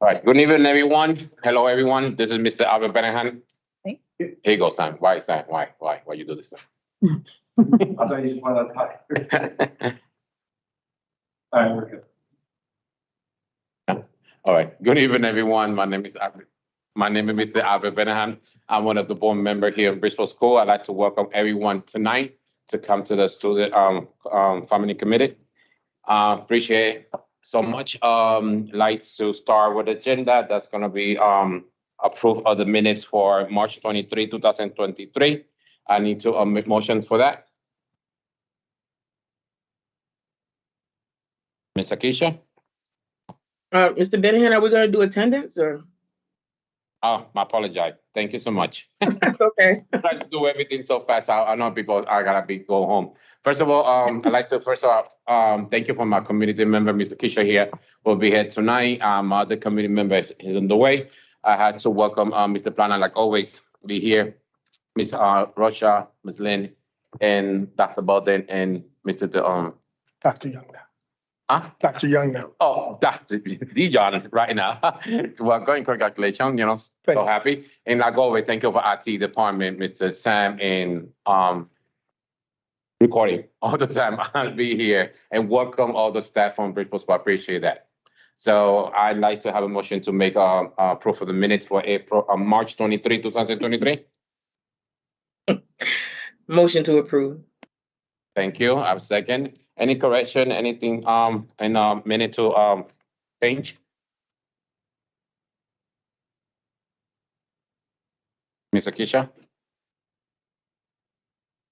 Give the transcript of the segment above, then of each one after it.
All right. Good evening, everyone. Hello, everyone. This is Mr. Albert Benahan. Hey. Here you go, Sam. Why, Sam? Why you do this? I thought you just wanted to talk. All right, we're good. All right. Good evening, everyone. My name is Mr. Albert Benahan. I'm one of the board members here in Bridgeport School. I'd like to welcome everyone tonight to come to the student family committee. Appreciate so much. Like to start with the agenda. That's gonna be approve of the minutes for March 23, 2023. I need to make motions for that. Ms. Akisha? Mr. Benahan, are we gonna do attendance or? Oh, I apologize. Thank you so much. That's okay. I try to do everything so fast. I know people are gonna go home. First of all, I'd like to thank you for my community member, Mr. Kisha here, will be here tonight. My other community member is on the way. I had to welcome Mr. Plana, like always, be here. Ms. Rocha, Ms. Lynn, and Dr. Bolden, and Mr. Dr. Young now. Huh? Dr. Young now. Oh, Dr. Dijon right now. Well, going congratulations, you know, so Thank you. happy. And like always, thank you for IT department, Mr. Sam, and recording all the time. I'll be here and welcome all the staff from Bridgeport. I appreciate that. So I'd like to have a motion to make proof of the minutes for March 23, 2023. Motion to approve. Thank you. I have a second. Any correction, anything in a minute to change? Ms. Akisha?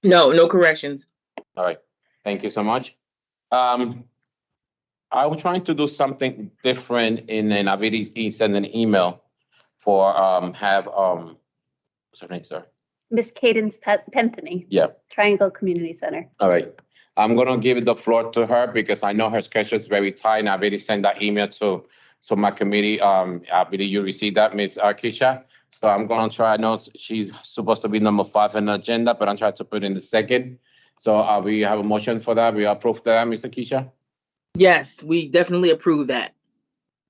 No corrections. All right. Thank you so much. I was trying to do something different and I really send an email for what's her name, sir? Miss Cadence Pentheny, Yeah. Triangle Community Center. All right. I'm gonna give the floor to her because I know her schedule is very tight and I already sent that email to my committee. I believe you received that, Ms. Keisha. So I'm gonna try. I know she's supposed to be number 5 on the agenda, but I'm trying to put in the second. So we have a motion for that. We approve that, Ms. Keisha? Yes, we definitely approve that.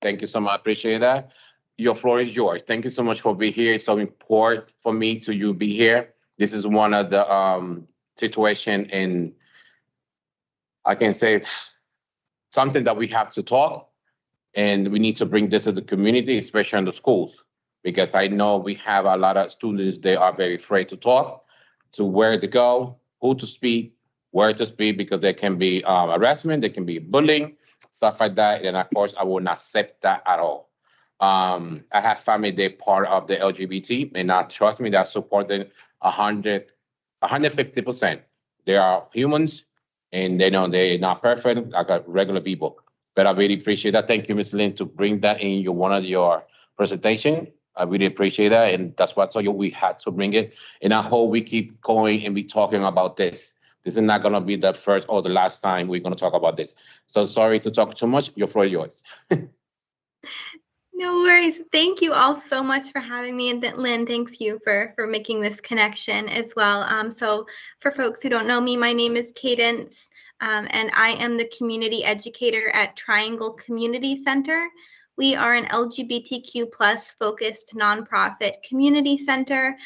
Thank you so much. Appreciate that. Your floor is yours. Thank you so much for being here. It's so important for me to you be here. This is one of the situation in, I can say, something that we have to talk and we need to bring this to the community, especially in the schools, because I know we have a lot of students, they are very afraid to talk, to where to go, who to speak, where to speak, because there can be harassment, there can be bullying, stuff like that. And of course, I will not accept that at all. I have family, they're part of the LGBT, and trust me, they're supporting 150%. They are humans, and they know they're not perfect like regular people. But I really appreciate that. Thank you, Ms. Lynn, to bring that in one of your presentation. I really appreciate that, and that's why I told you we had to bring it. And I hope we keep going and be talking about this. This is not gonna be the first or the last time we're gonna talk about this. So sorry to talk too much. Your floor is yours. No worries. Thank you all so much for having me. And Lynn, thanks you for making this connection as well. So for folks who don't know me, my name is Cadence, and I am the community educator at Triangle Community Center. We are an LGBTQ+ focused nonprofit community center.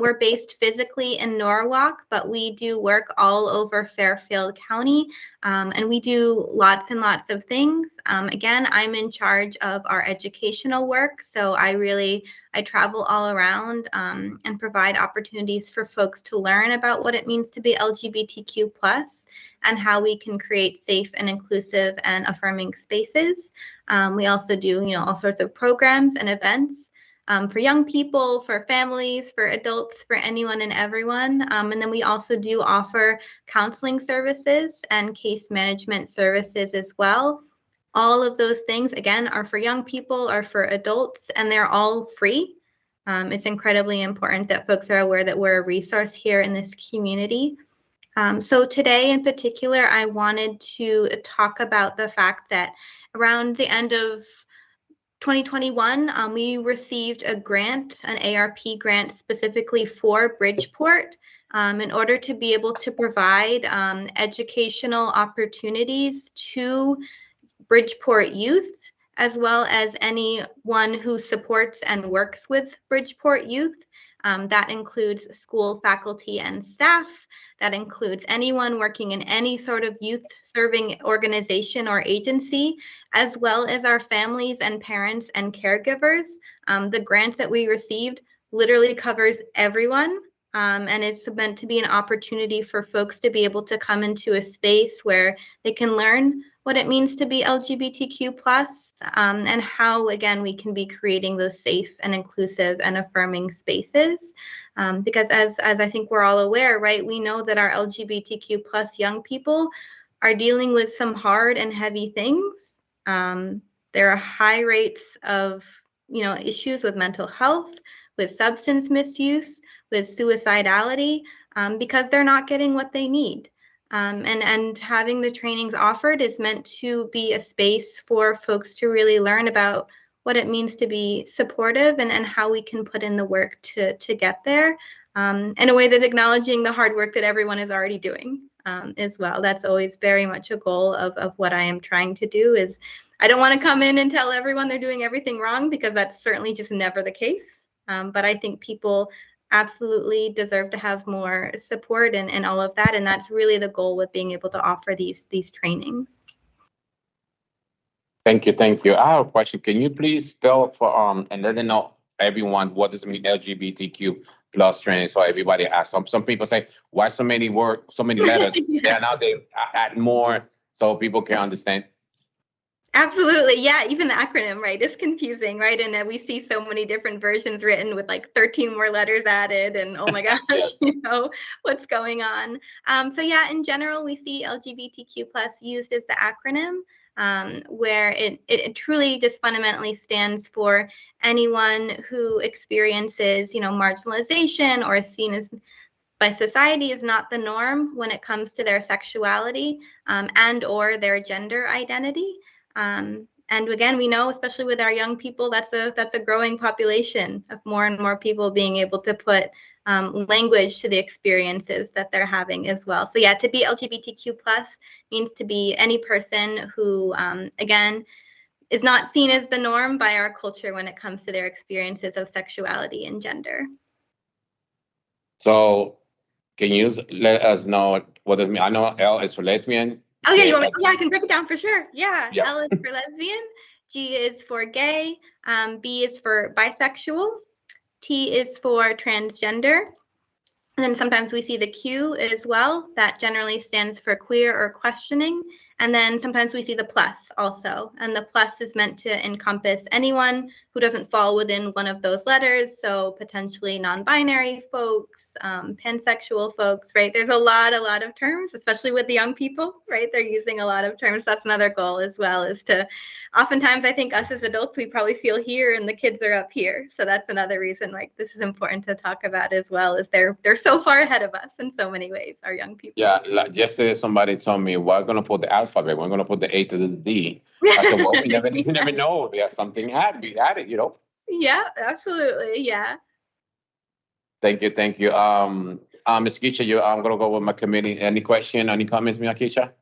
We're based physically in Norwalk, but we do work all over Fairfield County, and we do lots and lots of things. Again, I'm in charge of our educational work, so I travel all around and provide opportunities for folks to learn about what it means to be LGBTQ+ and how we can create safe and inclusive and affirming spaces. We also do, all sorts of programs and events for young people, for families, for adults, for anyone and everyone. And then we also do offer counseling services and case management services as well. All of those things, again, are for young people, are for adults, and they're all free. It's incredibly important that folks are aware that we're a resource here in this community. So today in particular, I wanted to talk about the fact that around the end of 2021, we received a grant, an ARP grant specifically for Bridgeport in order to be able to provide educational opportunities to Bridgeport youth as well as anyone who supports and works with Bridgeport youth. That includes school faculty and staff. That includes anyone working in any sort of youth serving organization or agency, as well as our families and parents and caregivers. The grant that we received literally covers everyone, and it's meant to be an opportunity for folks to be able to come into a space where they can learn what it means to be LGBTQ+, and how, again, we can be creating those safe and inclusive and affirming spaces. Because as I think we're all aware, right, we know that our LGBTQ+ young people are dealing with some hard and heavy things. There are high rates of, issues with mental health, with substance misuse, with suicidality, because they're not getting what they need. And having the trainings offered is meant to be a space for folks to really learn about what it means to be supportive and how we can put in the work to get there, in a way that's acknowledging the hard work that everyone is already doing as well. That's always very much a goal of what I am trying to do. Is I don't want to come in and tell everyone they're doing everything wrong, because that's certainly just never the case. But I think people absolutely deserve to have more support and all of that. And that's really the goal with being able to offer these trainings. Thank you, thank you. I have a question. Can you please spell for and let them know everyone what does it mean LGBTQ plus training? So everybody asks. Some people say, why so many words, so many letters? Yeah. And now they add more so people can understand. Absolutely. Yeah. Even the acronym, right, is confusing, right? And we see so many different versions written with like 13 more letters added, and oh my gosh, Yes. What's going on. So yeah, in general, we see LGBTQ+ used as the acronym, where it truly just fundamentally stands for anyone who experiences, marginalization or is seen as by society is not the norm when it comes to their sexuality and or their gender identity. And again, we know, especially with our young people, that's a growing population of more and more people being able to put language to the experiences that they're having as well. So yeah, to be LGBTQ+ means to be any person who, again, is not seen as the norm by our culture when it comes to their experiences of sexuality and gender. So can you let us know what does it mean? I know L is for lesbian. Oh yeah, I can break it down for sure. Yeah. Yeah. L is for lesbian, G is for gay, B is for bisexual, T is for transgender. And then sometimes we see the Q as well. That generally stands for queer or questioning. And then sometimes we see the plus also. And the plus is meant to encompass anyone who doesn't fall within one of those letters. So potentially non-binary folks, pansexual folks, right? There's a lot of terms, especially with the young people, right? They're using a lot of terms. That's another goal as well, is to, oftentimes I think us as adults, we probably feel here and the kids are up here. So that's another reason, like, this is important to talk about as well, is they're so far ahead of us in so many ways, our young people. Yeah, like yesterday somebody told me, we're gonna put the alphabet, we're gonna put the A to the D. I said, well, you never know. There's something we added, Yeah, absolutely. Yeah. Thank you. Ms. Keisha, I'm gonna go with my committee. Any question, any comments, Ms. Keisha?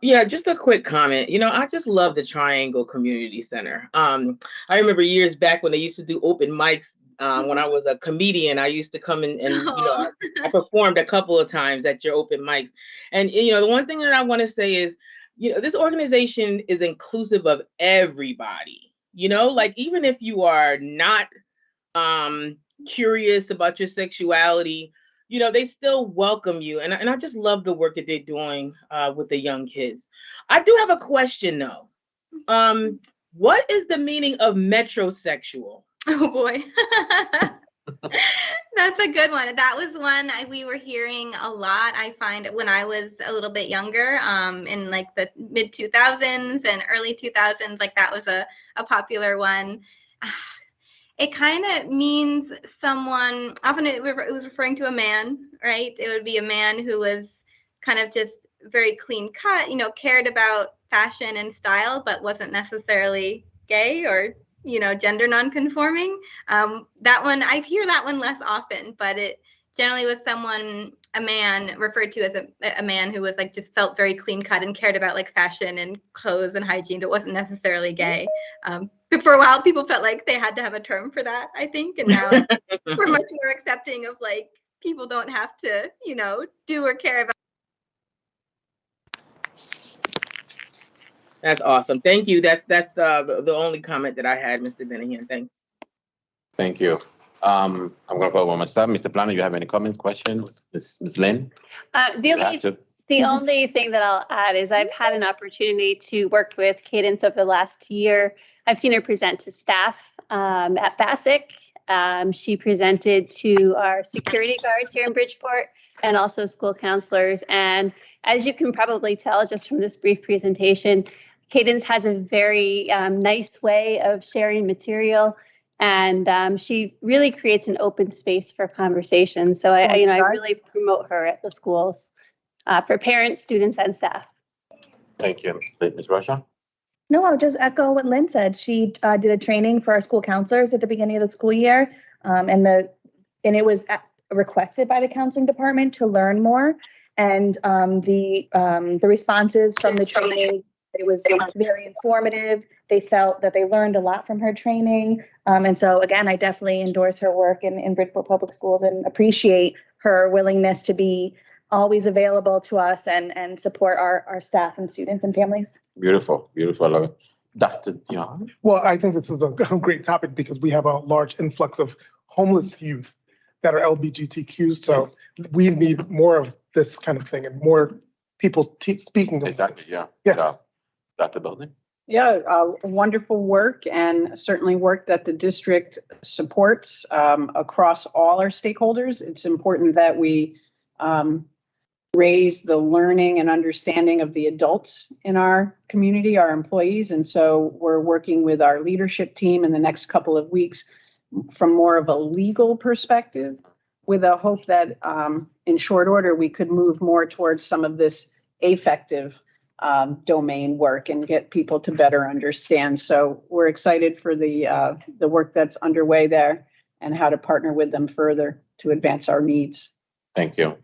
Yeah, just a quick comment. I just love the Triangle Community Center. I remember years back when they used to do open mics. When I was a comedian, I used to come in and I performed a couple of times at your open mics. And the one thing that I want to say is, this organization is inclusive of everybody. Like, even if you are not curious about your sexuality, they still welcome you. And I just love the work that they're doing with the young kids. I do have a question though. What is the meaning of metrosexual? Oh boy. That's a good one. That was one we were hearing a lot. I find when I was a little bit younger, in like the mid 2000s and early 2000s, like that was a popular one. It kind of means someone, often it was referring to a man, right? It would be a man who was kind of just very clean cut, cared about fashion and style, but wasn't necessarily gay or, gender nonconforming. That one, I hear that one less often, but it generally was a man referred to as a man who was like just felt very clean cut and cared about like fashion and clothes and hygiene, but wasn't necessarily gay. But for a while, people felt like they had to have a term for that, I think, and now we're much more accepting of like people don't have to, do or care about. That's awesome. Thank you. That's the only comment that I had, Mr. Benahan. Thanks. Thank you. I'm gonna go with myself. Mr. Planner, you have any comments, questions? Ms. Lynn? The only thing that I'll add is I've had an opportunity to work with Cadence over the last year. I've seen her present to staff at BASIC. She presented to our security guards here in Bridgeport and also school counselors. And as you can probably tell just from this brief presentation, Cadence has a very nice way of sharing material, and she really creates an open space for conversation. So I really promote her at the schools for parents, students, and staff. Thank you. Ms. Russia? No, I'll just echo what Lynn said. She did a training for our school counselors at the beginning of the school year, and it was requested by the counseling department to learn more. And the responses from the training, it was very informative. They felt that they learned a lot from her training. And so, again, I definitely endorse her work in Bridgeport Public Schools and appreciate her willingness to be always available to us and support our staff and students and families. Beautiful, beautiful. I love it. Dr. Dion? Well, I think this is a great topic because we have a large influx of homeless youth that are LGBTQ. So we need more of this kind of thing and more people speaking of Exactly, this. yeah. Dr. Belding? Yeah, wonderful work, and certainly work that the district supports across all our stakeholders. It's important that we raise the learning and understanding of the adults in our community, our employees. And so we're working with our leadership team in the next couple of weeks from more of a legal perspective, with a hope that in short order, we could move more towards some of this affective domain work and get people to better understand. So we're excited for the work that's underway there and how to partner with them further to advance our needs. Thank you.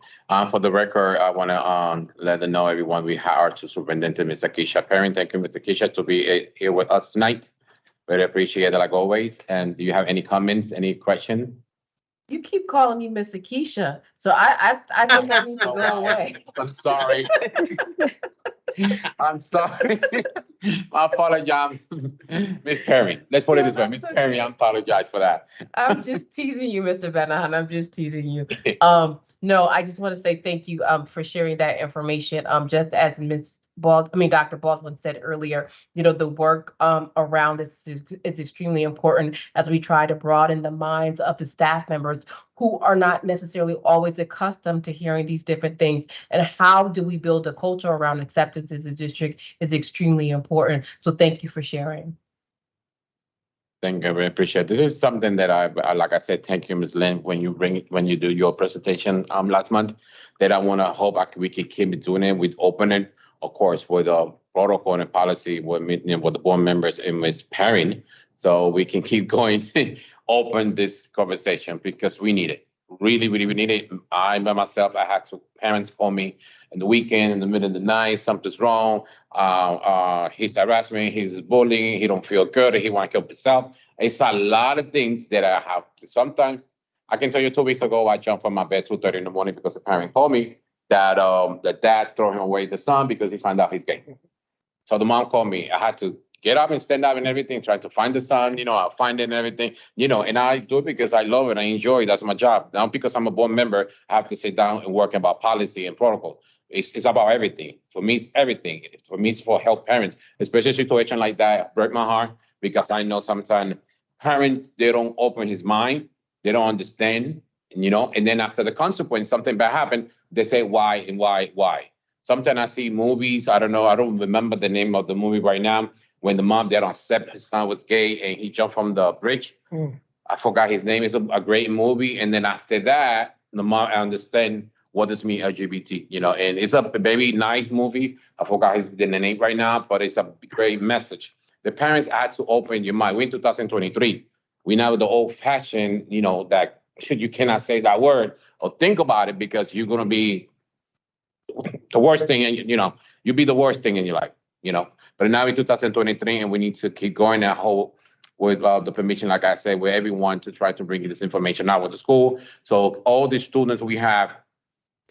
For the record, I want to let them know, everyone, we have our superintendent, Mr. Keisha Perrin. Thank you, Mr. Keisha, to be here with us tonight. Very appreciate it, like always. And do you have any comments, any question? You keep calling me Miss Keisha, so I think I need to go away. I'm sorry. I'm sorry. I apologize, Miss Perry. Let's put it this way, Miss Perry. I apologize for that. I'm just teasing you, Mr. Benahan. I'm just teasing you. No, I just want to say thank you for sharing that information. Just as Dr. Baldwin said earlier, the work around this is extremely important as we try to broaden the minds of the staff members who are not necessarily always accustomed to hearing these different things. And how do we build a culture around acceptance as a district is extremely important. So thank you for sharing. Thank you. I appreciate it. This is something that I like I said, thank you, Ms. Lynn, when you do your presentation last month, that I want to hope we can keep doing it with opening, of course, for the protocol and policy with the board members and Ms. Perrin, so we can keep going, open this conversation because we need it. Really, really, we need it. I, by myself, I had parents call me in the weekend, in the middle of the night, something's wrong. He's harassing, he's bullying, he don't feel good, he want to kill himself. It's a lot of things that I have to, sometimes, I can tell you 2 weeks ago, I jumped from my bed 2:30 in the morning because the parent told me that the dad threw him away the son because he found out he's gay. So the mom called me. I had to get up and stand up and everything, trying to find the son, I'll find it and everything, and I do it because I love it. I enjoy it. That's my job. Not because I'm a board member, I have to sit down and work about policy and protocol. It's about everything. For me, it's everything. For me, it's for help parents, especially a situation like that, break my heart, because I know sometimes parents, they don't open his mind. They don't understand, and then after the consequence, something bad happened, they say why and why. Sometimes I see movies, I don't know, I don't remember the name of the movie right now, when the mom, they don't accept his son was gay and he jumped from the bridge. I forgot his name. It's a great movie. And then after that, the mom, I understand what does mean LGBT, and it's a very nice movie. I forgot the name right now, but it's a great message. The parents had to open your mind. We're in 2023. We now the old fashioned, that you cannot say that word or think about it because you're gonna be the worst thing, and you'll be the worst thing in your life, But now in 2023, and we need to keep going and hold with the permission, like I said, with everyone to try to bring this information out with the school. So all the students we have,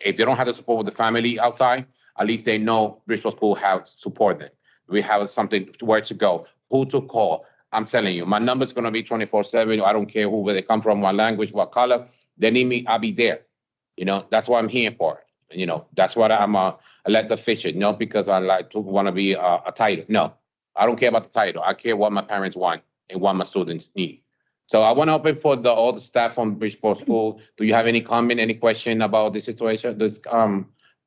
if they don't have the support with the family outside, at least they know Bridgeport School have support them. We have something where to go, who to call. I'm telling you, my number's gonna be 24/7. I don't care where they come from, what language, what color. They need me, I'll be there. That's what I'm here for. That's what I'm a elected official, not because I like to want to be a title. No, I don't care about the title. I care what my parents want and what my students need. So I want to open for all the staff from Bridgeport School. Do you have any comment, any question about the situation, this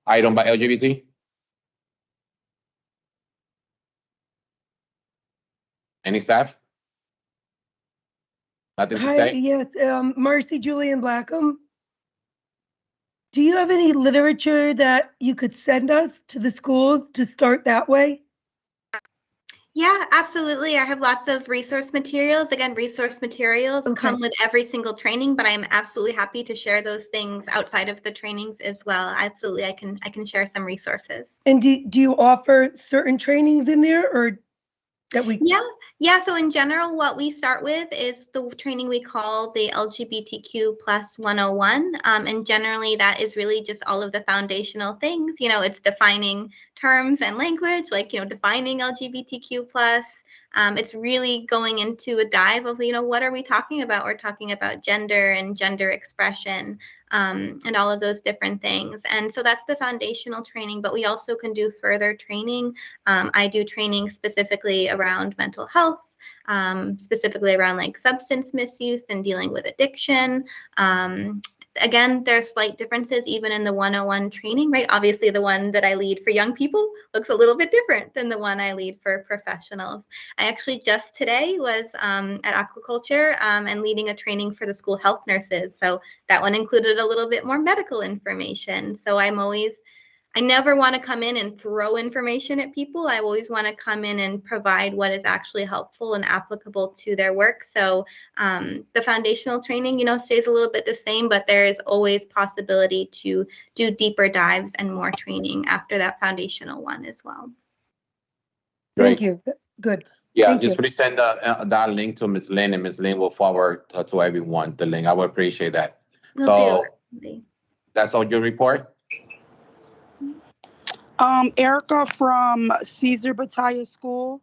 item by LGBT? Any staff? Nothing to Hi, say? yes, Marcy Julian Blackham. Do you have any literature that you could send us to the schools to start that way? Yeah, absolutely. I have lots of resource materials. Again, resource materials come with every single training, but I'm absolutely happy to share those things outside of the trainings as well. Absolutely, I can share some resources. And do you offer certain trainings in there, or that we? Yeah. So in general, what we start with is the training we call the LGBTQ plus 101. And generally that is really just all of the foundational things. It's defining terms and language, like, defining LGBTQ plus. It's really going into a dive of, what are we talking about? We're talking about gender and gender expression, and all of those different things. And so that's the foundational training, but we also can do further training. I do training specifically around mental health, specifically around like substance misuse and dealing with addiction. Again, there's slight differences even in the 101 training, right? Obviously, the one that I lead for young people looks a little bit different than the one I lead for professionals. I actually just today was at aquaculture and leading a training for the school health nurses. So that one included a little bit more medical information. So I never want to come in and throw information at people. I always want to come in and provide what is actually helpful and applicable to their work. So the foundational training, stays a little bit the same, but there is always possibility to do deeper dives and more training after that foundational one as well. Thank you. Good. Yeah, Thank just you. resend that link to Ms. Lynn, and Ms. Lynn will forward to everyone the link. I would appreciate that. Will do. That's all your report? Erica from Cesar Batalla School.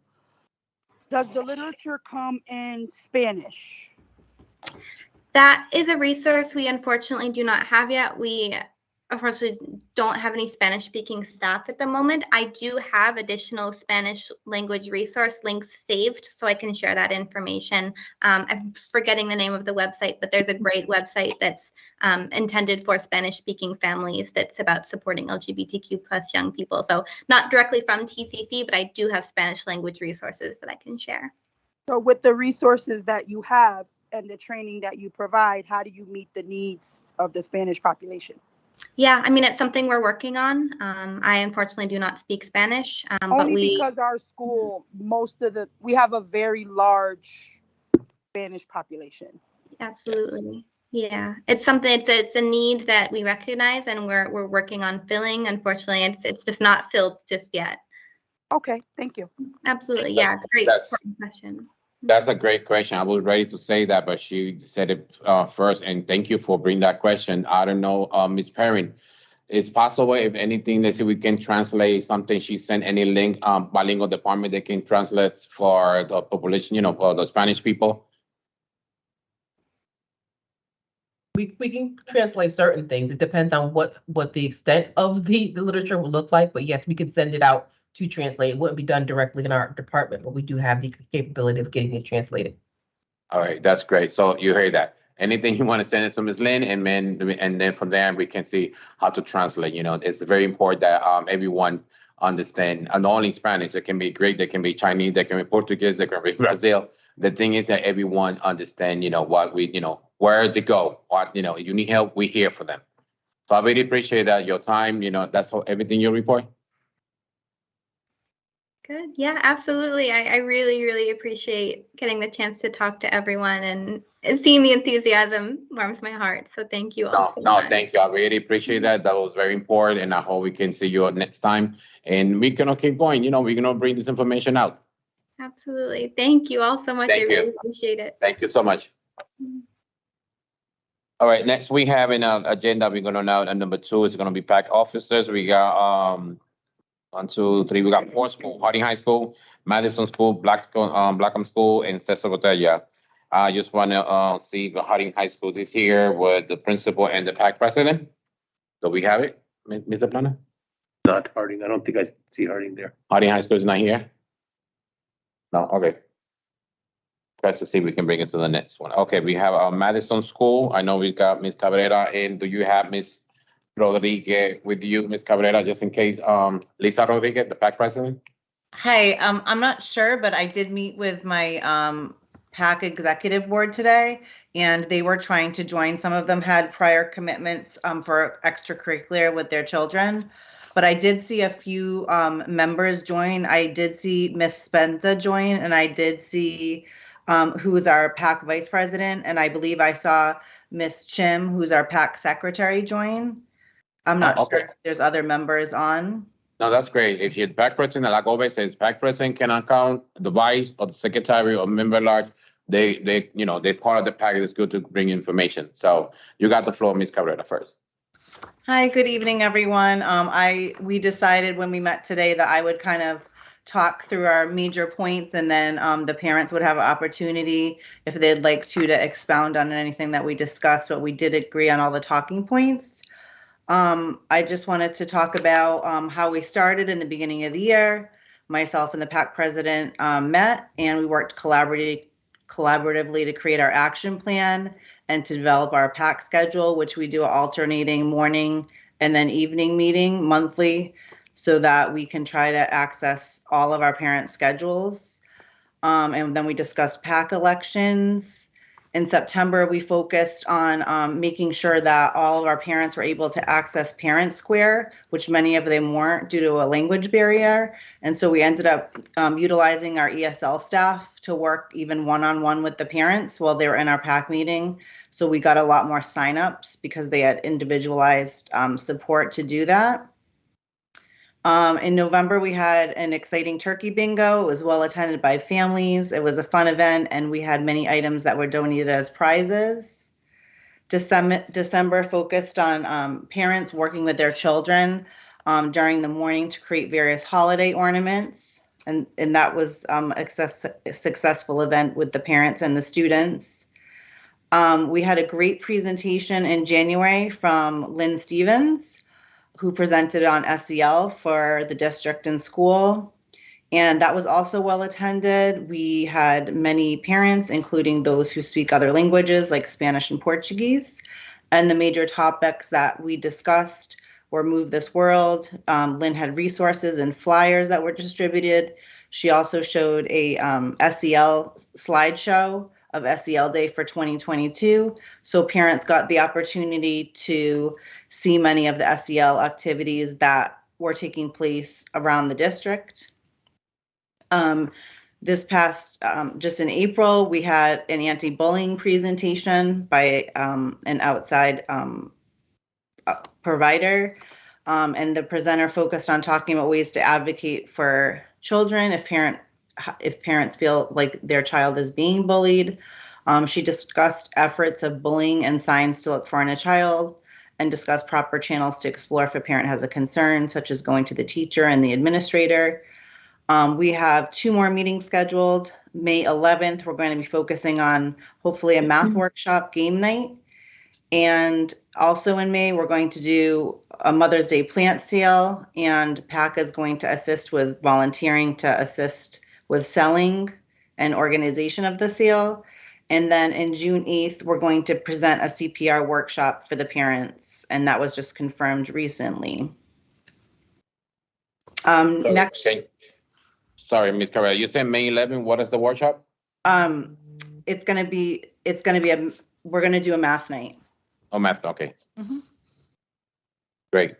Does the literature come in Spanish? That is a resource we unfortunately do not have yet. We unfortunately don't have any Spanish speaking staff at the moment. I do have additional Spanish language resource links saved, so I can share that information. I'm forgetting the name of the website, but there's a great website that's intended for Spanish speaking families that's about supporting LGBTQ plus young people. So not directly from TCC, but I do have Spanish language resources that I can share. So with the resources that you have and the training that you provide, how do you meet the needs of the Spanish population? Yeah, it's something we're working on. I unfortunately do not speak Spanish, Only because our school, we have a very large Spanish population. Absolutely. Yeah, it's something. It's a need that we recognize, and we're working on filling. Unfortunately, it's just not filled just yet. Okay, thank you. Absolutely. Yeah, it's a great question. That's a great question. I was ready to say that, but she said it first. And thank you for bringing that question. I don't know, Ms. Perrin, is possible if anything, let's see, we can translate something. She sent any link, bilingual department that can translate for the population, for the Spanish people. We can translate certain things. It depends on what the extent of the literature will look like. But yes, we can send it out to translate. It wouldn't be done directly in our department, but we do have the capability of getting it translated. All right, that's great. So you heard that. Anything you want to send it to Ms. Lynn, and then from there we can see how to translate. It's very important that everyone understand, not only Spanish. It can be Greek, there can be Chinese, there can be Portuguese, there can be Brazil. The thing is that everyone understand, what we, where to go. What, you need help, we're here for them. So I really appreciate that your time. That's everything you report. Good. Yeah, absolutely. I really, really appreciate getting the chance to talk to everyone, and seeing the enthusiasm warms my heart. So thank you all so No, much. thank you. I really appreciate that. That was very important, and I hope we can see you next time. And we're gonna keep going. We're gonna bring this information out. Absolutely. Thank you all so much. Thank I really you. appreciate it. Thank you so much. All right, next we have in our agenda, we're gonna now, and number 2 is gonna be PAC officers. We got 1, 2, 3. We got 4 schools: Harding High School, Madison School, Blackham School, and Cesar Botella. I just wanna see the Harding High School is here with the principal and the PAC president. Do we have it, Mr. Plana? Not Harding. I don't think I see Harding there. Harding High School is not here? No, okay. Try to see if we can bring it to the next one. Okay, we have Madison School. I know we got Ms. Cabrera, and do you have Ms. Rodriguez with you, Ms. Cabrera, just in case? Lisa Rodriguez, the PAC president? Hi, I'm not sure, but I did meet with my PAC executive board today, and they were trying to join. Some of them had prior commitments for extracurricular with their children, but I did see a few members join. I did see Miss Spenza join, and I did see who is our PAC vice president, and I believe I saw Miss Chim, who's our PAC secretary, join. I'm not okay. sure if there's other members on. No, that's great. If you're PAC president, like always says, PAC president cannot count the vice or the secretary or member at large. They're part of the PAC. It's good to bring information. So you got the floor, Ms. Cabrera, first. Hi, good evening, everyone. We decided when we met today that I would kind of talk through our major points, and then the parents would have an opportunity if they'd like to expound on anything that we discussed, but we did agree on all the talking points. I just wanted to talk about how we started in the beginning of the year. Myself and the PAC president met, and we worked collaboratively to create our action plan and to develop our PAC schedule, which we do an alternating morning and then evening meeting monthly, so that we can try to access all of our parents' schedules. And then we discussed PAC elections. In September, we focused on making sure that all of our parents were able to access Parent Square, which many of them weren't due to a language barrier. And so we ended up utilizing our ESL staff to work even one-on-one with the parents while they were in our PAC meeting. So we got a lot more signups because they had individualized support to do that. In November, we had an exciting turkey bingo. It was well attended by families. It was a fun event, and we had many items that were donated as prizes. December focused on parents working with their children during the morning to create various holiday ornaments. And that was a successful event with the parents and the students. We had a great presentation in January from Lynn Stevens, who presented on SEL for the district and school. And that was also well attended. We had many parents, including those who speak other languages like Spanish and Portuguese. And the major topics that we discussed were Move This World. Lynn had resources and flyers that were distributed. She also showed a SEL slideshow of SEL Day for 2022. So parents got the opportunity to see many of the SEL activities that were taking place around the district. This past, just in April, we had an anti-bullying presentation by an outside provider. And the presenter focused on talking about ways to advocate for children if parents feel like their child is being bullied. She discussed efforts of bullying and signs to look for in a child, and discussed proper channels to explore if a parent has a concern, such as going to the teacher and the administrator. We have 2 more meetings scheduled. May 11th, we're going to be focusing on hopefully a math workshop game night. And also in May, we're going to do a Mother's Day plant sale, and PAC is going to assist with volunteering to assist with selling and organization of the sale. And then in June 8th, we're going to present a CPR workshop for the parents, and that was just confirmed recently. Next. Okay. Sorry, Ms. Carrera, you said May 11th. What is the workshop? We're going to do a math night. Oh, math. Okay. Mm-hmm. Great.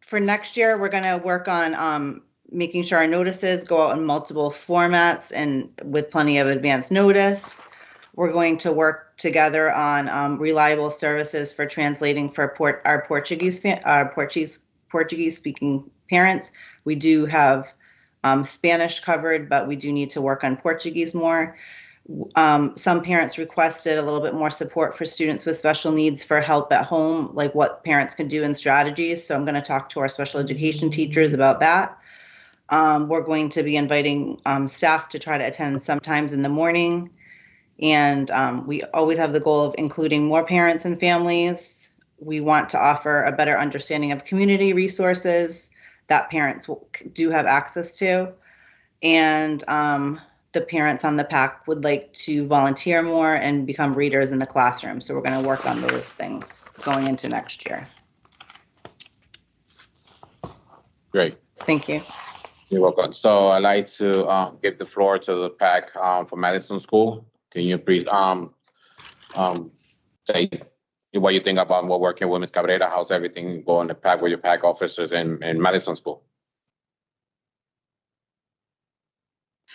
For for next year, we're going to work on making sure our notices go out in multiple formats and with plenty of advance notice. We're going to work together on reliable services for translating for our Portuguese speaking parents. We do have Spanish covered, but we do need to work on Portuguese more. Some parents requested a little bit more support for students with special needs for help at home, like what parents can do and strategies. So I'm going to talk to our special education teachers about that. We're going to be inviting staff to try to attend sometimes in the morning. And we always have the goal of including more parents and families. We want to offer a better understanding of community resources that parents do have access to. And the parents on the PAC would like to volunteer more and become readers in the classroom. So we're going to work on those things going into next year. Great. Thank you. You're welcome. So I'd like to give the floor to the PAC for Madison School. Can you please say what you think about working with Ms. Cabrera? How's everything going to PAC with your PAC officers in Madison School?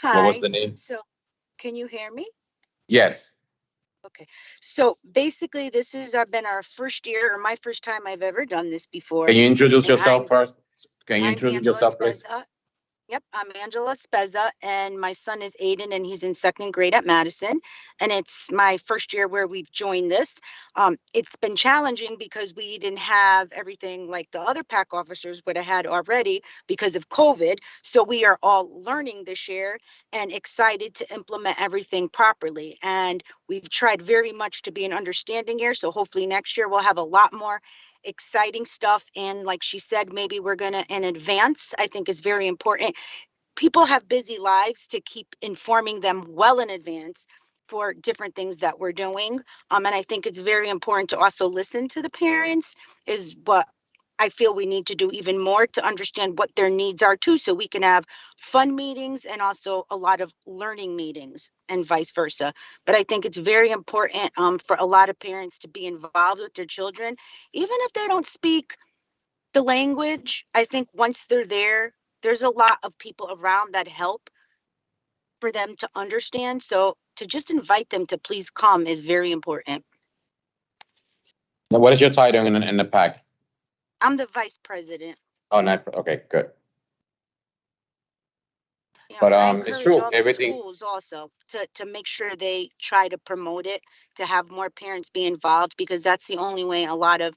Hi. What was the name? So, can you hear me? Yes. Okay. So basically, this has been our first year, or my first time I've ever done this before. Can you introduce And yourself I'm- first? Can you I'm introduce Angela yourself, please? Spezza. Yep, I'm Angela Spezza, and my son is Aiden, and he's in second grade at Madison. And it's my first year where we've joined this. It's been challenging because we didn't have everything like the other PAC officers would have had already because of COVID. So we are all learning this year and excited to implement everything properly. And we've tried very much to be an understanding here. So hopefully next year we'll have a lot more exciting stuff. And like she said, maybe we're going to, in advance, I think is very important. People have busy lives to keep informing them well in advance for different things that we're doing. And I think it's very important to also listen to the parents is what I feel we need to do even more to understand what their needs are too, so we can have fun meetings and also a lot of learning meetings and vice versa. But I think it's very important for a lot of parents to be involved with their children, even if they don't speak the language. I think once they're there, there's a lot of people around that help for them to understand. So to just invite them to please come is very important. Now, what is your title in the PAC? I'm the vice president. Oh, not, okay, good. You know, But I it's encourage true, all the everything. schools also to make sure they try to promote it, to have more parents be involved, because that's the only way a lot of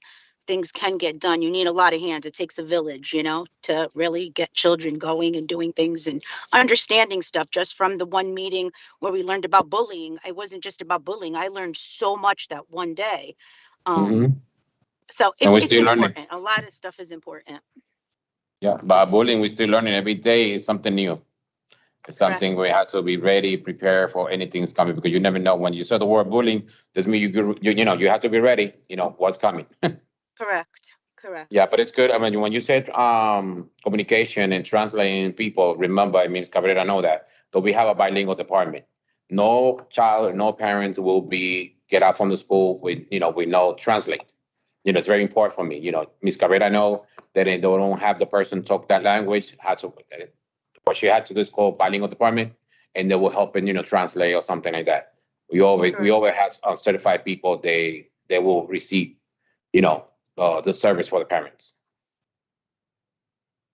things can get done. You need a lot of hands. It takes a village, you know, to really get children going and doing things and understanding stuff. Just from the one meeting where we learned about bullying, it wasn't just about bullying. I learned so much that one day. So And we're it's still learning. important. A lot of stuff is important. Yeah, but bullying, we're still learning every day is something new. It's something we have to be ready, prepare for anything's coming, because you never know when you say the word bullying, doesn't mean you know, you have to be ready, you know, what's coming. Correct. Yeah, but it's good. I mean, when you said communication and translating people, remember, it means Cabrera know that we have a bilingual department. No child, no parents will get out from the school with, you know, with no translate. You know, it's very important for me. You know, Ms. Cabrera know that they don't have the person talk that language. What she had to do is call bilingual department, and they will help in, you know, translate or something like that. We always have certified people. They will receive, you know, the service for the parents.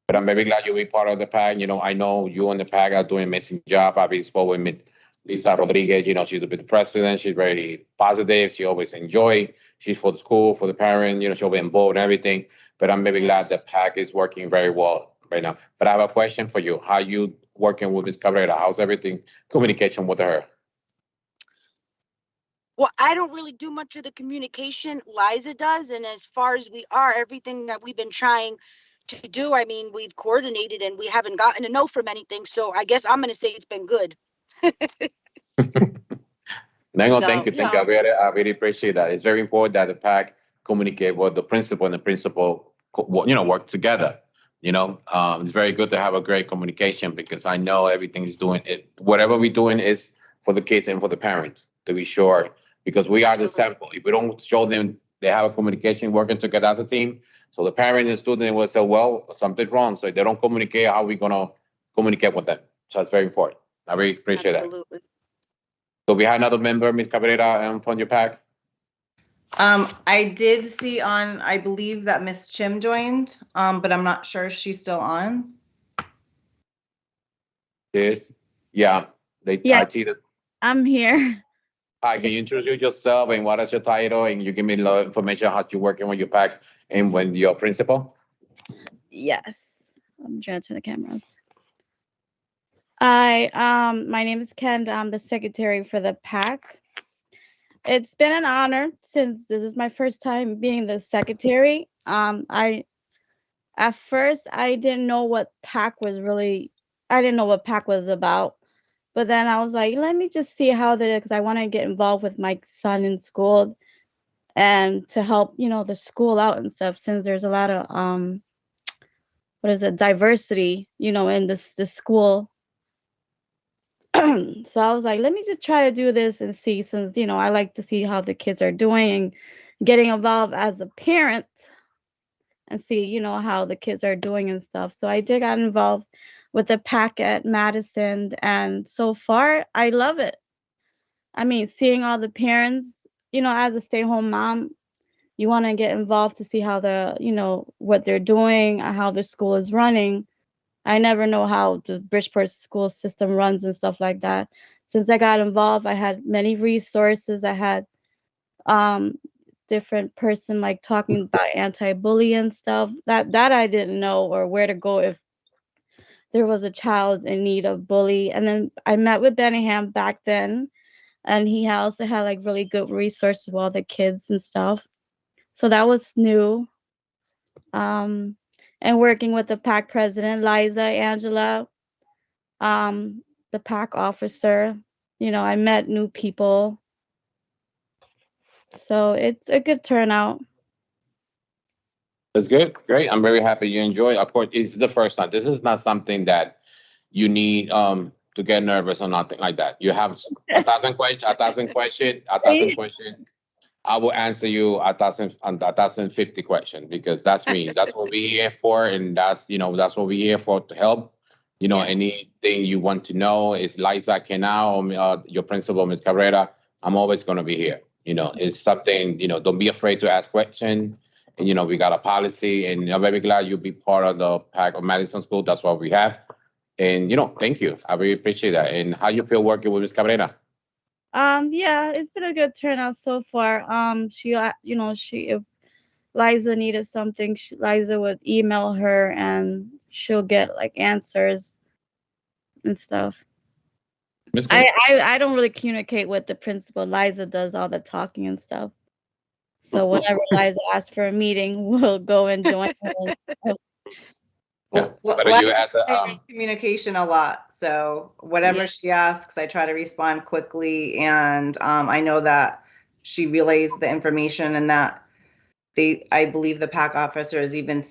But I'm very glad you'll be part of the PAC. You know, I know you and the PAC are doing an amazing job. I've been spoken with Lisa Rodriguez. You know, she's the president. She's very positive. She always enjoy. She's for the school, for the parent. You know, she'll be involved in everything. But I'm very glad the PAC is working very well right now. But I have a question for you. How you working with Ms. Cabrera? How's everything communication with her? Well, I don't really do much of the communication. Liza does. And as far as we are, everything that we've been trying to do, I mean, we've coordinated and we haven't gotten a no from anything. So I guess I'm going to say it's been good. No, thank you. Thank you. I really appreciate that. It's very important that the PAC communicate with the principal and the principal, you know, work together. You know, it's very good to have a great communication, because I know everything is doing it. Whatever we're doing is for the kids and for the parents, to be sure, because we are the sample. If we don't show them they have a communication working together as a team, So the parent and student will say, well, something's wrong. So if they don't communicate, how are we gonna communicate with them? So that's very important. I really appreciate that. Absolutely. So we had another member, Ms. Cabrera, from your pack. I did see on, I believe that Miss Chim joined, but I'm not sure if she's still on. Yes. Yeah. Yeah. I see that. I'm here. Hi, can you introduce yourself and what is your title? And you give me a lot of information how you're working with your pack and when you're principal? Yes. I'm trying to turn the cameras. My name is Ken. I'm the secretary for the PAC. It's been an honor since this is my first time being the secretary. At first I didn't know what PAC was about. But then I was like, let me just see how that is, because I want to get involved with my son in school and to help, the school out and stuff, since there's a lot of diversity, in this school. So I was like, let me just try to do this and see, since, I like to see how the kids are doing and getting involved as a parent and see, how the kids are doing and stuff. So I did get involved with the PAC at Madison, and so far I love it. I mean, seeing all the parents, as a stay-home mom, you want to get involved to see how what they're doing, how their school is running. I never know how the Bridgeport school system runs and stuff like that. Since I got involved, I had many resources. I had different person like talking about anti-bullying stuff that I didn't know, or where to go if there was a child in need of bully. And then I met with Benningham back then, and he also had like really good resources with all the kids and stuff. So that was new. And working with the PAC president, Liza, Angela, the PAC officer, I met new people. So it's a good turnout. That's good. Great. I'm very happy you enjoy. Of course, it's the first time. This is not something that you need to get nervous or nothing like that. You have 1,000 questions. I will answer you 1,050 questions, because that's me. That's what we're here for, and that's what we're here for, to help. Anything you want to know is Liza Kenao, or your principal, Ms. Cabrera. I'm always going to be here. It's something, don't be afraid to ask questions. And, we got a policy, and I'm very glad you'll be part of the PAC of Madison School. That's what we have. And, thank you. I really appreciate that. And how you feel working with Ms. Cabrera? Yeah, it's been a good turnout so far. If Liza needed something, Liza would email her and she'll get like answers and stuff. I don't really communicate with the principal. Liza does all the talking and stuff. So whenever Liza asks for a meeting, we'll go and join her. Communication a lot. So whatever she asks, I try to respond quickly. And I know that she relays the information, and that I believe the PAC officers even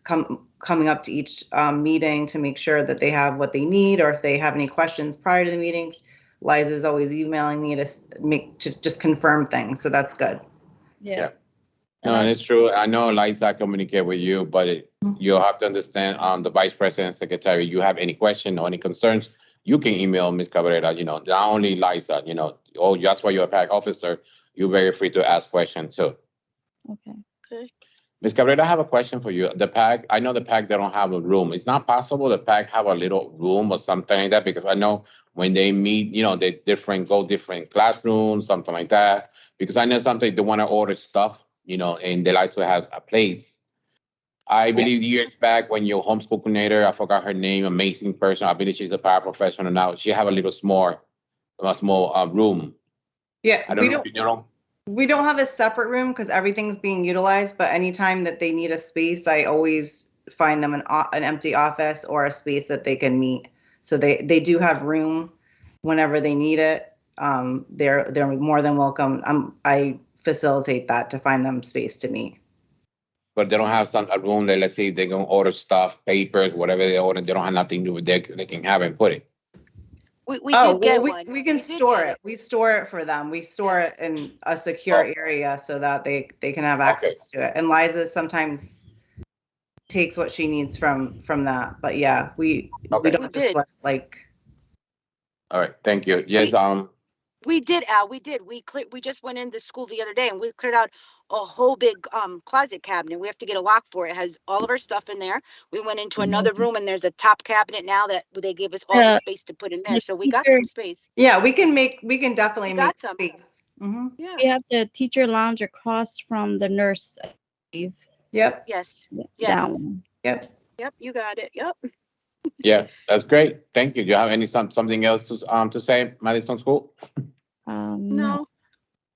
coming up to each meeting to make sure that they have what they need, or if they have any questions prior to the meeting. Liza is always emailing me to just confirm things. So that's good. Yeah. No, it's true. I know Liza communicate with you, but you have to understand, the vice president, secretary, you have any question or any concerns, you can email Ms. Cabrera, not only Liza, just for you're a PAC officer, you're very free to ask questions too. Okay. Ms. Cabrera, I have a question for you. The PAC, I know the PAC, they don't have a room. It's not possible the PAC have a little room or something like that, because I know when they meet, they go different classrooms, something like that. Because I know sometimes they want to order stuff, and they like to have a place. I believe years back when your homeschool coordinator, I forgot her name, amazing person. I believe she's a paraprofessional now. She have a small room. Yeah, I don't know if you know. We don't have a separate room because everything's being utilized. But anytime that they need a space, I always find them an empty office or a space that they can meet. So they do have room whenever they need it. They're more than welcome. I facilitate that to find them space to meet. But they don't have a room that, let's say, they're going to order stuff, papers, whatever they order, they don't have nothing to do with it. They can have it and put it. We can store it. We store it for them. We store it in a secure area so that they can have access to it. And Liza sometimes takes what she needs from that. But yeah, we Okay. don't just did. let, like. All right, thank you. Yes, We did, Al. We did. We just went into school the other day and we cleared out a whole big closet cabinet. We have to get a lock for it. It has all of our stuff in there. We went into another room and there's a top cabinet now that they gave us all the space to put in there. So we got some space. Yeah, we can definitely We make got some. space. Mm-hmm. Yeah. We have the teacher lounge across from the nurse. I believe. Yep. Yes. That Yes. one. Yep. Yep. You got it. Yep. yeah, that's great. Thank you. Do you have something else to say, Madison School? No.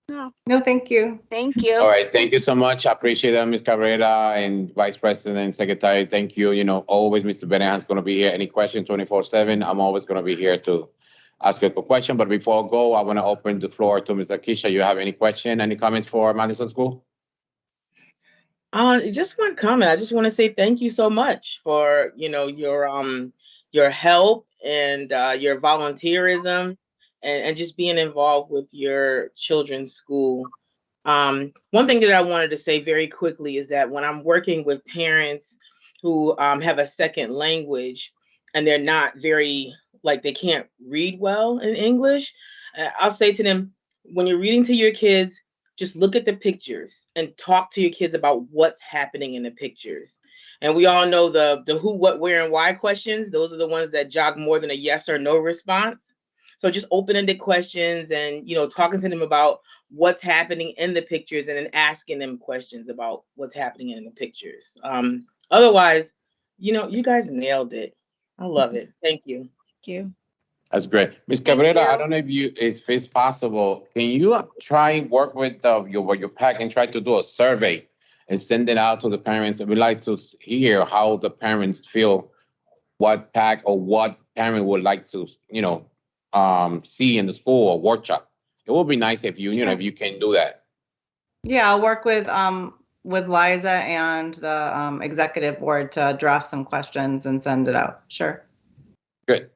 No. No, thank you. Thank you. All right, thank you so much. I appreciate it, Ms. Cabrera and Vice President and Secretary. Thank you. You know, always Mr. Benahan's going to be here. Any question 24/7, I'm always going to be here to ask you a question. But before I go, I want to open the floor to Mr. Keisha. You have any question, any comments for Madison School? Just one comment. I just want to say thank you so much for, your help and your volunteerism and just being involved with your children's school. One thing that I wanted to say very quickly is that when I'm working with parents who have a second language and they're not very, they can't read well in English, I'll say to them, when you're reading to your kids, just look at the pictures and talk to your kids about what's happening in the pictures. And we all know the who, what, where, and why questions. Those are the ones that jog more than a yes or no response. So just open-ended questions and, talking to them about what's happening in the pictures and then asking them questions about what's happening in the pictures. Otherwise, you guys nailed it. I love it. Thank you. Thank you. That's great. Ms. Cabrera, I don't know if it's possible. Can you try work with your PAC and try to do a survey and send it out to the parents? We'd like to hear how the parents feel, what PAC or what parent would like to, see in the school or workshop. It would be nice if if you can do that. Yeah, I'll work with Liza and the executive board to draft some questions and send it out. Sure. Good.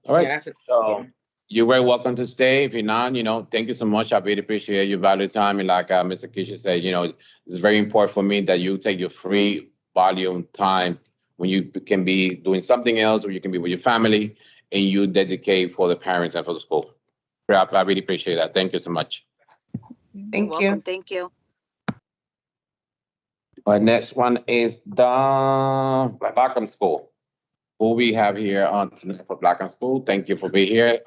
All right. Yeah, So you're very welcome to stay. If you're not, thank you so much. I really appreciate your valuable time. And like Mr. Keisha said, it's very important for me that you take your free volume time when you can be doing something else or you can be with your family and you dedicate for the parents and for the school. I really appreciate that. Thank you so much. Thank You're you. welcome. Thank you. Next one is the Blackham School. Who we have here on tonight for Blackham School. Thank you for being here.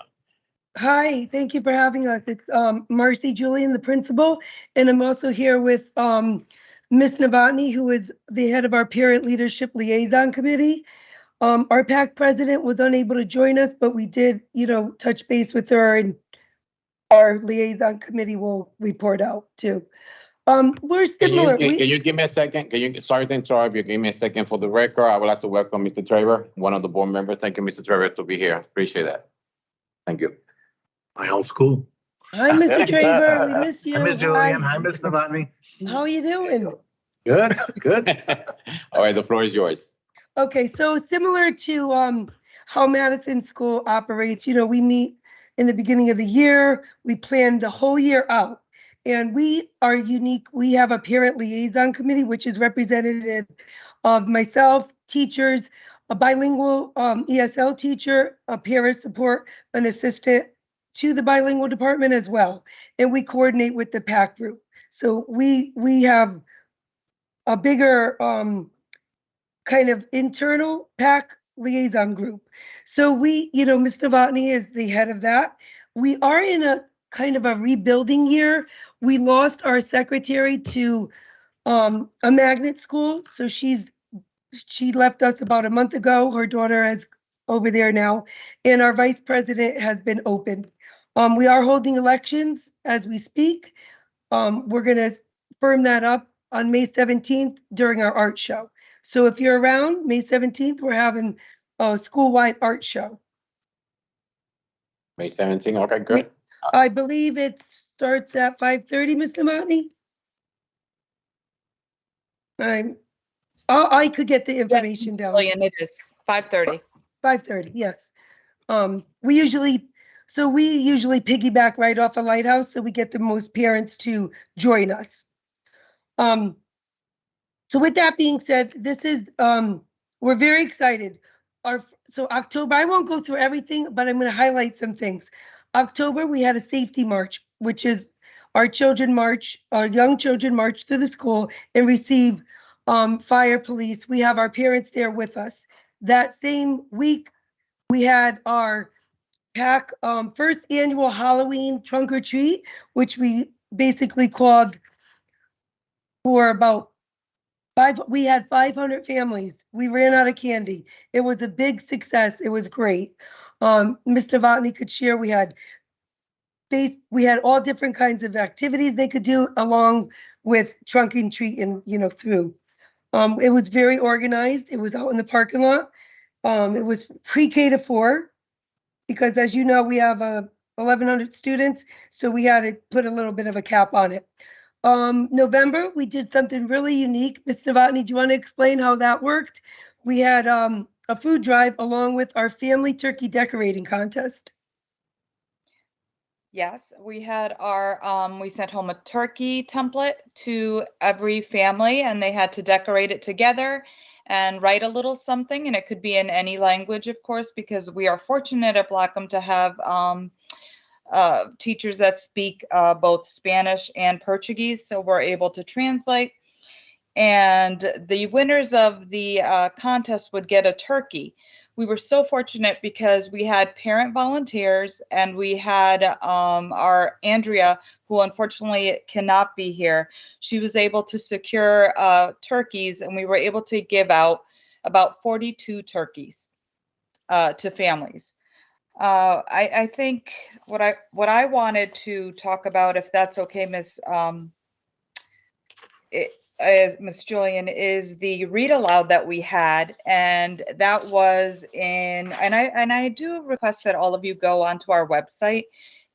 Hi, thank you for having us. It's Marcy Julian, the principal, and I'm also here with Ms. Novotny, who is the head of our Parent Leadership Liaison Committee. Our PAC president was unable to join us, but we did, touch base with her, and our liaison committee will report out too. We're similar. Can you give me a second? Sorry to interrupt you. Give me a second for the record. I would like to welcome Mr. Trevor, one of the board members. Thank you, Mr. Trevor, to be here. Appreciate that. Thank you. My old school. Hi, Mr. Traver. We miss you. Hi, Ms. Julian. Hi, Ms. Novotny. How are you doing? Good, good. All right, the floor is yours. Okay, so similar to how Madison School operates, we meet in the beginning of the year. We plan the whole year out. And we are unique. We have a parent liaison committee, which is representative of myself, teachers, a bilingual ESL teacher, a parent support, an assistant to the bilingual department as well. And we coordinate with the PAC group. So we have a bigger kind of internal PAC liaison group. So we, Ms. Novotny is the head of that. We are in a kind of a rebuilding year. We lost our secretary to a magnet school. So she left us about a month ago. Her daughter is over there now. And our vice president has been opened. We are holding elections as we speak. We're going to firm that up on May 17th during our art show. So if you're around, May 17th, we're having a school-wide art show. May 17th, okay, good. I believe it starts at 5:30, Ms. Novotny? I could get the information down. Julian, it is 5:30. 5:30, yes. We usually piggyback right off a Lighthouse, so we get the most parents to join us. So with that being said, this is, we're very excited. So October, I won't go through everything, but I'm going to highlight some things. October, we had a safety march, which is our children march, our young children march through the school and receive fire, police. We have our parents there with us. That same week, we had our PAC first annual Halloween trunk or treat, which we basically called for about we had 500 families. We ran out of candy. It was a big success. It was great. Ms. Novotny could share, we had all different kinds of activities they could do along with trunk and treat and, through. It was very organized. It was out in the parking lot. It was pre-K to 4 because, as you know, we have 1,100 students, so we had to put a little bit of a cap on it. November, we did something really unique. Ms. Novotny, do you want to explain how that worked? We had a food drive along with our family turkey decorating contest. Yes, we had we sent home a turkey template to every family and they had to decorate it together and write a little something, and it could be in any language, of course, because we are fortunate at Blackham to have teachers that speak both Spanish and Portuguese, so we're able to translate. And the winners of the contest would get a turkey. We were so fortunate because we had parent volunteers and we had our Andrea, who unfortunately cannot be here. She was able to secure turkeys, and we were able to give out about 42 turkeys to families. I think what I wanted to talk about, if that's okay, Ms. Julian, is the read aloud that we had, and that was and I do request that all of you go onto our website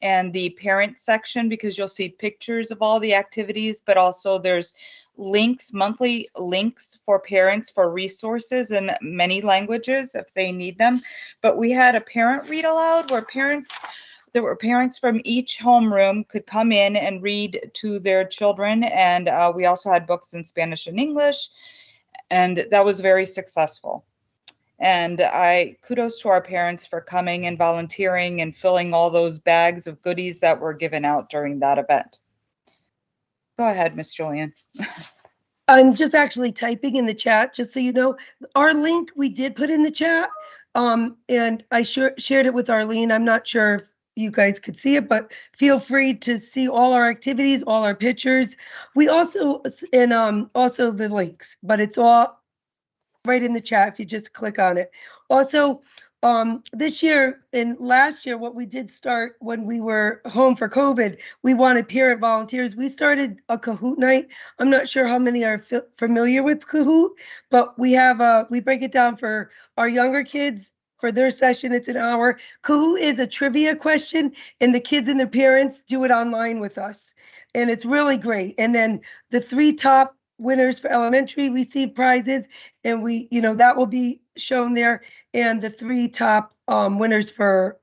and the parent section, because you'll see pictures of all the activities, but also there's links, monthly links for parents for resources in many languages if they need them. But we had a parent read aloud where there were parents from each homeroom could come in and read to their children. And we also had books in Spanish and English, and that was very successful. And kudos to our parents for coming and volunteering and filling all those bags of goodies that were given out during that event. Go ahead, Ms. Julian. I'm just actually typing in the chat, just so you know. Our link we did put in the chat, and I shared it with Arlene. I'm not sure if you guys could see it, but feel free to see all our activities, all our pictures. We also, and also the links, but it's all right in the chat if you just click on it. Also, this year and last year, what we did start when we were home for COVID, we wanted parent volunteers. We started a Kahoot night. I'm not sure how many are familiar with Kahoot, but we break it down for our younger kids. For their session, it's an hour. Kahoot is a trivia question, and the kids and their parents do it online with us. And it's really great. And then the 3 top winners for elementary receive prizes, and that will be shown there, and the 3 top winners for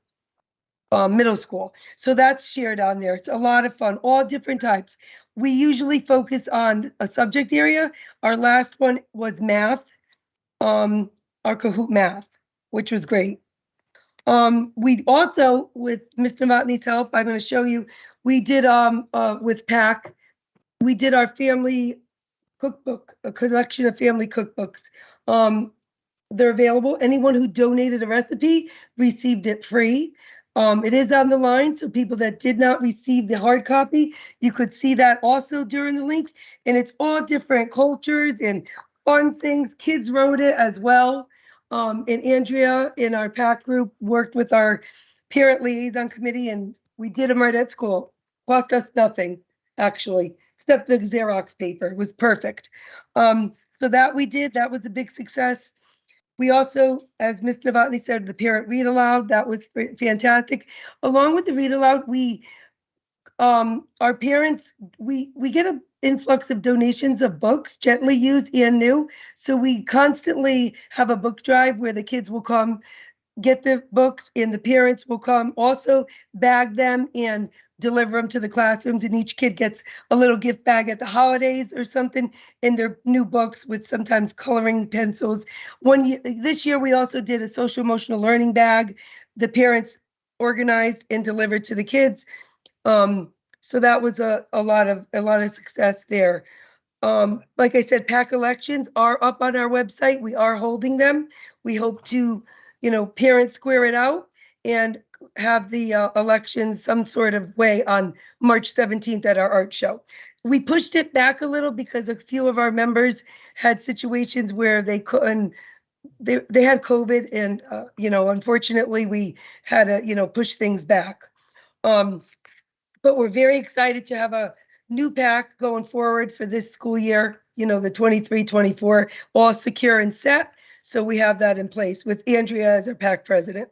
middle school. So that's shared on there. It's a lot of fun, all different types. We usually focus on a subject area. Our last one was math, our Kahoot math, which was great. We also, with Ms. Novotny's help, I'm going to show you, we did with PAC, we did our family cookbook, a collection of family cookbooks. They're available. Anyone who donated a recipe received it free. It is on the line, so people that did not receive the hard copy, you could see that also during the link. And it's all different cultures and fun things. Kids wrote it as well. And Andrea in our PAC group worked with our parent liaison committee, and we did them right at school. Cost us nothing, actually, except the Xerox paper. It was perfect. So that we did. That was a big success. We also, as Ms. Novotny said, the parent read aloud. That was fantastic. Along with the read aloud, our parents, we get an influx of donations of books, gently used and new. So we constantly have a book drive where the kids will come get the books, and the parents will come also bag them and deliver them to the classrooms, and each kid gets a little gift bag at the holidays or something in their new books with sometimes coloring pencils. This year we also did a social emotional learning bag. The parents organized and delivered to the kids. So that was a lot of success there. Like I said, PAC elections are up on our website. We are holding them. We hope to, parents square it out and have the elections some sort of way on March 17th at our art show. We pushed it back a little because a few of our members had situations where they couldn't, they had COVID, and, unfortunately we had to, push things back. But we're very excited to have a new PAC going forward for this school year, the 23-24, all secure and set. So we have that in place with Andrea as our PAC president.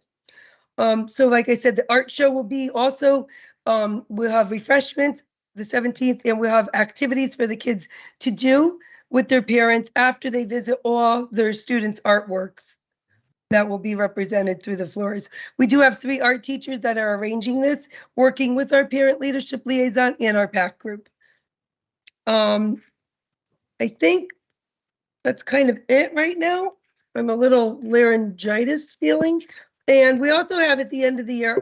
So like I said, the art show will be also, we'll have refreshments the 17th, and we'll have activities for the kids to do with their parents after they visit all their students' artworks that will be represented through the floors. We do have 3 art teachers that are arranging this, working with our parent leadership liaison and our PAC group. I think that's kind of it right now. I'm a little laryngitis feeling. And we also have at the end of the year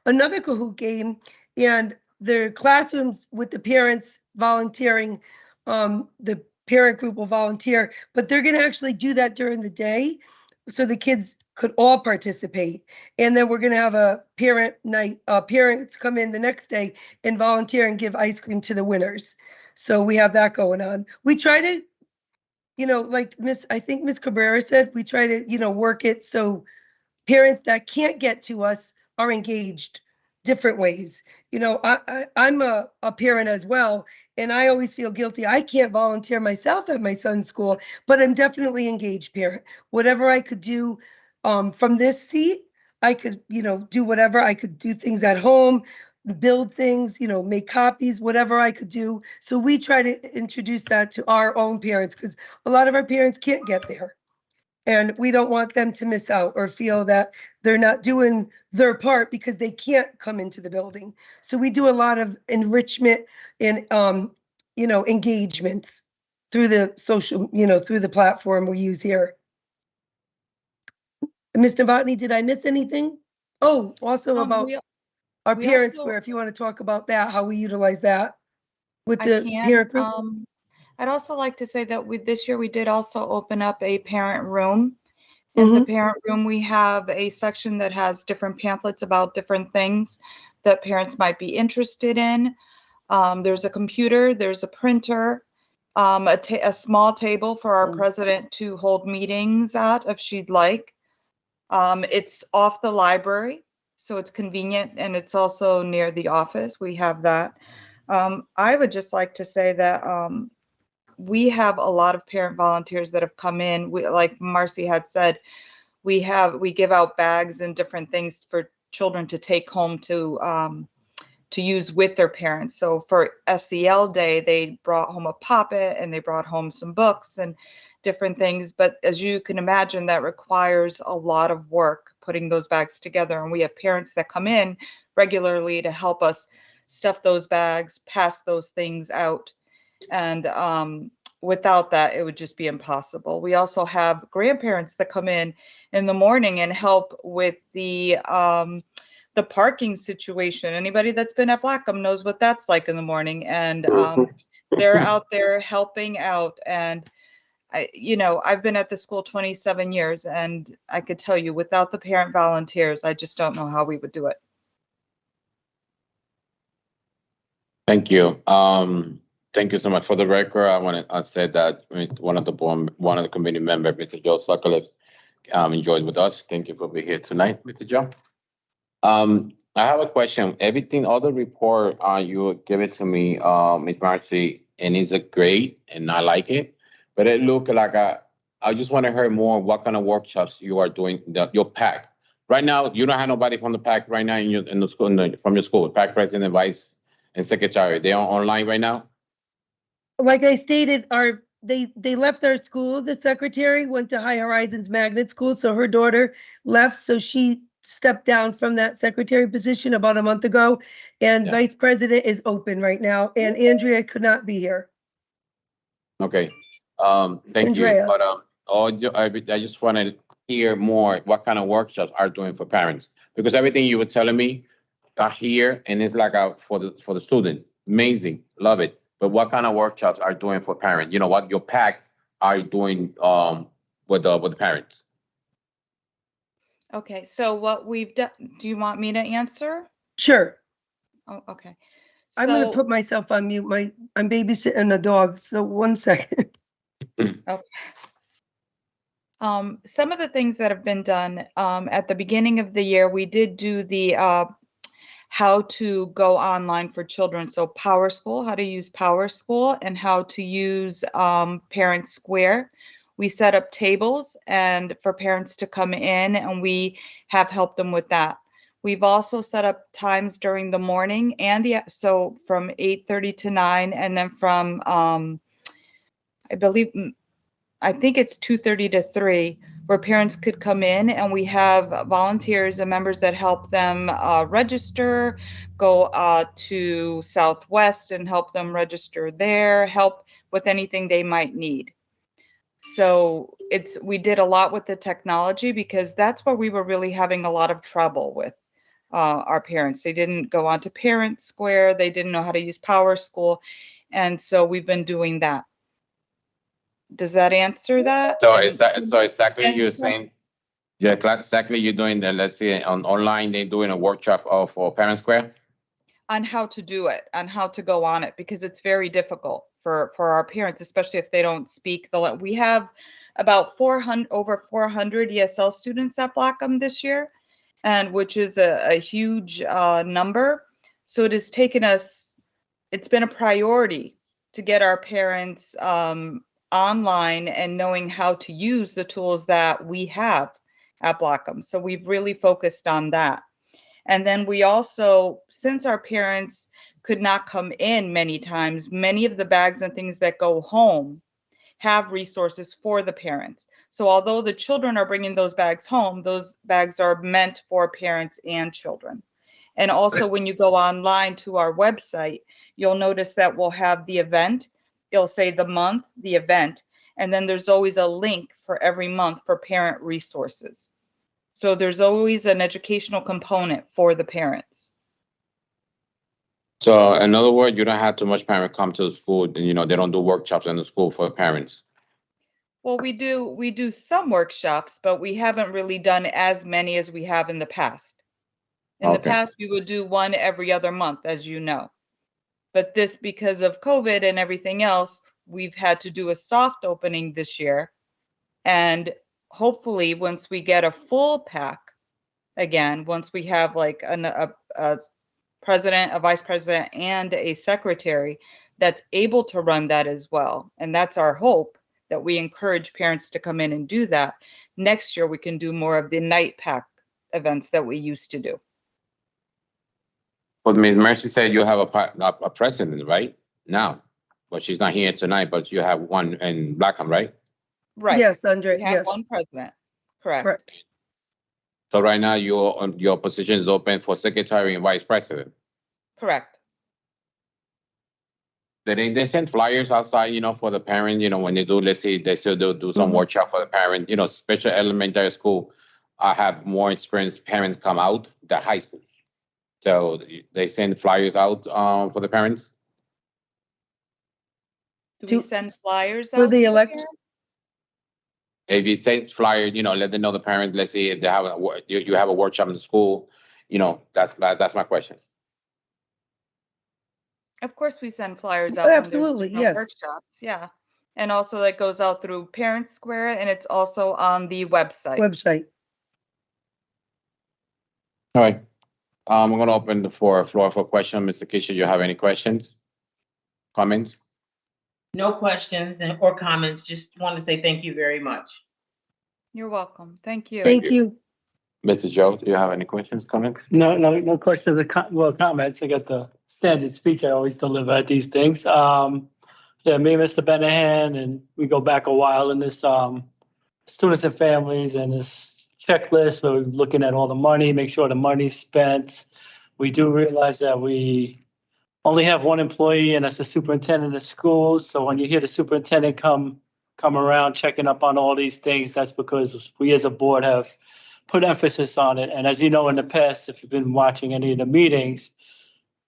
another Kahoot game, and the classrooms with the parents volunteering, the parent group will volunteer, but they're going to actually do that during the day so the kids could all participate. And then we're going to have a parent night, parents come in the next day and volunteer and give ice cream to the winners. So we have that going on. We try to, like I think Miss Cabrera said, we try to, work it so parents that can't get to us are engaged different ways. I'm a parent as well, and I always feel guilty. I can't volunteer myself at my son's school, but I'm definitely engaged parent. Whatever I could do from this seat, I could, do whatever. I could do things at home, build things, make copies, whatever I could do. So we try to introduce that to our own parents, because a lot of our parents can't get there. And we don't want them to miss out or feel that they're not doing their part because they can't come into the building. So we do a lot of enrichment and, engagements through the social, through the platform we use here. Ms. Novotny, did I miss anything? Oh, also about our parent square, if you want to talk about that, how we utilize that with the parent group. I'd also like to say that this year we did also open up a parent room. In the parent room, we have a section that has different pamphlets about different things that parents might be interested in. There's a computer, there's a printer, a small table for our president to hold meetings at if she'd like. It's off the library, so it's convenient, and it's also near the office. We have that. I would just like to say that we have a lot of parent volunteers that have come in. Like Marcy had said, we give out bags and different things for children to take home to use with their parents. So for SEL Day, they brought home a poppet and they brought home some books and different things. But as you can imagine, that requires a lot of work putting those bags together. And we have parents that come in regularly to help us stuff those bags, pass those things out. And without that, it would just be impossible. We also have grandparents that come in the morning and help with the parking situation. Anybody that's been at Blackham knows what that's like in the morning. And they're out there helping out. And I've been at the school 27 years, and I could tell you, without the parent volunteers, I just don't know how we would do it. Thank you. Thank you so much. For the record, I said that one of the committee members, Mr. Joe Sutcliffe, enjoyed with us. Thank you for being here tonight, Mr. Joe. I have a question. All the report you give it to me, Ms. Marcy, and it's great, and I like it. But it looked like I just want to hear more what kind of workshops you are doing, your PAC. Right now, you don't have nobody from the PAC right now in the school, from your school, PAC president, vice, and secretary. They are online right now? Like I stated, our they left our school. The secretary went to High Horizons Magnet School, so her daughter left, so she stepped down from that secretary position about a month ago, and Yeah. vice president is open right now, and Andrea could not be here. Okay, thank you, Andrea. but, I just want to hear more, what kind of workshops are doing for parents? Because everything you were telling me are here, and it's like for the student, amazing, love it. But what kind of workshops are doing for parents? You know, what your PAC are doing, with the parents? Okay, so what we've done, do you want me to answer? Sure. Oh, okay. I'm gonna So- put myself on mute. I'm babysitting the dog, so 1 second. Okay. Some of the things that have been done, at the beginning of the year, we did do the how to go online for children. So Power School, how to use Power School, and how to use Parent Square. We set up tables and for parents to come in, and we have helped them with that. We've also set up times during the morning and so from 8:30 to 9, and then from I think it's 2:30 to 3, where parents could come in, and we have volunteers and members that help them register, go to Southwest and help them register there, help with anything they might need. So we did a lot with the technology, because that's where we were really having a lot of trouble with our parents. They didn't go onto Parent Square, they didn't know how to use Power School, and so we've been doing that. Does that answer that? So And exactly and you're so- saying, yeah, exactly you're doing the, let's say online, they're doing a workshop for Parent Square? on how to do it, on how to go on it, because it's very difficult for our parents, especially if they don't speak we have about over 400 ESL students at Blackham this year, and which is a huge number. So it has taken us, it's been a priority to get our parents online and knowing how to use the tools that we have at Blackham. So we've really focused on that. And then we also, since our parents could not come in many times, many of the bags and things that go home have resources for the parents. So although the children are bringing those bags home, those bags are meant for parents and children. And also when you go online to our website, you'll notice that we'll have the event. It'll say the month, the event, and then there's always a link for every month for parent resources. So there's always an educational component for the parents. So in other words, you don't have too much parent come to the school, and they don't do workshops in the school for parents. Well, we do some workshops, but we haven't really done as many as we have in the past. In the past, we would do one every other month, as you know. But this, because of COVID and everything else, we've had to do a soft opening this year. And hopefully, once we get a full PAC again, once we have like a president, a vice president, and a secretary that's able to run that as well. And that's our hope, that we encourage parents to come in and do that. Next year, we can do more of the night PAC events that we used to do. But Ms. Mercy said you have a president, right? Now, but she's not here tonight, but you have one in Blackham, right? Right. Yes, Andre, We have yes. one president. Correct. Correct. So right now, your position is open for secretary and vice president. Correct. They send flyers outside, for the parent, when they do, let's say they still do some workshop for the parent, special elementary school. I have more experienced parents come out the high schools. So they send flyers out for the parents. Do we send flyers For out the to elect- parents? If you send flyer, let them know the parents, let's say if they have you have a workshop in the school, that's my question. Of course, we send flyers out. when there's Absolutely, different yes. Workshops, yeah. And also that goes out through Parent Square, and it's also on the website. Website. All right. I'm gonna open the floor for question. Mr. Kisha, you have any questions? Comments? No questions or comments. Just want to say thank you very much. You're welcome. Thank you. Thank you. Mr. Joe, do you have any questions, comments? No questions or comments. I got the standard speech I always deliver at these things. Yeah, me and Mr. Benahan, and we go back a while in this students and families and this checklist where we're looking at all the money, make sure the money's spent. We do realize that we only have one employee, and that's the superintendent of schools. So when you hear the superintendent come around checking up on all these things, that's because we as a board have put emphasis on it. And as you know, in the past, if you've been watching any of the meetings,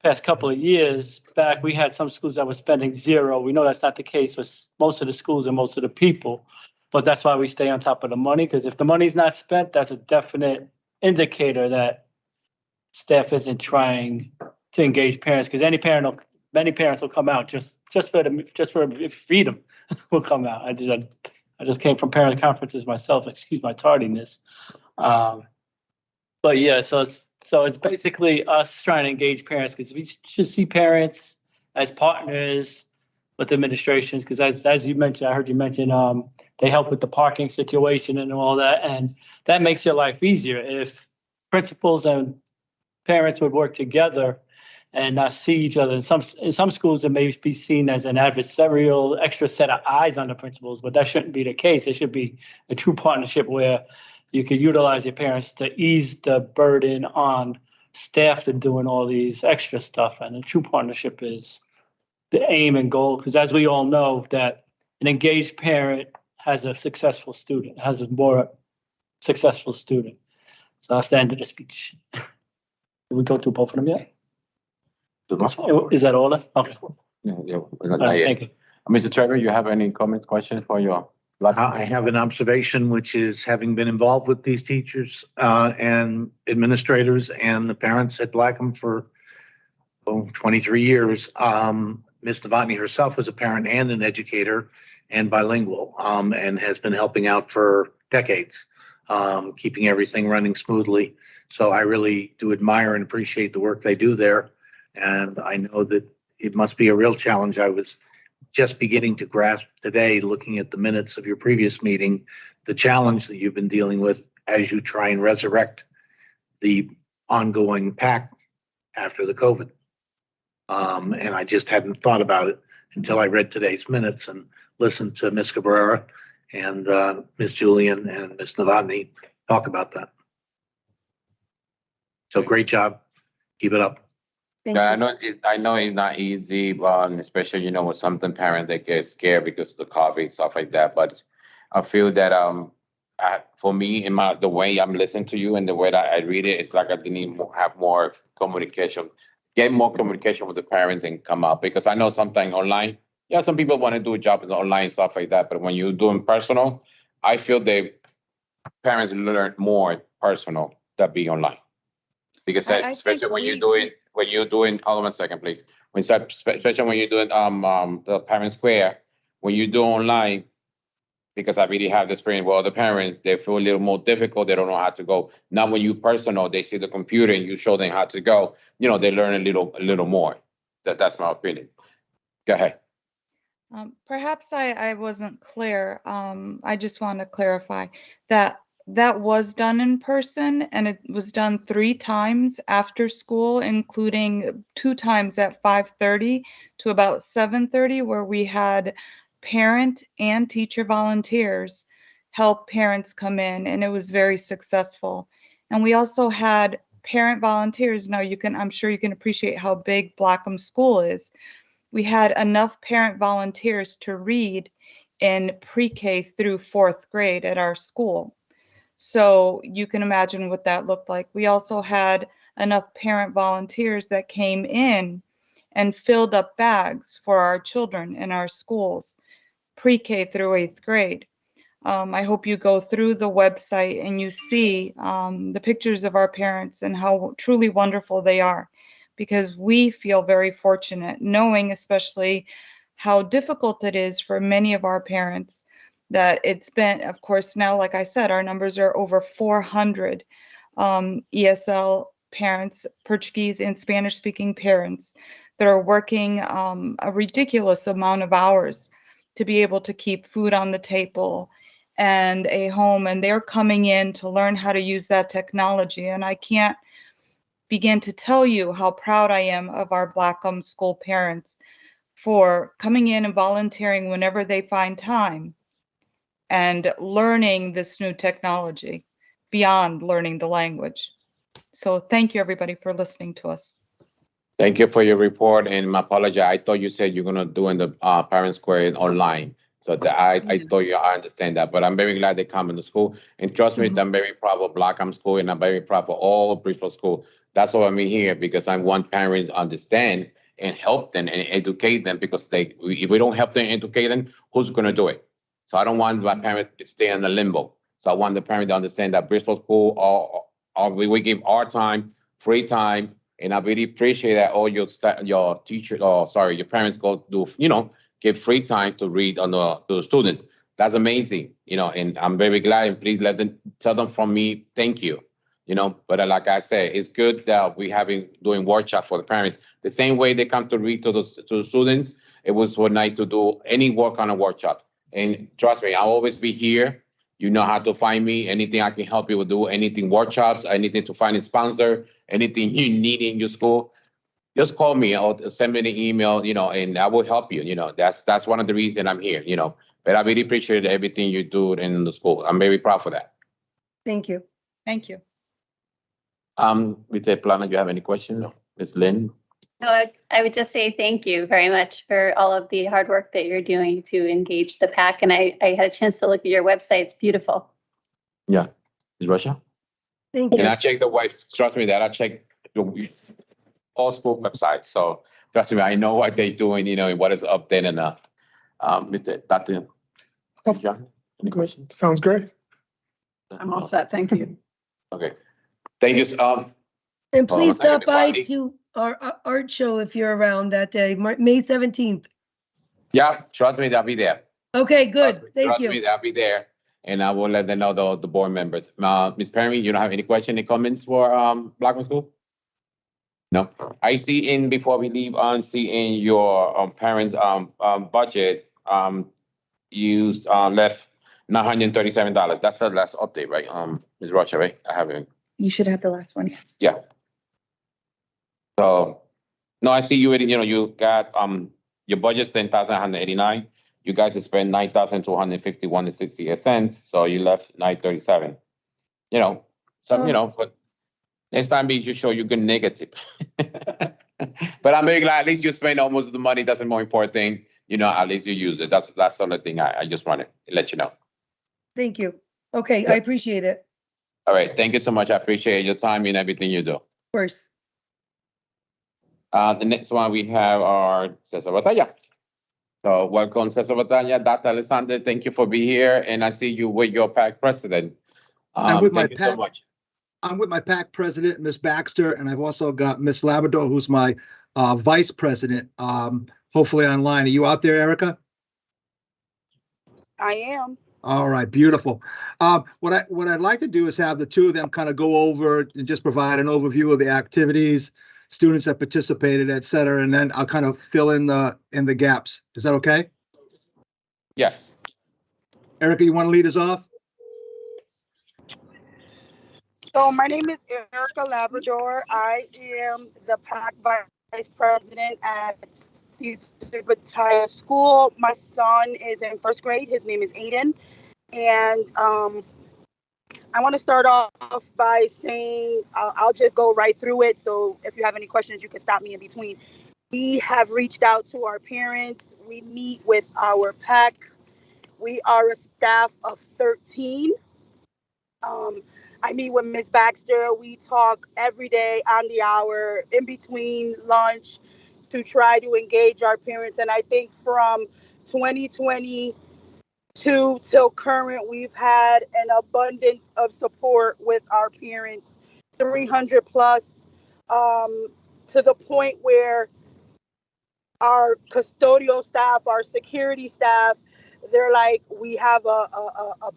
past couple of years back, we had some schools that were spending zero. We know that's not the case with most of the schools and most of the people, but that's why we stay on top of the money, because if the money's not spent, that's a definite indicator that staff isn't trying to engage parents, because many parents will come out just for freedom will come out. I just came from parent conferences myself, excuse my tardiness. But yeah, so it's basically us trying to engage parents, because we should see parents as partners with administrations, because as you mentioned, I heard you mention they help with the parking situation and all that, and that makes your life easier. If principals and parents would work together and not see each other. In some schools, it may be seen as an adversarial extra set of eyes on the principals, but that shouldn't be the case. It should be a true partnership where you can utilize your parents to ease the burden on staff to doing all these extra stuff. And a true partnership is the aim and goal, because as we all know, that an engaged parent has a successful student, has a more successful student. So that's the end of the speech. Did we go through both of them yet? Is that all? Okay. Yeah, Thank you. Mr. Trevor, you have any comments, questions for your? I have an observation, which is having been involved with these teachers and administrators and the parents at Blackham for 23 years. Ms. Novotny herself was a parent and an educator and bilingual, and has been helping out for decades, keeping everything running smoothly. So I really do admire and appreciate the work they do there. And I know that it must be a real challenge. I was just beginning to grasp today, looking at the minutes of your previous meeting, the challenge that you've been dealing with as you try and resurrect the ongoing PAC after the COVID. And I just hadn't thought about it until I read today's minutes and listened to Ms. Cabrera and Ms. Julian and Ms. Novotny talk about that. So great job. Keep it up. Yeah, I know it's not easy, especially, with something parent they get scared because of the COVID, stuff like that. But I feel that for me, the way I'm listening to you and the way that I read it, it's like I need to have more communication, get more communication with the parents and come up, because I know something online. Yeah, some people want to do a job in online, stuff like that. But when you're doing personal, I feel parents learn more personal than be online. Because especially when you're doing, hold on a second, please. Especially when you're doing the parent square, when you do online, because I really have the experience with other parents, they feel a little more difficult. They don't know how to go. Now, when you personal, they see the computer and you show them how to go. They learn a little more. That's my opinion. Go ahead. Perhaps I wasn't clear. I just want to clarify that was done in person, and it was done 3 times after school, including 2 times at 5:30 to about 7:30, where we had parent and teacher volunteers help parents come in, and it was very successful. And we also had parent volunteers. Now I'm sure you can appreciate how big Blackham School is. We had enough parent volunteers to read in pre-K through 4th grade at our school. So you can imagine what that looked like. We also had enough parent volunteers that came in and filled up bags for our children in our schools, pre-K through 8th grade. I hope you go through the website and you see the pictures of our parents and how truly wonderful they are, because we feel very fortunate, knowing especially how difficult it is for many of our parents, that it's been, of course, now, like I said, our numbers are over 400 ESL parents, Portuguese and Spanish-speaking parents that are working a ridiculous amount of hours to be able to keep food on the table and a home, and they're coming in to learn how to use that technology. And I can't begin to tell you how proud I am of our Blackham School parents for coming in and volunteering whenever they find time and learning this new technology beyond learning the language. So thank you, everybody, for listening to us. Thank you for your report, and my apology. I thought you said you're gonna do in the parent square online. So I thought I understand that, but I'm very glad they come into school. And trust me, I'm very proud of Blackham School, and I'm very proud of all Bristol School. That's why I'm here, because I want parents to understand and help them and educate them, because if we don't help them educate them, who's gonna do it? So I don't want my parents to stay in the limbo. So I want the parent to understand that Bristol School, we give our time, free time, and I really appreciate that all your teachers, your parents go do, give free time to read on to the students. That's amazing, and I'm very glad. And please tell them from me, thank you, But like I said, it's good that we doing workshop for the parents. The same way they come to read to the students, it was so nice to do any work on a workshop. And trust me, I'll always be here. You know how to find me. Anything I can help you with, do anything workshops, anything to find a sponsor, anything you need in your school, just call me or send me an email, and I will help you. That's one of the reasons I'm here, But I really appreciate everything you do in the school. I'm very proud for that. Thank you. Thank you. Mr. Plana, do you have any questions? Ms. Lynn? No, I would just say thank you very much for all of the hard work that you're doing to engage the PAC. And I had a chance to look at your website. It's beautiful. Yeah. Is Russia? Thank you. And I check the website. Trust me that I check all school websites. So trust me, I know what they're doing, and what is up there and Mr. Dr. John, any questions? Sounds great. I'm all set. Thank you. Okay. Thank you. And please stop by everybody. to our art show if you're around that day, May 17th. Yeah, trust me, I'll be there. Okay, good. Thank Trust you. me, I'll be there. And I will let them know the board members. Ms. Perry, you don't have any question, any comments for Blackman School? No. I see before we leave on, in your parents' budget, you left $937. That's the last update, right? Ms. Rocha, right? I haven't. You should have the last one, yes. Yeah. So, no, I see you already, you got, your budget's 10,189. You guys spent 9,251 and 68 cents. So you left 937. But next time you show you good negative. But I'm very glad at least you spend almost the money. That's the more important thing. At least you use it. That's the only thing I just wanted to let you know. Thank you. Okay, I appreciate it. All right. Thank you so much. I appreciate your time and everything you do. Of course. The next one we have our Cesar Batalla. So welcome, Cesar Batalla. Dr. Alexander, thank you for being here. And I see you with your PAC president. I'm with my thank you so much. I'm with my PAC president, Ms. Baxter, and I've also got Ms. Labrador, who's my vice president, hopefully online. Are you out there, Erica? I am. All right, beautiful. What I'd like to do is have the two of them kind of go over and just provide an overview of the activities, students that participated, et cetera, and then I'll kind of fill in the gaps. Is that okay? Yes. Erica, you want to lead us off? So my name is Erica Labrador. I am the PAC vice president at Cesar Batalla School. My son is in first grade. His name is Aiden. And I want to start off by saying, I'll just go right through it. So if you have any questions, you can stop me in between. We have reached out to our parents. We meet with our PAC. We are a staff of 13. I meet with Ms. Baxter. We talk every day on the hour, in between lunch, to try to engage our parents. And I think from 2022 till current, we've had an abundance of support with our parents, 300 plus, to the point where our custodial staff, our security staff, they're like, we have a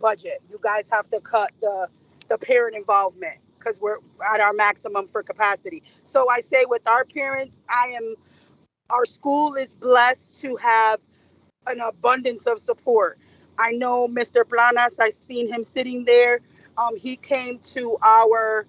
budget. You guys have to cut the parent involvement because we're at our maximum for capacity. So I say with our parents, our school is blessed to have an abundance of support. I know Mr. Planas, I've seen him sitting there. He came to our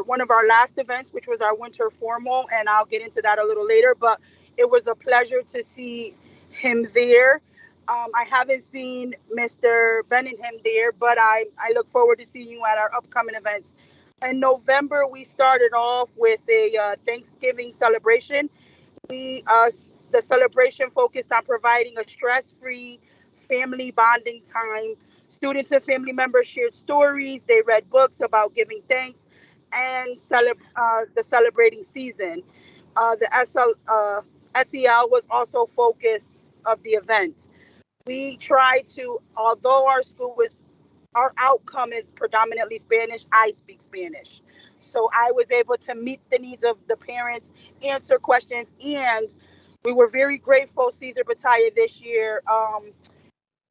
one of our last events, which was our winter formal, and I'll get into that a little later, but It was a pleasure to see him there. I haven't seen Mr. Benningham there, but I look forward to seeing you at our upcoming events. In November, we started off with a Thanksgiving celebration. The celebration focused on providing a stress-free family bonding time. Students and family members shared stories. They read books about giving thanks and the celebrating season. SEL was also focus of the event. We try to, although our outcome is predominantly Spanish, I speak Spanish. So I was able to meet the needs of the parents, answer questions, and we were very grateful, Cesar Batalla, this year.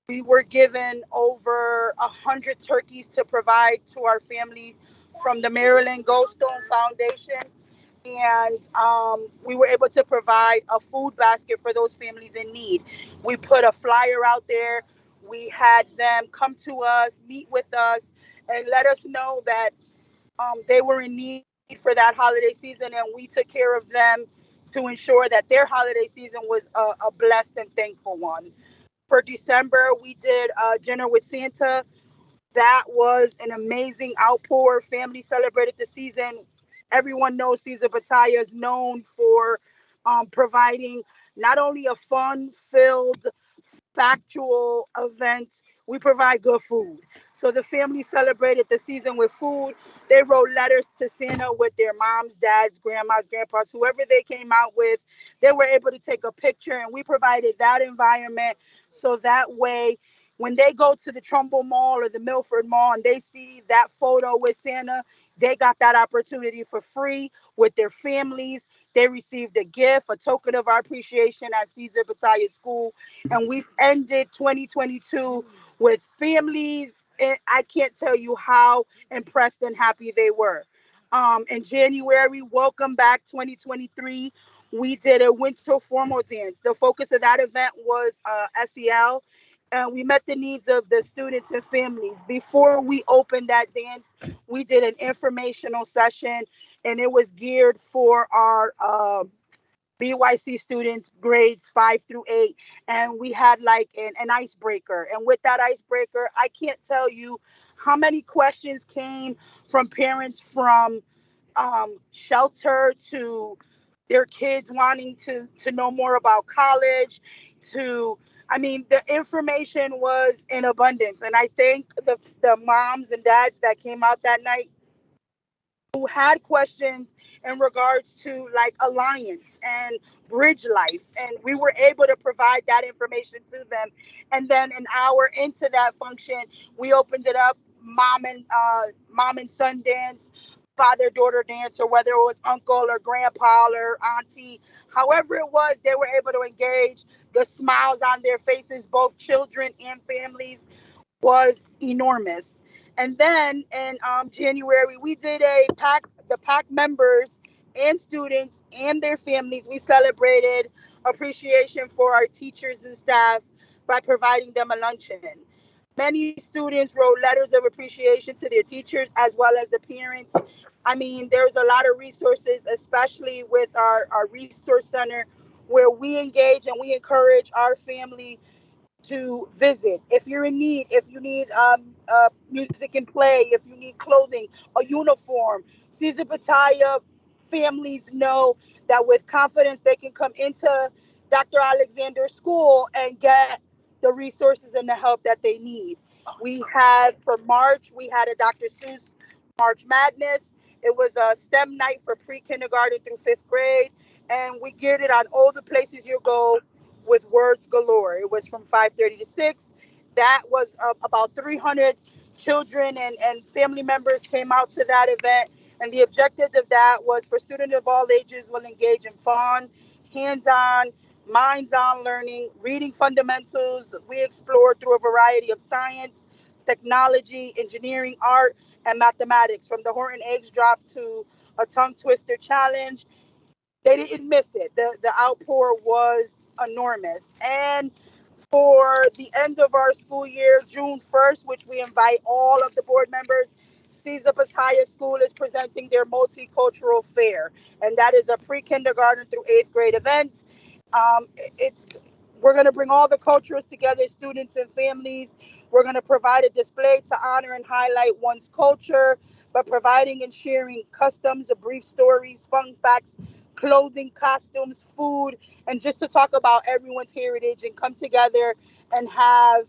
We were given over 100 turkeys to provide to our family from the Maryland Goldstone Foundation. And we were able to provide a food basket for those families in need. We put a flyer out there. We had them come to us, meet with us, and let us know that they were in need for that holiday season, and we took care of them to ensure that their holiday season was a blessed and thankful one. For December, we did Dinner with Santa. That was an amazing outpour. Family celebrated the season. Everyone knows Cesar Batalla is known for providing not only a fun-filled, factual event, we provide good food. So the family celebrated the season with food. They wrote letters to Santa with their moms, dads, grandmas, grandpas, whoever they came out with. They were able to take a picture, and we provided that environment so that way when they go to the Trumbull Mall or the Milford Mall and they see that photo with Santa, they got that opportunity for free with their families. They received a gift, a token of our appreciation at Cesar Batalla School. And we've ended 2022 with families. And I can't tell you how impressed and happy they were. In January, welcome back 2023. We did a winter formal dance. The focus of that event was SEL. And we met the needs of the students and families. Before we opened that dance, we did an informational session, and it was geared for our BYC students, grades 5 through 8. And we had like an icebreaker. And with that icebreaker, I can't tell you how many questions came from parents from shelter to their kids wanting to know more about college to, I mean, the information was in abundance. And I thank the moms and dads that came out that night who had questions in regards to like Alliance and Bridge Life. And we were able to provide that information to them. And then an hour into that function, we opened it up, mom and son dance, father-daughter dance, or whether it was uncle or grandpa or auntie, however it was, they were able to engage. The smiles on their faces, both children and families, was enormous. And then in January, we did the PAC members and students and their families, we celebrated appreciation for our teachers and staff by providing them a luncheon. Many students wrote letters of appreciation to their teachers as well as the parents. I mean, there's a lot of resources, especially with our resource center, where we engage and we encourage our family to visit. If you're in need, if you need music and play, if you need clothing, a uniform, Cesar Batalla families know that with confidence they can come into Dr. Alexander's school and get the resources and the help that they need. We had, for March, we had a Dr. Seuss March Madness. It was a STEM night for pre-kindergarten through 5th grade. And we geared it on all the places you go with words galore. It was from 5:30 to 6. That was about 300 children and family members came out to that event. And the objective of that was for students of all ages will engage in fun, hands-on, minds-on learning, reading fundamentals. We explored through a variety of science, technology, engineering, art, and mathematics, from the Horton Eggs drop to a tongue twister challenge. They didn't miss it. The outpour was enormous. And for the end of our school year, June 1st, which we invite all of the board members, Cesar Batalla School is presenting their multicultural fair. And that is a pre-kindergarten through 8th grade event. We're going to bring all the cultures together, students and families. We're going to provide a display to honor and highlight one's culture, but providing and sharing customs, brief stories, fun facts, clothing, costumes, food, and just to talk about everyone's heritage and come together and have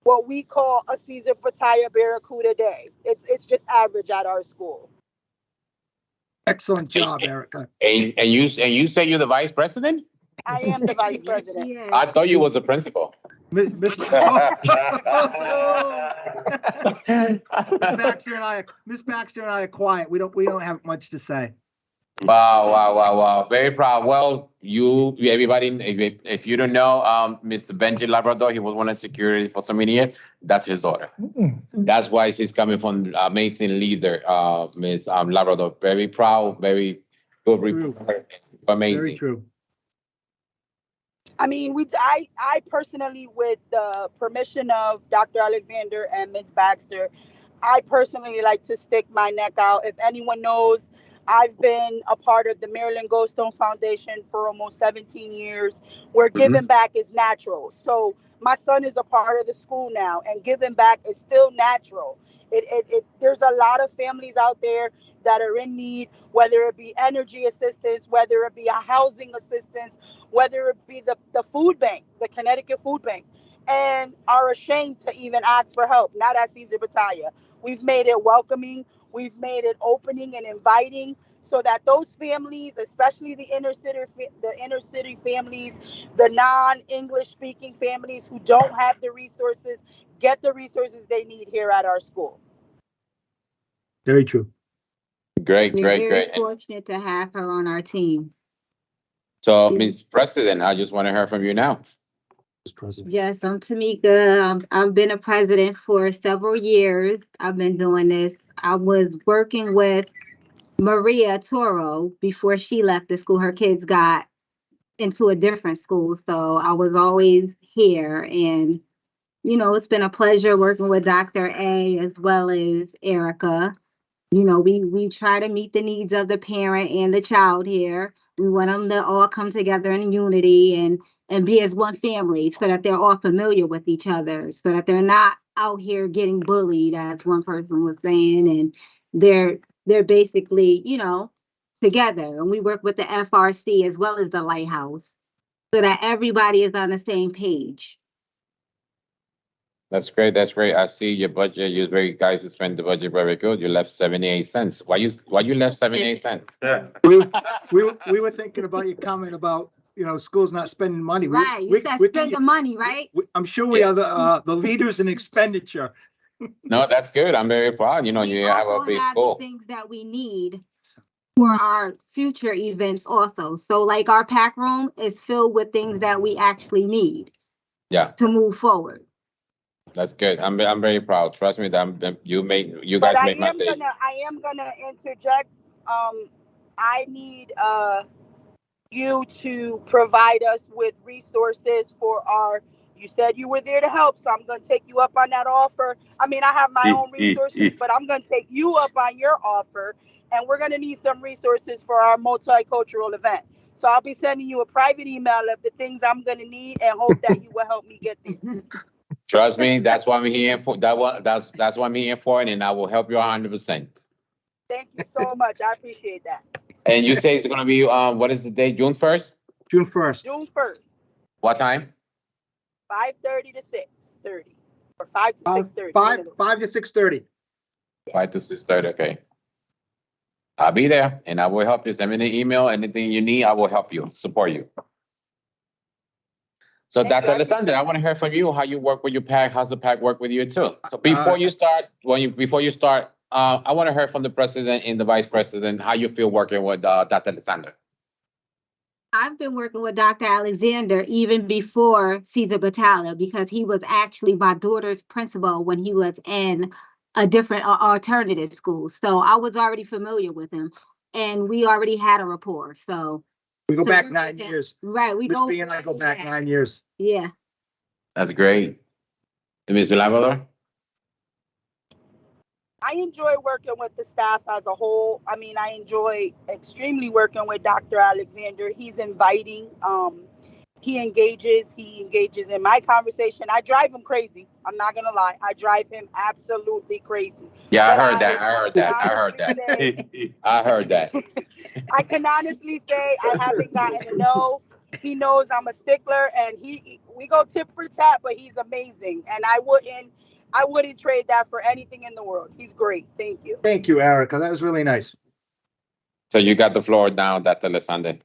what we call a Caesar Pattaya Barracuda Day. It's just average at our school. Excellent job, Erica. And you say you're the vice president? I am the vice president. I thought you was the principal. Miss Baxter and I are quiet. We don't have much to say. Wow. Very proud. Well, everybody, if you don't know, Mr. Benji Labrador, he was one of security for so many years. That's his daughter. That's why she's coming from amazing leader, Ms. Labrador. Very proud, very good report. Amazing. Very true. I mean, I personally, with the permission of Dr. Alexander and Ms. Baxter, I personally like to stick my neck out. If anyone knows, I've been a part of the Maryland Goldstone Foundation for almost 17 years, where giving back is natural. So my son is a part of the school now, and giving back is still natural. There's a lot of families out there that are in need, whether it be energy assistance, whether it be a housing assistance, whether it be the food bank, the Connecticut Food Bank, and are ashamed to even ask for help. Not at Caesar Pattaya. We've made it welcoming. We've made it opening and inviting so that those families, especially the inner city families, the non-English speaking families who don't have the resources, get the resources they need here at our school. Very true. Great. Very fortunate to have her on our team. So, Ms. President, I just want to hear from you now. Yes, I'm Tamika. I've been a president for several years. I've been doing this. I was working with Maria Toro before she left the school. Her kids got into a different school, so I was always here. And, you know, it's been a pleasure working with Dr. A as well as Erica. You know, we try to meet the needs of the parent and the child here. We want them to all come together in unity and be as one family so that they're all familiar with each other, so that they're not out here getting bullied, as one person was saying, and they're basically, you know, together. And we work with the FRC as well as the Lighthouse so that everybody is on the same page. That's great. I see your budget. You guys spend the budget very good. You left 78 cents. Why you left 78 cents? We were thinking about your comment about, you know, schools not spending money. Right, you said spend the money, right? I'm sure we are the leaders in expenditure. No, that's good. I'm very proud. You know, you have a big school. Things that we need for our future events also. So like our pack room is filled with things that we actually need. Yeah. To move forward. That's good. I'm very proud. Trust me, that you guys make my day. I am gonna interject. I need you to provide us with resources for our. You said you were there to help, so I'm gonna take you up on that offer. I mean, I have my own resources, but I'm gonna take you up on your offer, and we're gonna need some resources for our multicultural event. So I'll be sending you a private email of the things I'm gonna need, and hope that you will help me get there. Trust me, that's what I'm here for. That's what I'm here for, and I will help you 100%. Thank you so much. I appreciate that. And you say it's gonna be what is the date? June 1st? June 1st. June 1st. What time? 5:30 to 6:30, or 5 to 6:30. 5 to 6:30. 5 to 6:30. Okay. I'll be there, and I will help you. Send me an email. Anything you need, I will help you, support you. So, Dr. Alexander, I want to hear from you how you work with your PAC. How's the PAC work with you too? So before you start, I want to hear from the president and the vice president how you feel working with Dr. Alexander. I've been working with Dr. Alexander even before Caesar Pattaya because he was actually my daughter's principal when he was in a different alternative school. So I was already familiar with him, and we already had a rapport. So. We go back 9 years. Right, we Miss go. B and I go back 9 years. Yeah. That's great. And Ms. Labrador? I enjoy working with the staff as a whole. I mean, I enjoy extremely working with Dr. Alexander. He's inviting. He engages in my conversation. I drive him crazy. I'm not gonna lie. I drive him absolutely crazy. Yeah, I But heard that. I heard that. I can honestly say I haven't gotten a no. He knows I'm a stickler, and we go tip for tat, but he's amazing, and I wouldn't trade that for anything in the world. He's great. Thank you. Thank you, Erica. That was really nice. So you got the floor now, Dr. Lesande.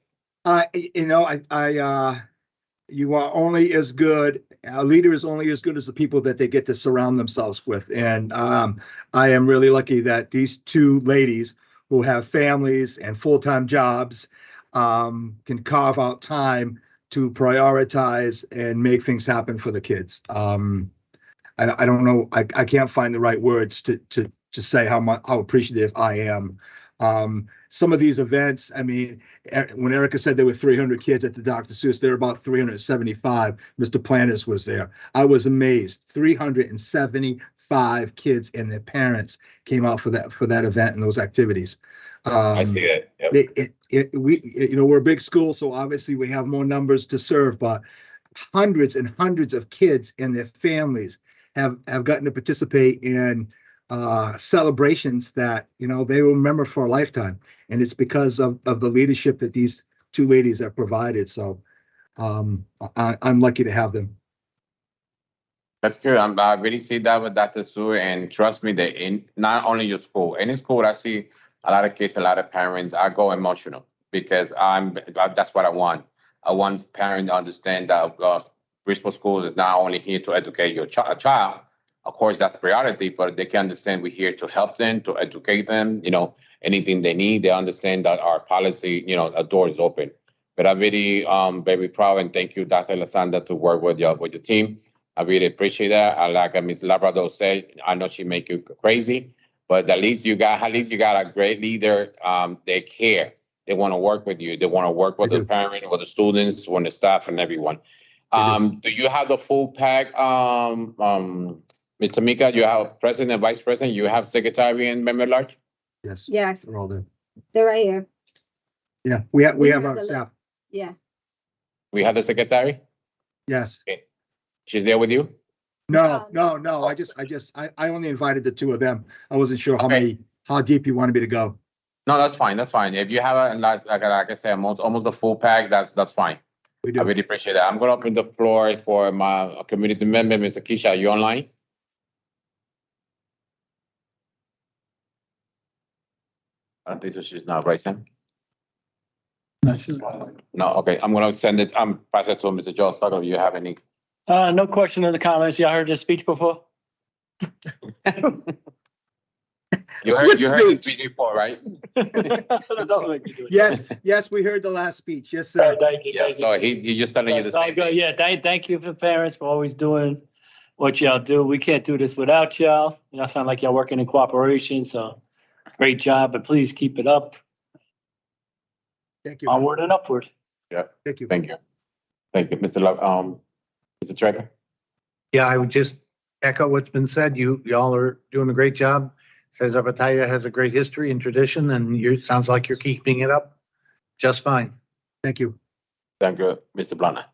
You are only as good, a leader is only as good as the people that they get to surround themselves with. And I am really lucky that these two ladies who have families and full-time jobs can carve out time to prioritize and make things happen for the kids. I don't know, I can't find the right words to say how appreciative I am. Some of these events, I mean, when Erica said there were 300 kids at the Dr. Seuss, there were about 375. Mr. Plantis was there. I was amazed. 375 kids and their parents came out for that event and those activities. I see it. Yep. We're a big school, so obviously we have more numbers to serve, but hundreds and hundreds of kids and their families have gotten to participate in celebrations that they will remember for a lifetime, and it's because of the leadership that these two ladies have provided. So I'm lucky to have them. That's good. I really see that with Dr. Sue, and trust me, that in not only your school, any school I see a lot of kids, a lot of parents, I go emotional because that's what I want. I want parents to understand that Bridgeport School is not only here to educate your child. Of course, that's priority, but they can understand we're here to help them, to educate them, anything they need. They understand that our policy, a door is open. But I'm really very proud, and thank you, Dr. Lesande, to work with your team. I really appreciate that. Like Ms. Labrador said, I know she make you crazy, but at least you got a great leader. They care. They want to work with you. They want to work with the parent, with the students, with the staff, and everyone. Do you have the full pack? Mr. Mika, you have president and vice president, you have secretary and member large? Yes. Yes. They're all there. They're right here. Yeah, we have our staff. Yeah. We have the secretary? Yes. Okay. She's there with you? No. I only invited the two of them. I wasn't sure how deep you wanted me to go. No, that's fine. That's fine. If you have like I said, almost a full pack, that's fine. We do. I really appreciate that. I'm going to open the floor for my community member, Mr. Keisha. Are you online? I don't think so. She's not, right, Sam? No, okay. I'm going to send it. Pass it to Mr. Joe Sutter. Do you have any? No question in the comments. Y'all heard this speech before? You heard the speech before, right? Yes, we heard the last speech. Yes, sir. Thank you. Yeah, so he just telling you the same thing. Yeah, thank you for the parents for always doing what y'all do. We can't do this without y'all. Y'all sound like y'all working in cooperation, so great job, and please keep it up. Thank you. Onward and upward. Yeah. Thank you. Thank you. Thank you, Mr. Traeger. Yeah, I would just echo what's been said. Y'all are doing a great job. Cesar Batalla has a great history and tradition, and sounds like you're keeping it up just fine. Thank you. Thank you, Mr. Blana.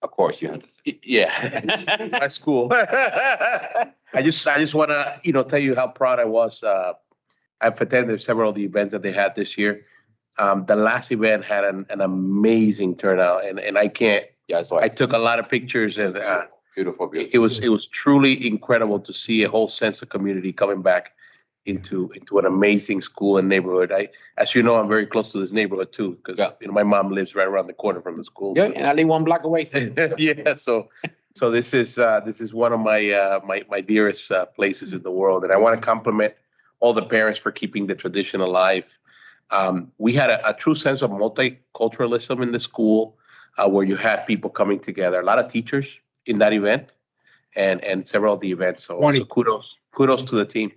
Of course, you have to say. Yeah, that's cool. I just want to, tell you how proud I was. I've attended several of the events that they had this year. The last event had an amazing turnout, and I can't. Yeah, so I took a lot of pictures, and beautiful. It was truly incredible to see a whole sense of community coming back into an amazing school and neighborhood. As you know, I'm very close to this neighborhood too, because my mom lives right around the corner from the school. Yeah, and I live 1 block away. Yeah, so this is one of my dearest places in the world, and I want to compliment all the parents for keeping the tradition alive. We had a true sense of multiculturalism in the school, where you had people coming together, a lot of teachers in that event, and several of the events. So kudos to the team.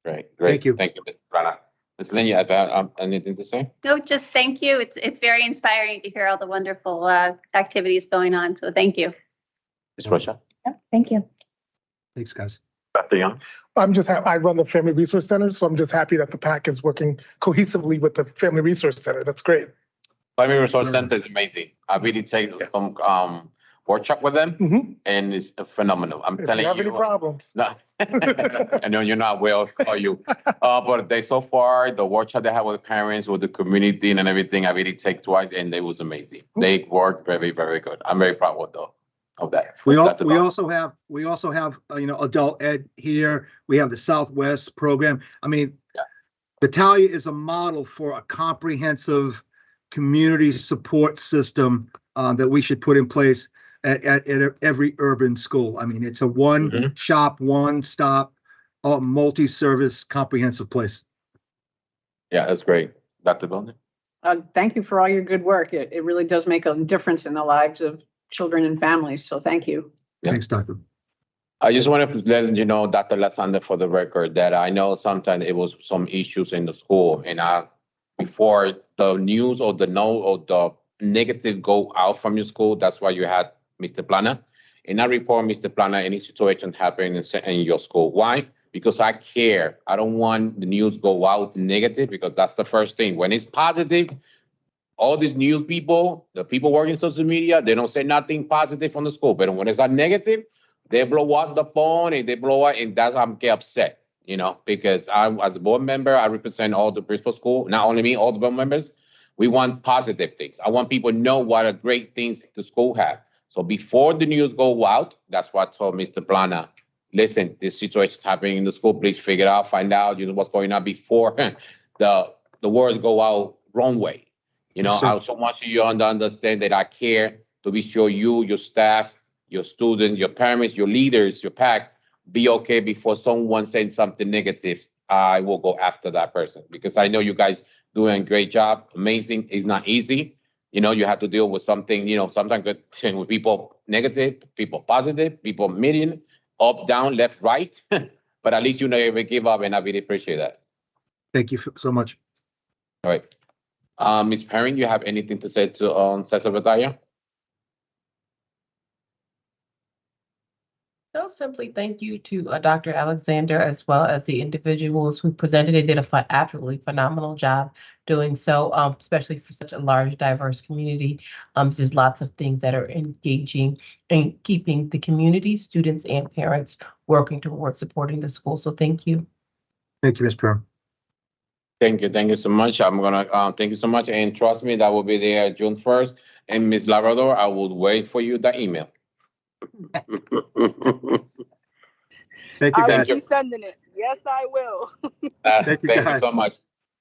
Great. Thank you. Thank you, Mr. Brana. Ms. Lynn, you have anything to say? No, just thank you. It's very inspiring to hear all the wonderful activities going on. So thank you. Ms. Rocha? Yeah, thank you. Thanks, guys. Dr. Young? I run the Family Resource Center, so I'm just happy that the PAC is working cohesively with the Family Resource Center. That's great. Primary Resource Center is amazing. I really take some workshop with them, and it's phenomenal. I'm If telling you have you. any problems. No. I know you're not well, call you. But they so far, the workshop they have with the parents, with the community and everything, I really take twice, and it was amazing. They work very, very good. I'm very proud of that. We Dr. Bob. also have adult ed here. We have the Southwest program. I mean, Battaglia is a model for a comprehensive community support system that we should put in place at every urban school. I mean, it's a one-shop, one-stop, multi-service, comprehensive place. Yeah, that's great. Dr. Bowden? Thank you for all your good work. It really does make a difference in the lives of children and families. So thank you. Thanks, Doctor. I just want to let you know, Dr. Lassander, for the record, that I know sometimes it was some issues in the school, and before the news or the negative go out from your school, that's why you had Mr. Plana. And I report Mr. Plana any situation happening in your school. Why? Because I care. I don't want the news go out negative, because that's the first thing. When it's positive, all these news people, the people working social media, they don't say nothing positive from the school. But when it's a negative, they blow up the phone and they blow up, and that's how I get upset, because I, as a board member, I represent all the Bristol school, not only me, all the board members. We want positive things. I want people to know what are great things the school have. So before the news go out, that's what I told Mr. Plana. Listen, this situation is happening in the school. Please figure it out, find out, what's going on before the words go out wrong way. I also want you to understand that I care to be sure you, your staff, your students, your parents, your leaders, your PAC, be okay before someone saying something negative. I will go after that person, because I know you guys doing a great job. Amazing. It's not easy. You have to deal with something, sometimes with people negative, people positive, people median, up, down, left, right. But at least you never give up, and I really appreciate that. Thank you so much. All right. Ms. Perrin, you have anything to say to Cesar Battaglia? No, simply thank you to Dr. Alexander, as well as the individuals who presented. They did a absolutely phenomenal job doing so, especially for such a large, diverse community. There's lots of things that are engaging and keeping the community, students, and parents working towards supporting the school. So thank you. Thank you, Ms. Perrin. Thank you. Thank you so much. I'm going to thank you so much. And trust me, that will be there June 1st. And Ms. Labrador, I will wait for you that email. Thank you, I guys. will be sending it. Yes, I will. Thank you so much.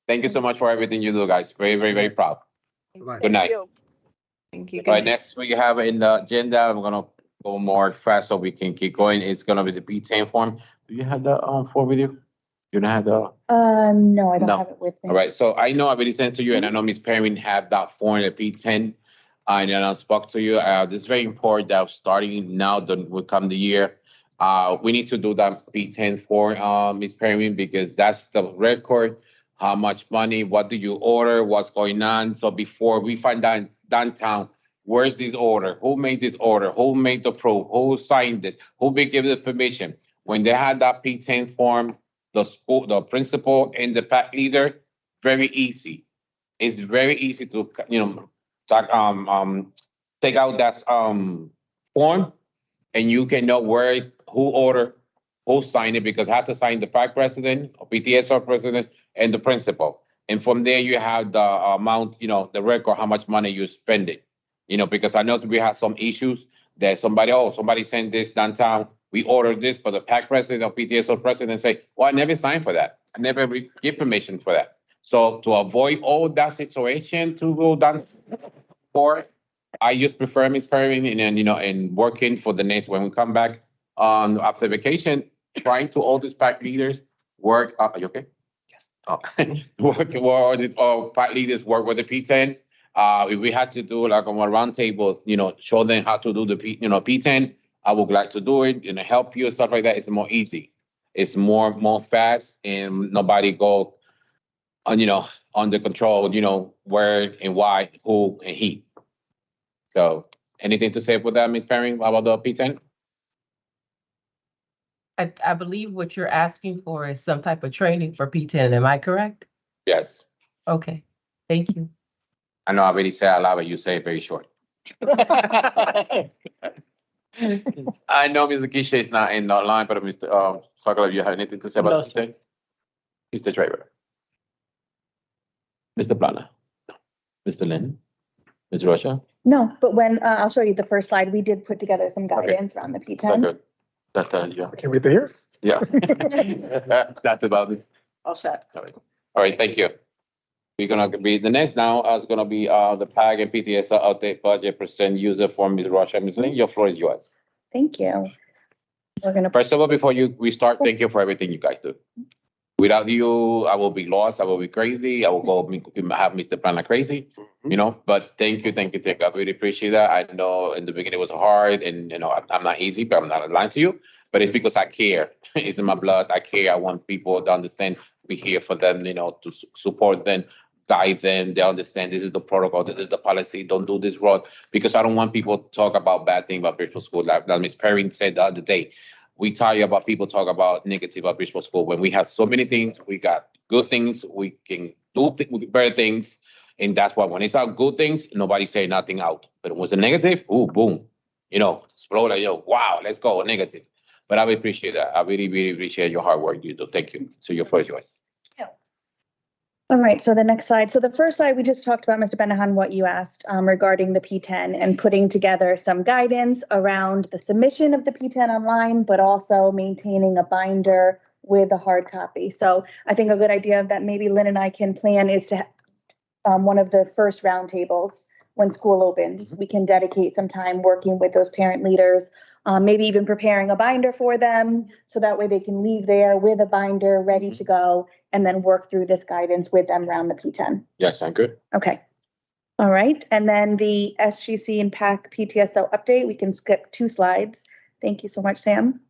Thank you so much for everything you do, guys. Very, very, very proud. Bye. Good night. Thank you. All right, next we have in the agenda, I'm going to go more fast so we can keep going. It's going to be the P10 form. Do you have the form with you? You don't have the? No, I don't No. have it with me. All right, so I know I already sent to you, and I know Ms. Perrin have that form, the P10. And then I spoke to you. This is very important that starting now, that will come the year. We need to do that P10 for Ms. Perrin, because that's the record. How much money? What do you order? What's going on? So before we find out downtown, where's this order? Who made this order? Who made the proof? Who signed this? Who gave the permission? When they had that P10 form, the school, the principal, and the PAC leader, very easy. It's very easy to take out that form, and you can know who ordered, who signed it, because I have to sign the PAC president, or PTSO president, and the principal. And from there, you have the amount, the record, how much money you spending. Because I know we have some issues that somebody sent this downtown. We ordered this, but the PAC president or PTSO president say, well, I never signed for that. I never give permission for that. So to avoid all that situation to go down for, I just prefer Ms. Perrin, and then, and working for the next, when we come back after vacation, trying to all these PAC leaders work. Are you okay? Yes. All PAC leaders work with the P10. If we had to do like on a round table, show them how to do the P10, I would like to do it, help you, stuff like that. It's more easy. It's more fast, and nobody go under control, where and why, who, and he. So anything to say with that, Ms. Perrin, about the P10? I believe what you're asking for is some type of training for P10. Am I correct? Yes. Okay. Thank you. I know I already said a lot, but you say it very short. I know Mr. Kisha is not in the line, but Mr. Sokolov, you have anything to say about this thing? Mr. Traver. Mr. Plana. Mr. Lin. Ms. Rocha. No, but when, I'll show you the first slide, we did put together some guidance around the P10. Good. That's yeah. Can we hear? Yeah. That's about it. All set. All right, thank you. We're gonna be, the next now is gonna be the PAG and PTSL update budget percent user form, Ms. Rocha. Ms. Lin, your floor is yours. Thank you. We're gonna. First of all, before we start, thank you for everything you guys do. Without you, I will be lost. I will be crazy. I will go have Mr. Plana crazy, you know, but thank you. I really appreciate that. I know in the beginning it was hard and, you know, I'm not easy, but I'm not lying to you, but it's because I care. It's in my blood. I care. I want people to understand, be here for them, you know, to support them, guide them. They understand this is the protocol. This is the policy. Don't do this wrong, because I don't want people to talk about bad things about virtual school. Like Ms. Perry said the other day, we tired about people talk about negative about virtual school when we have so many things. We got good things. We can do better things. And that's why when it's out good things, nobody say nothing out. But it was a negative, ooh, boom, you know, explode like, yo, wow, let's go, negative. But I appreciate that. I really, really appreciate your hard work you do. Thank you. So your first choice. All right, so the next slide. So the first slide, we just talked about, Mr. Benahan, what you asked regarding the P10 and putting together some guidance around the submission of the P10 online, but also maintaining a binder with a hard copy. So I think a good idea that maybe Lynn and I can plan is to one of the first roundtables when school opens. We can dedicate some time working with those parent leaders, maybe even preparing a binder for them, so that way they can leave there with a binder ready to go and then work through this guidance with them around the P10. Yes, I'm good. Okay. All right. And then the SGC and PAC PTSL update, we can skip 2 slides. Thank you so much, Sam.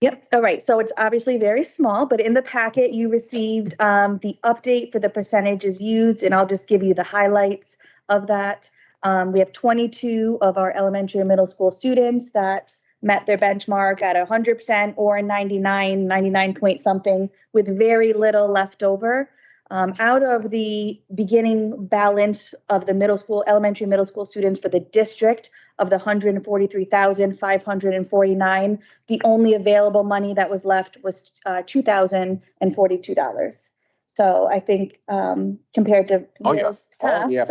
Yep. All right. So it's obviously very small, but in the packet you received the update for the percentages used, and I'll just give you the highlights of that. We have 22 of our elementary and middle school students that met their benchmark at 100% or 99 point something, with very little left over. Out of the beginning balance of the elementary middle school students for the district of the 143,549, the only available money that was left was $2,042. So I think compared to years past, yeah,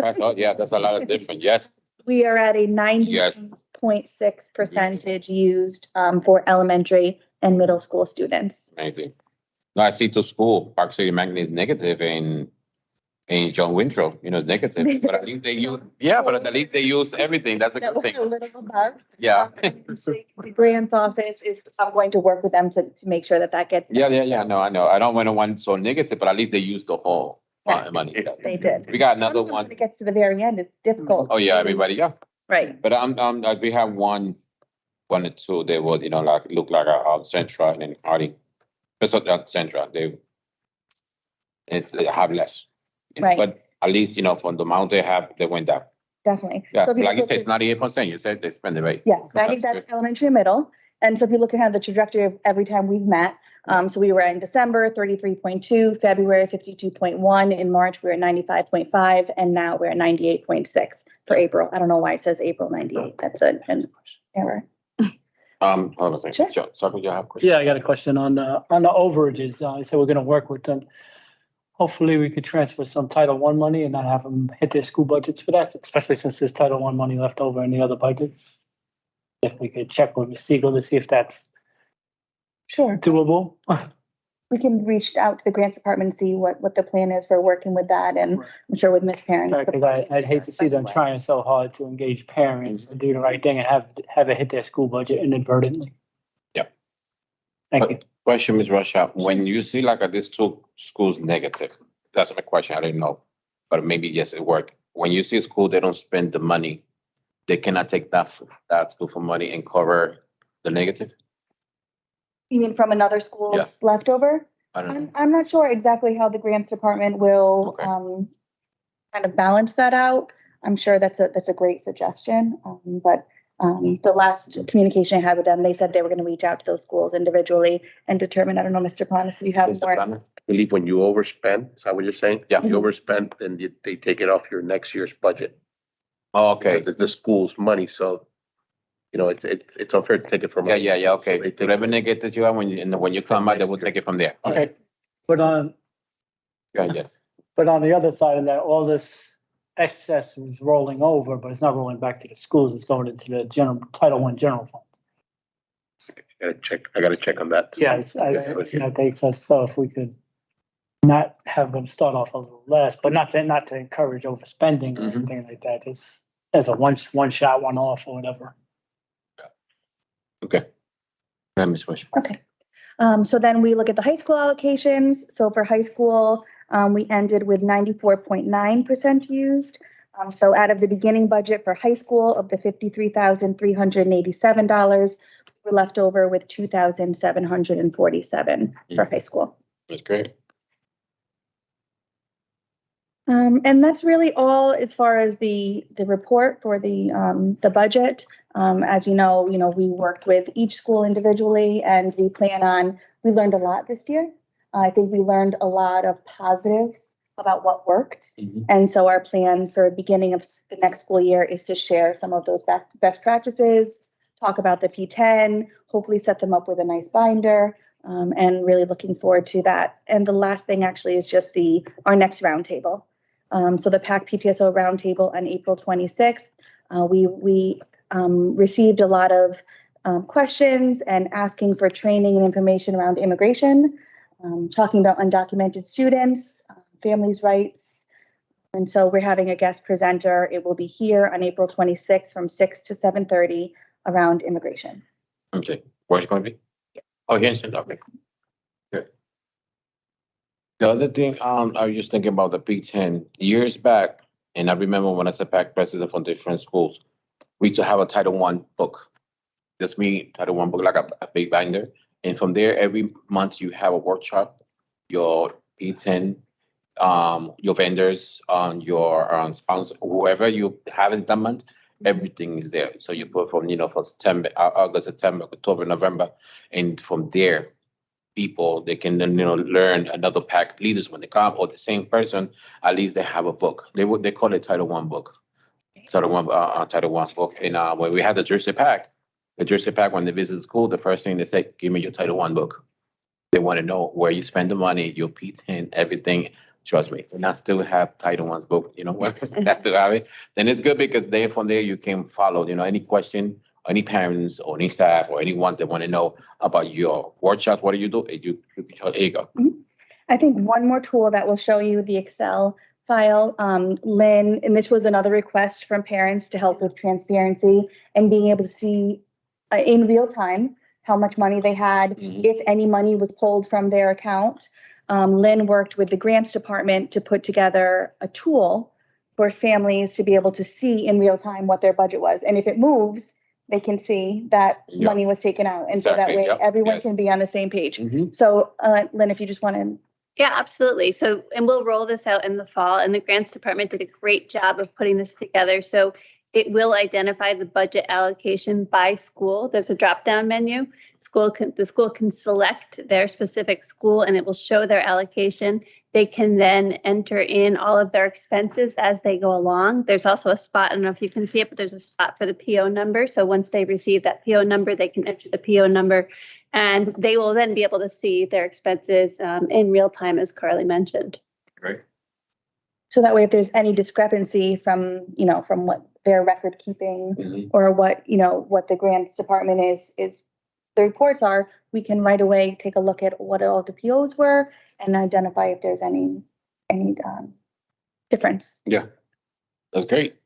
that's a lot of different. Yes. we are at a 90.6% used for elementary and middle school students. Amazing. No, I see to school, Park City Magnet is negative and John Winthrop, you know, it's negative, but at least they use, but at least they use everything. That's a good thing. A little above. Yeah. The grants office is, I'm going to work with them to make sure that gets. Yeah. No, I know. I don't want one so negative, but at least they use the whole money. They did. We got another one. When it gets to the very end, it's difficult. Oh, yeah, everybody, yeah. Right. But we have one or two, they would, you know, like, look like a Central and then Hardy. It's not Central, they have less. Right. But at least, you know, from the amount they have, they went down. Definitely. Yeah, So if you like you look said, at- 98%, you said they spend it right. Yes, I think That's that's elementary and middle. And so if you look at the trajectory of every time we've met, so we were in December, 33.2, February, 52.1, in March, we were at 95.5, and now we're at 98.6 for April. I don't know why it says April 98. That's an error. Hold on a second. Sure. Sorry, you have a question? Yeah, I got a question on the overages. I said we're gonna work with them. Hopefully, we could transfer some Title I money and not have them hit their school budgets for that, especially since there's Title I money left over in the other budgets. If we could check with Ms. Siegel to see if that's Sure. doable. We can reach out to the grants department and see what the plan is for working with that, and I'm sure with Ms. Perrin. Because I'd hate to see them trying so hard to engage parents to do the right thing and have it hit their school budget inadvertently. Yeah. Thank you. Question, Ms. Russia, when you see like these 2 schools negative, that's my question, I didn't know, but maybe yes, it worked. When you see a school, they don't spend the money, they cannot take that school for money and cover the negative? You mean from another school's leftover? I don't know. I'm not sure exactly how the grants department will kind of balance that out. I'm sure that's a great suggestion, but The last communication I had with them, they said they were going to reach out to those schools individually and determine. I don't know, Mr. Planas, if you have Mr. more. Plana, I believe when you overspend, is that what you're saying? Yeah. You overspend, then they take it off your next year's budget. Oh, okay. It's the school's money, so, you know, it's unfair to take it from. Yeah, So okay. they The take- revenue get this you out when you come out, they will take it from there. Okay. But on, Yes. but on the other side of that, all this excess is rolling over, but it's not rolling back to the schools. It's going into the Title I general fund. I gotta check on that. Yeah, it takes us, so if we could not have them start off a little less, but not to encourage overspending or anything like that, just as a one shot, one off or whatever. Okay. Ms. Bush. Okay. So then we look at the high school allocations. So for high school, we ended with 94.9% used. So out of the beginning budget for high school of the $53,387, we're left over with $2,747 for high school. That's great. And that's really all as far as the report for the budget. As you know, we worked with each school individually, and we learned a lot this year. I think we learned a lot of positives about what worked. And so our plan for beginning of the next school year is to share some of those best practices, talk about the P10, hopefully set them up with a nice binder, and really looking forward to that. And the last thing actually is just our next roundtable. So the PAC PTSO roundtable on April 26th, we received a lot of questions and asking for training and information around immigration, talking about undocumented students, families' rights. And so we're having a guest presenter. It will be here on April 26th from 6 to 7:30 around immigration. Okay. Where's it going to be? Oh, here in St. Okay. Good. The other thing, I was just thinking about the P10 years back, and I remember when I was a PAC president from different schools, we used to have a Title I book. Just me, Title I book, like a big binder. And from there, every month you have a workshop, your P10, your vendors, your sponsor, whoever you have in that month, everything is there. So you put from, for September, August, September, October, November, and from there, people, they can then, learn another PAC leaders when they come, or the same person, at least they have a book. They call it Title I book. Title I book. And when we had the Jersey PAC, when they visit school, the first thing they say, give me your Title I book. They want to know where you spend the money, your P10, everything. Trust me, and I still have Title I's book, that to have it. Then it's good because from there you can follow, any question, any parents or any staff or anyone that want to know about your workshop, what do you do? You can show, there you go. I think one more tool that will show you the Excel file, Lynn, and this was another request from parents to help with transparency and being able to see in real time how much money they had, if any money was pulled from their account. Lynn worked with the grants department to put together a tool for families to be able to see in real time what their budget was. And if it moves, they can see that money was taken out. And so that way everyone can be on the same page. So Lynn, if you just want to. Yeah, absolutely. So, and we'll roll this out in the fall, and the grants department did a great job of putting this together. So it will identify the budget allocation by school. There's a drop-down menu. The school can select their specific school, and it will show their allocation. They can then enter in all of their expenses as they go along. There's also a spot, I don't know if you can see it, but there's a spot for the PO number. So once they receive that PO number, they can enter the PO number, and they will then be able to see their expenses in real time, as Carly mentioned. Great. So that way, if there's any discrepancy from what their record keeping or what the grants department is the reports are, we can right away take a look at what all the POs were and identify if there's any difference. Yeah, that's great.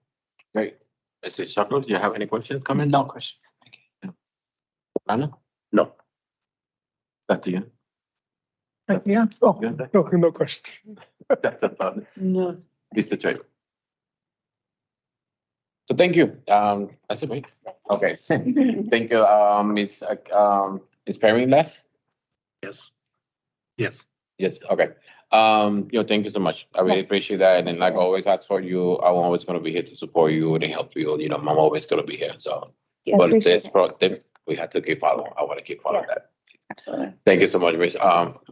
Great. Mr. Sokol, do you have any questions, comments? No question. Anna? No. Back to you. Yeah. Oh, no question. That's about it. No. Mr. Trader. So thank you. That's it, right? Okay. Thank you. Is Perry left? Yes. Yes. Okay. Thank you so much. I really appreciate that. And like always, I told you, I'm always going to be here to support you and help you. I'm always going to be here. So Yeah, But appreciate we have to keep following. I want to keep following that. Absolutely. Thank you so much, Ms.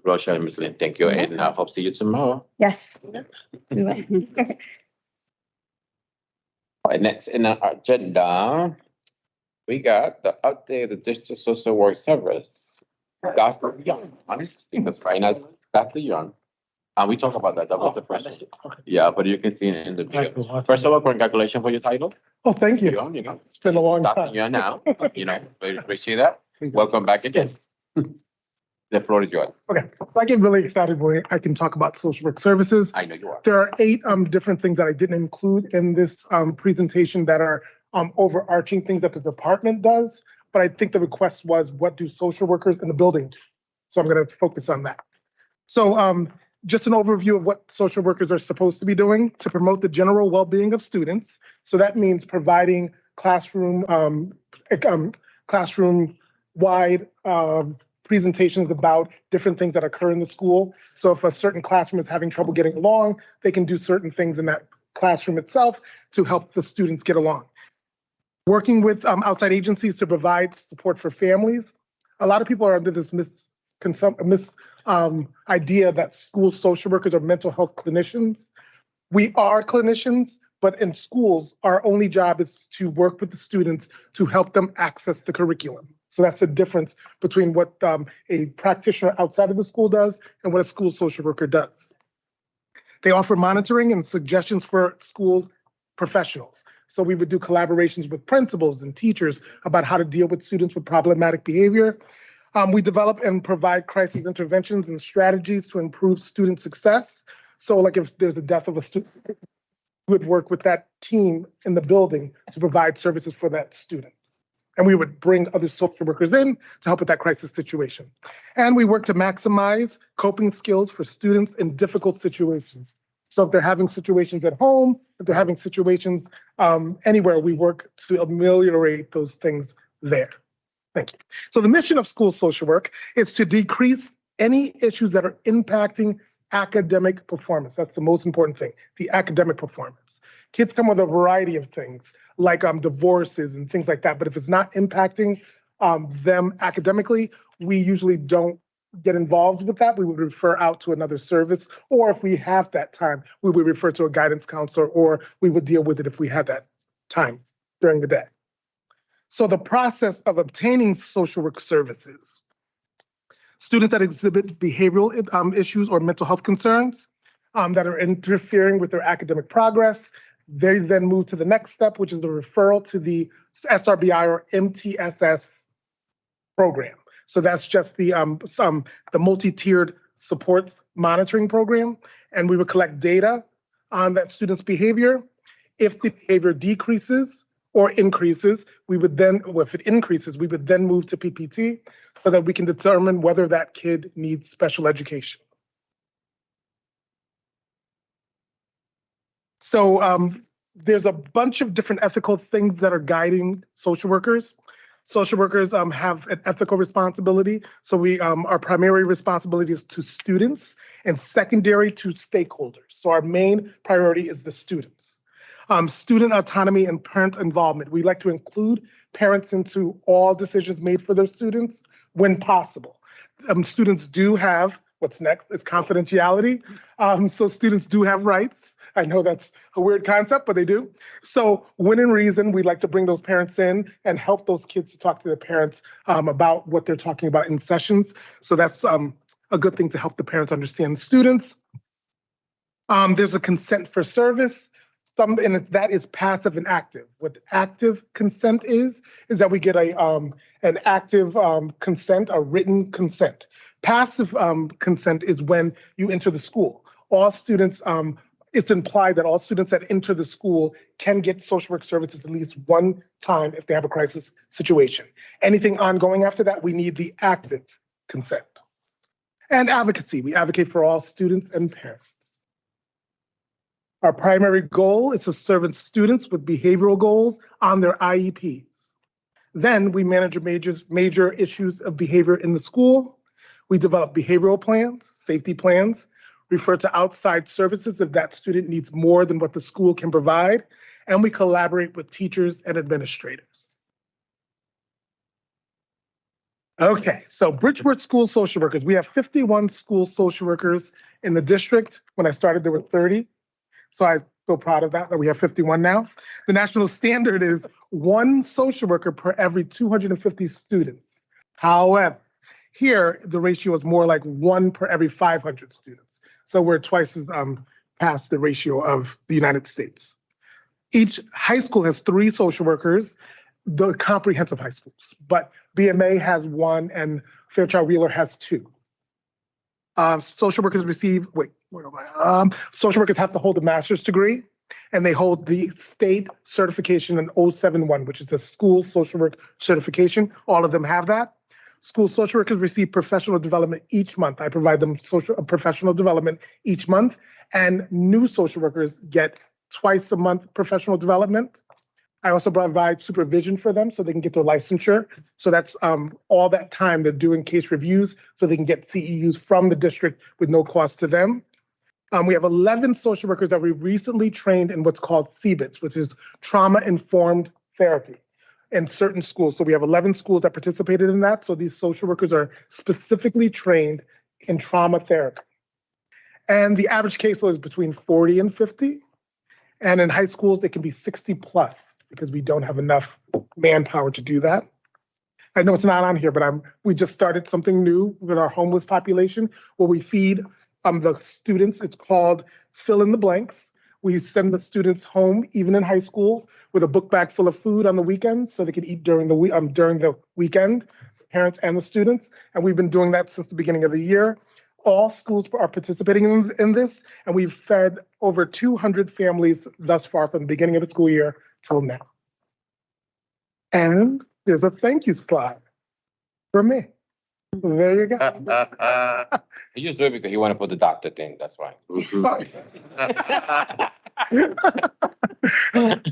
Rocha and Ms. Lynn. Thank you, You're and I hope to see you tomorrow. Yes. We will. All right, next in our agenda, we got the update of the district social work service. Dr. Young, because right now it's Dr. Young. We talk about that. That was the first one. Yeah, but you can see it in the video. First of all, congratulations for your title. Oh, thank you. You know, It's been a long Dr. time. Young now, you know, we appreciate that. Welcome back again. The floor is yours. Okay, I get really excited when I can talk about social work services. I know you are. There are 8 different things that I didn't include in this presentation that are overarching things that the department does. But I think the request was, what do social workers in the building do? So I'm going to focus on that. So just an overview of what social workers are supposed to be doing to promote the general well-being of students. So that means providing classroom-wide presentations about different things that occur in the school. So if a certain classroom is having trouble getting along, they can do certain things in that classroom itself to help the students get along. Working with outside agencies to provide support for families. A lot of people are under this idea that school social workers are mental health clinicians. We are clinicians, but in schools, our only job is to work with the students to help them access the curriculum. So that's the difference between what a practitioner outside of the school does and what a school social worker does. They offer monitoring and suggestions for school professionals. So we would do collaborations with principals and teachers about how to deal with students with problematic behavior. We develop and provide crisis interventions and strategies to improve student success. So like if there's a death of a student, we would work with that team in the building to provide services for that student. And we would bring other social workers in to help with that crisis situation. And we work to maximize coping skills for students in difficult situations. So if they're having situations at home, if they're having situations anywhere, we work to ameliorate those things there. Thank you. So the mission of school social work is to decrease any issues that are impacting academic performance. That's the most important thing, the academic performance. Kids come with a variety of things like divorces and things like that. But if it's not impacting them academically, we usually don't get involved with that. We would refer out to another service, or if we have that time, we would refer to a guidance counselor, or we would deal with it if we had that time during the day. So the process of obtaining social work services. Students that exhibit behavioral issues or mental health concerns that are interfering with their academic progress, they then move to the next step, which is the referral to the SRBI or MTSS program. So that's just the multi-tiered supports monitoring program. And we would collect data on that student's behavior. If the behavior decreases or increases, we would then, well, if it increases, we would then move to PPT so that we can determine whether that kid needs special education. So there's a bunch of different ethical things that are guiding social workers. Social workers have an ethical responsibility. So our primary responsibility is to students and secondary to stakeholders. So our main priority is the students. Student autonomy and parent involvement. We like to include parents into all decisions made for their students when possible. Students do have, what's next is confidentiality. So students do have rights. I know that's a weird concept, but they do. So when in reason, we'd like to bring those parents in and help those kids to talk to their parents about what they're talking about in sessions. So that's a good thing to help the parents understand the students. There's a consent for service. And that is passive and active. What active consent is that we get an active consent, a written consent. Passive consent is when you enter the school. All students, it's implied that all students that enter the school can get social work services at least one time if they have a crisis situation. Anything ongoing after that, we need the active consent. And advocacy, we advocate for all students and parents. Our primary goal is to serve students with behavioral goals on their IEPs. Then we manage major issues of behavior in the school. We develop behavioral plans, safety plans, refer to outside services if that student needs more than what the school can provide, and we collaborate with teachers and administrators. Okay, so Bridgeworth School Social Workers, we have 51 school social workers in the district. When I started, there were 30. So I feel proud of that we have 51 now. The national standard is 1 social worker per every 250 students. However, here the ratio is more like 1 per every 500 students. So we're twice as past the ratio of the United States. Each high school has 3 social workers, the comprehensive high schools, but BMA has 1 and Fairchild Wheeler has 2. Social workers receive, social workers have to hold a master's degree, and they hold the state certification in 071, which is a school social work certification. All of them have that. School social workers receive professional development each month. I provide them professional development each month, and new social workers get twice a month professional development. I also provide supervision for them so they can get their licensure. So that's all that time they're doing case reviews so they can get CEUs from the district with no cost to them. We have 11 social workers that we recently trained in what's called CBITS, which is trauma-informed therapy in certain schools. So we have 11 schools that participated in that. So these social workers are specifically trained in trauma therapy. And the average caseload is between 40 and 50. And in high schools, it can be 60 plus because we don't have enough manpower to do that. I know it's not on here, but we just started something new with our homeless population where we feed the students. It's called Fill in the Blanks. We send the students home, even in high schools, with a book bag full of food on the weekends so they can eat during the weekend, parents and the students. And we've been doing that since the beginning of the year. All schools are participating in this, and we've fed over 200 families thus far from the beginning of the school year till now. And there's a thank you slide from me. There you go. He just do it because he want to put the doctor thing. That's why. I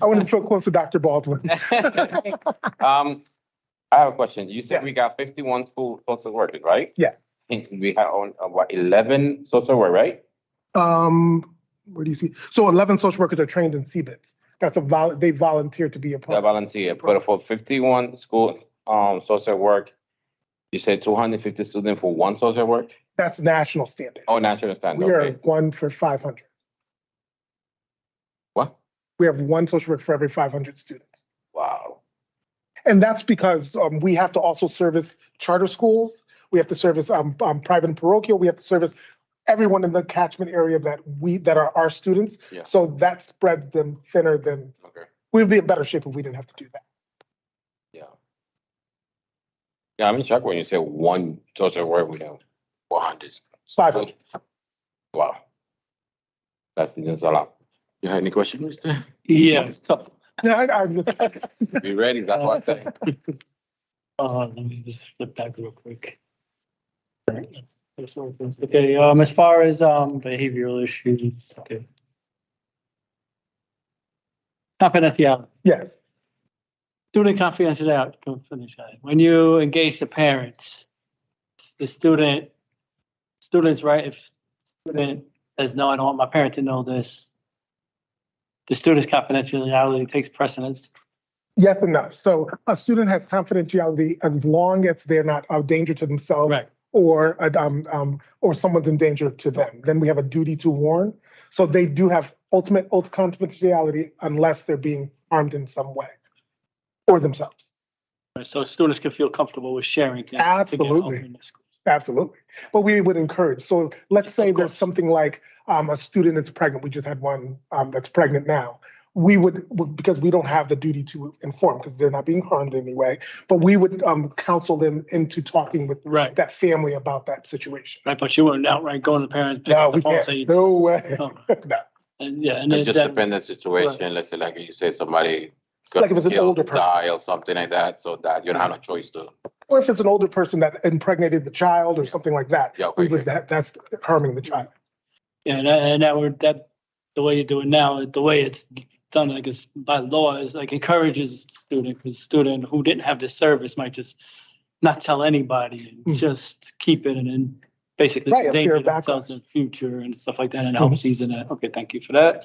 want to feel close to Dr. Baldwin. I have a question. You said we got 51 school social workers, right? Yeah. And we have 11 social workers, right? Where do you see? So 11 social workers are trained in CBITS. That's they volunteer to be a part. They volunteer, but for 51 school social work, you said 250 students for 1 social work? That's national standard. Oh, national standard. We are Okay. 1 for 500. What? We have 1 social work for every 500 students. Wow. And that's because we have to also service charter schools. We have to service private and parochial. We have to service everyone in the catchment area that are our students. Yeah. So that spreads them thinner than. Okay. We'd be in better shape if we didn't have to do that. Yeah, I'm in shock when you say 1 social work, we have 400. 500. Wow. That's a lot. You have any questions, Mister? Yeah. Yeah, Be ready, that's what I said. Let me just flip back real quick. Okay, as far as behavioral issues, okay. Confidentiality. Yes. Student confidentiality. When you engage the parents, the students, right? If student says, no, I don't want my parent to know this, the student's confidentiality takes precedence. Yes and no. So a student has confidentiality as long as they're not a danger to themselves, Right. or someone's in danger to them. Then we have a duty to warn. So they do have ultimate confidentiality unless they're being harmed in some way or themselves. So students can feel comfortable with sharing things. Absolutely. Absolutely. But we would encourage. So let's say there's something like a student is pregnant. We just had one that's pregnant now. We would, because we don't have the duty to inform because they're not being harmed anyway, but we would counsel them into talking with that family about that situation. Right, but you wouldn't outright go to the parents. pick No, up the we phone and can't. say, No way. Oh. No. And yeah, and It then just that- depends on the situation. Let's say, like you say, somebody Like if it's an killed, older person. die or something like that, so that you don't have no choice to. Or if it's an older person that impregnated the child or something like that, Yeah, we would, that's harming the child. Yeah, that the way you do it now, the way it's done, I guess by law, is like encourages the student, because student who didn't have this service might just not tell anybody and just keep it and then basically Right, a fear endanger of backlash. themselves in the future and stuff like that, and help season that. Okay, thank you for that.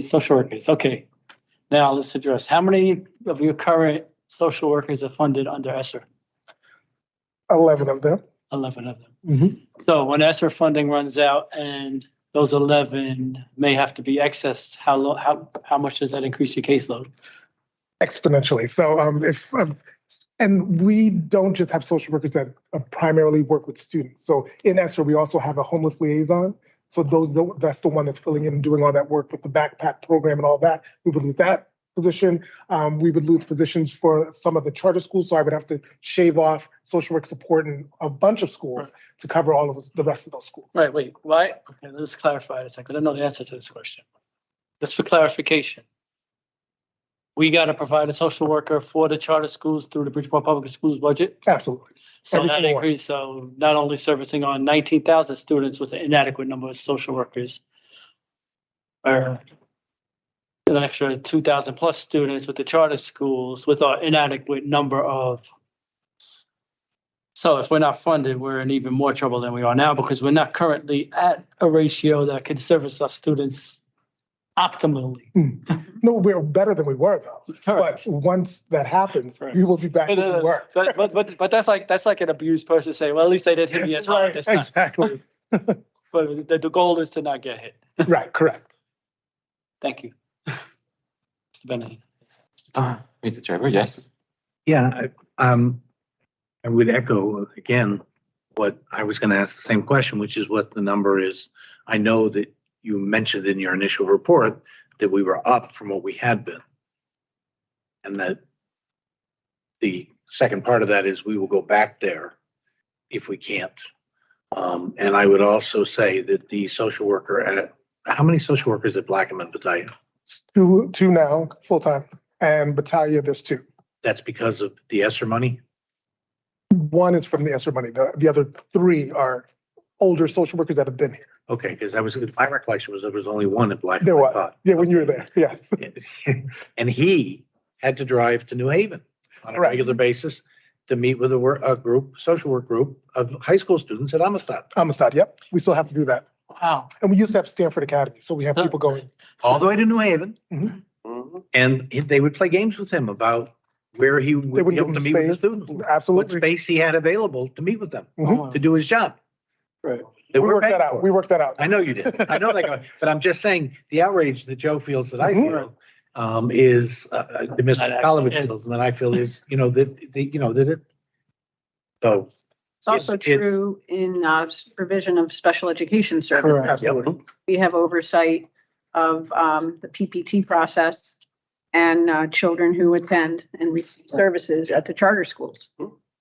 Social workers. Okay, now let's address how many of your current social workers are funded under ESSER? 11 of them. 11 of them. Mhm. So when ESSER funding runs out and those 11 may have to be accessed, how much does that increase your caseload? Exponentially. So and we don't just have social workers that primarily work with students. So in ESSER, we also have a homeless liaison. So that's the one that's filling in and doing all that work with the backpack program and all that. We would lose that position. We would lose positions for some of the charter schools. So I would have to shave off social work support in a bunch of schools to cover all of the rest of those schools. Right, wait, why? Okay, let's clarify it a second. I don't know the answer to this question. Just for clarification. We got to provide a social worker for the charter schools through the Bridgeport Public Schools budget. Absolutely. So Every that single one. increase, so not only servicing on 19,000 students with an inadequate number of social workers, or an extra 2,000 plus students with the charter schools with an inadequate number of. So if we're not funded, we're in even more trouble than we are now because we're not currently at a ratio that can service our students optimally. No, we're better than we were though. Correct. But once that happens, we will be back where we were. But that's like an abused person saying, well, at least they didn't hit me as hard this time. Exactly. But the goal is to not get hit. Right, correct. Thank you. Mr. Bennett. Mr. Trevor, yes. Yeah, I would echo again what I was going to ask the same question, which is what the number is. I know that you mentioned in your initial report that we were up from what we had been. And that the second part of that is we will go back there if we can't. And I would also say that the social worker how many social workers at Blackham and Battaglia? Two now, full-time, and Battaglia, there's 2. That's because of the ESSER money? One is from the ESSER money. The other 3 are older social workers that have been here. Okay, because my recollection was there was only one at Blackham. There was, yeah, when you were there, yeah. And he had to drive to New Haven on a regular basis to meet with a social work group of high school students at Amistad. Amistad, yep. We still have to do that. Wow. And we used to have Stanford Academy, so we have people going. All the way to New Haven. Mm-hmm. And they would play games with him about where he would be able to meet with the students. Absolutely. What space he had available to meet with them, to do his job. Right. We worked that out. We worked that out. I know you did. I know that, but I'm just saying the outrage that Joe feels that I feel is Mr. Kolovich feels, and that I feel is, that it. So. It's also true in supervision of special education services. Correct. We have oversight of the PPT process and children who attend and receive services at the charter schools.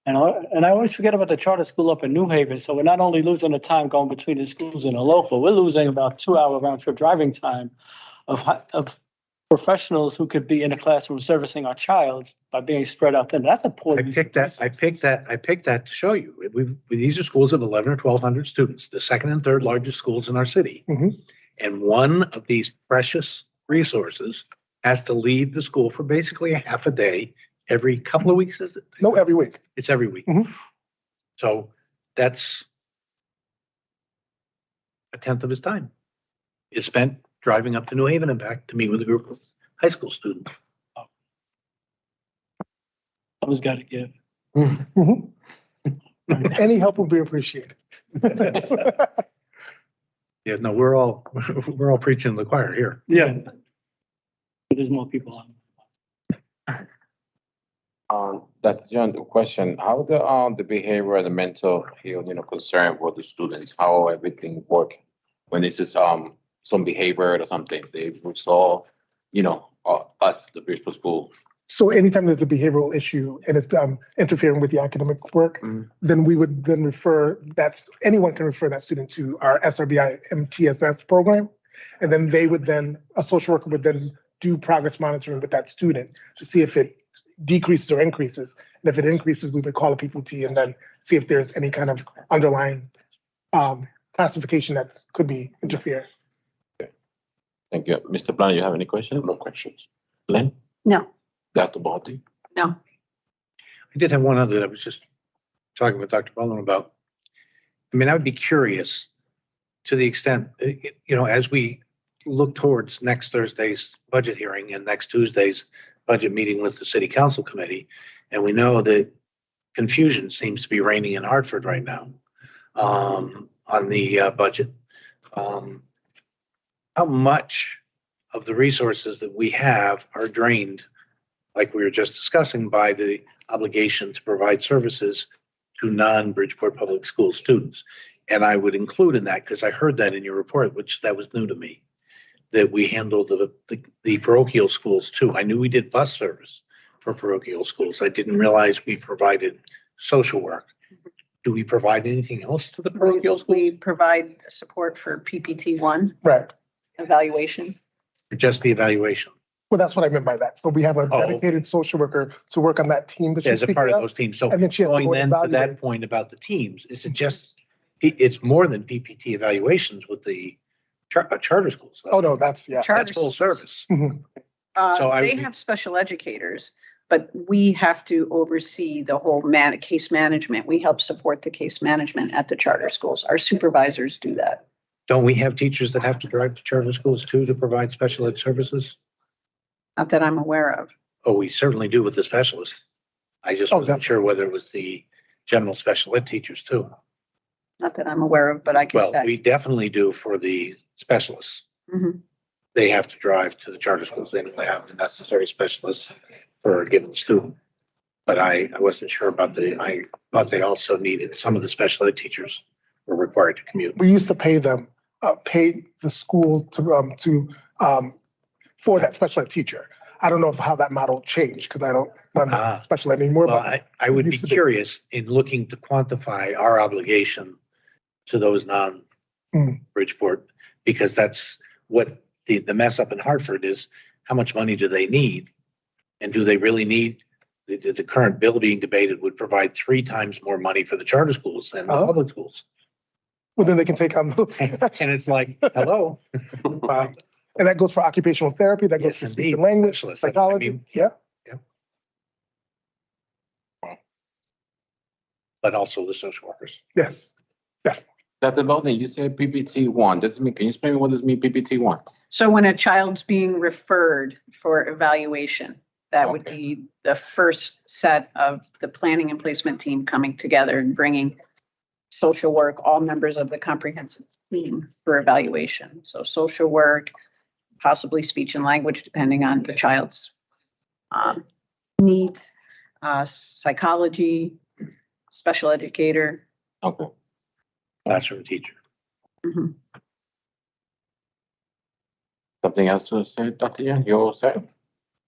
And I always forget about the charter school up in New Haven. So we're not only losing the time going between the schools and the local, we're losing about 2-hour round trip driving time of professionals who could be in a classroom servicing our child by being spread out there. That's a poor. I picked that to show you. These are schools of 1,100 or 1,200 students, the second and third largest schools in our city. And one of these precious resources has to leave the school for basically a half a day every couple of weeks, is it? No, every week. It's every week. So that's a tenth of his time is spent driving up to New Haven and back to meet with a group of high school students. Always got to give. Any help would be appreciated. Yeah, no, we're all preaching the choir here. Yeah. There's more people on. That's John, the question, how the behavioral and the mental health, concern for the students, how everything work when this is some behavior or something they saw, us, the Bridgeport School. So anytime there's a behavioral issue and it's interfering with the academic work, then we would then anyone can refer that student to our SRBI MTSS program. And then a social worker would then do progress monitoring with that student to see if it decreases or increases. And if it increases, we would call a PPT and then see if there's any kind of underlying classification that could be interfering. Thank you. Mr. Blaney, you have any questions? No questions. Len? No. Dr. Balti? No. I did have one other that I was just talking with Dr. Baldwin about. I mean, I would be curious to the extent, as we look towards next Thursday's budget hearing and next Tuesday's budget meeting with the city council committee, and we know that confusion seems to be reigning in Hartford right now on the budget. How much of the resources that we have are drained, like we were just discussing, by the obligation to provide services to non-Bridgeport Public School students? And I would include in that, because I heard that in your report, which that was new to me, that we handled the parochial schools too. I knew we did bus service for parochial schools. I didn't realize we provided social work. Do we provide anything else to the parochial schools? We provide support for PPT1 Right. evaluation. Or just the evaluation? Well, that's what I meant by that. So we have a dedicated social worker to work on that team that As she's a part speaking of of. those teams. So And then she has to going go and then to evaluate. that point about the teams, is it just, it's more than PPT evaluations with the charter schools? Oh, no, that's, yeah. That's full service. Mhm. So I They would- have special educators, but we have to oversee the whole case management. We help support the case management at the charter schools. Our supervisors do that. Don't we have teachers that have to drive to charter schools too to provide special ed services? Not that I'm aware of. Oh, we certainly do with the specialists. I just wasn't sure whether it was the general special ed teachers too. Not that I'm aware of, but I can Well, check. we definitely do for the specialists. Mhm. They have to drive to the charter schools. They don't have the necessary specialists for a given student. But I wasn't sure about I thought they also needed, some of the special ed teachers were required to commute. We used to pay them, pay the school for that special ed teacher. I don't know how that model changed because I don't run special ed anymore. Well, But I would be used to be. curious in looking to quantify our obligation to those non-Bridgeport, because that's what the mess up in Hartford is. How much money do they need? And do they really need, the current bill being debated would provide 3 times more money for the charter schools than the public schools. Well, then they can take on those. And it's like, hello. Wow. And that goes for occupational therapy, that goes for speech and language, psychology, yeah. But also the social workers. Yes. Dr. Bolden, you said PPT1. Does it mean, can you explain what does mean PPT1? So when a child's being referred for evaluation, that would be the first set of the planning and placement team coming together and bringing social work, all members of the comprehensive team for evaluation. So social work, possibly speech and language, depending on the child's needs, psychology, special educator. Okay. Classroom teacher. Mhm. Something else to say, Dr. Young? You all set?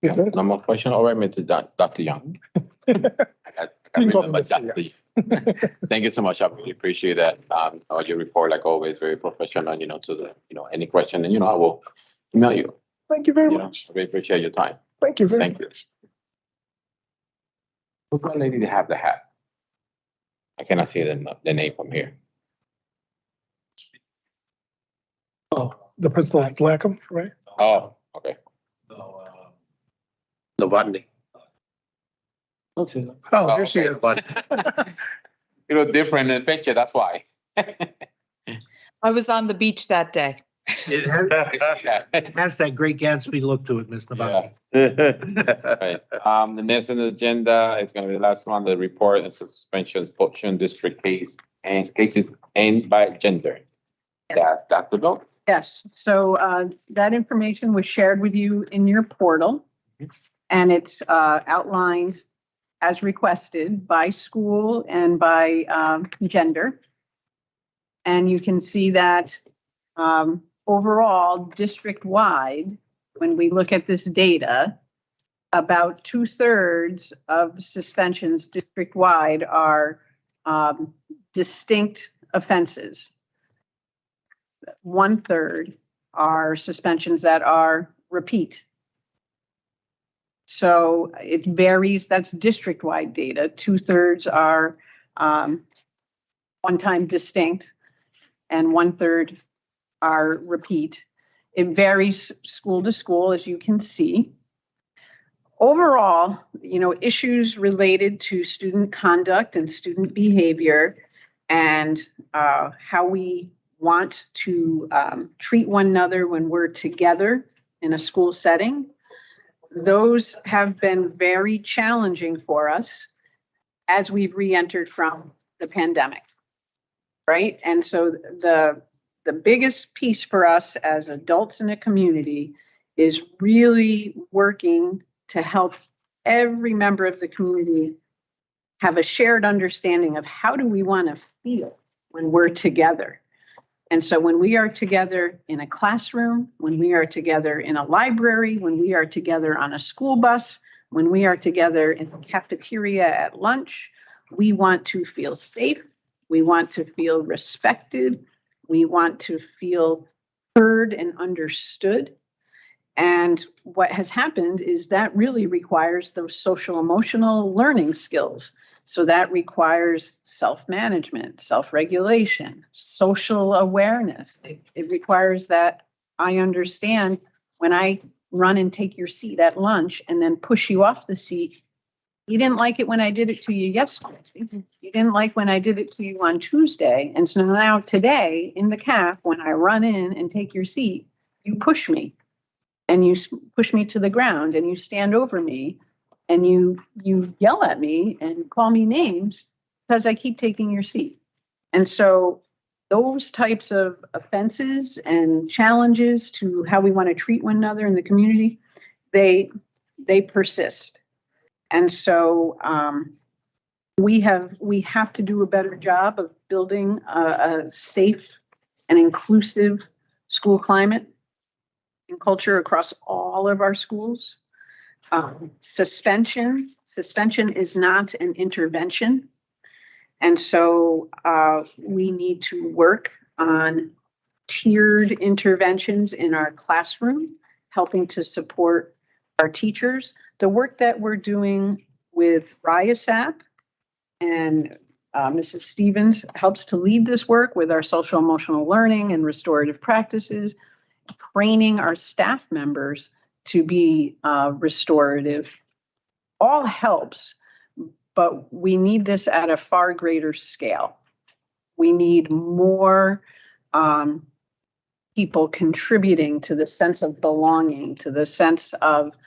Yeah. No more question? All right, Mr. Dr. Young. I remember Dr. Young. Thank you so much. I really appreciate that. Your report, like always, very professional, to the, any question, and, I will email you. Thank you very much. I really appreciate your time. Thank you very Thank you. Who's that lady that have the hat? I cannot see the name from here. Oh, the principal of Blackham, right? Oh, okay. Novotny. Let's see. Oh, here she is. You look different in the picture, that's why. I was on the beach that day. It has that great Gatsby look to it, Ms. Nabaki. Right. The next on the agenda is going to be the last one, the report and suspension Fortune District cases end by gender. That's Dr. Bill. Yes, so that information was shared with you in your portal, and it's outlined as requested by school and by gender. And you can see that overall, district-wide, when we look at this data, about 2/3 of suspensions district-wide are distinct offenses. 1/3 are suspensions that are repeat. So it varies. That's district-wide data. 2/3 are one-time distinct, and 1/3 are repeat. It varies school to school, as you can see. Overall, issues related to student conduct and student behavior and how we want to treat one another when we're together in a school setting those have been very challenging for us as we've re-entered from the pandemic, right? And so the biggest piece for us as adults in a community is really working to help every member of the community have a shared understanding of how do we want to feel when we're together. And so when we are together in a classroom, when we are together in a library, when we are together on a school bus, when we are together in the cafeteria at lunch, we want to feel safe. We want to feel respected. We want to feel heard and understood. And what has happened is that really requires those social emotional learning skills. So that requires self-management, self-regulation, social awareness. It requires that I understand when I run and take your seat at lunch and then push you off the seat, you didn't like it when I did it to you yesterday. You didn't like when I did it to you on Tuesday. And so now today in the CAF, when I run in and take your seat, you push me and you push me to the ground and you stand over me. And you yell at me and call me names because I keep taking your seat. And so those types of offenses and challenges to how we want to treat one another in the community, they persist. And so we have to do a better job of building a safe and inclusive school climate and culture across all of our schools. Suspension is not an intervention. And so we need to work on tiered interventions in our classroom, helping to support our teachers. The work that we're doing with RIASAP and Mrs. Stevens helps to lead this work with our social emotional learning and restorative practices, training our staff members to be restorative, all helps, but we need this at a far greater scale. We need more people contributing to the sense of belonging, to the sense of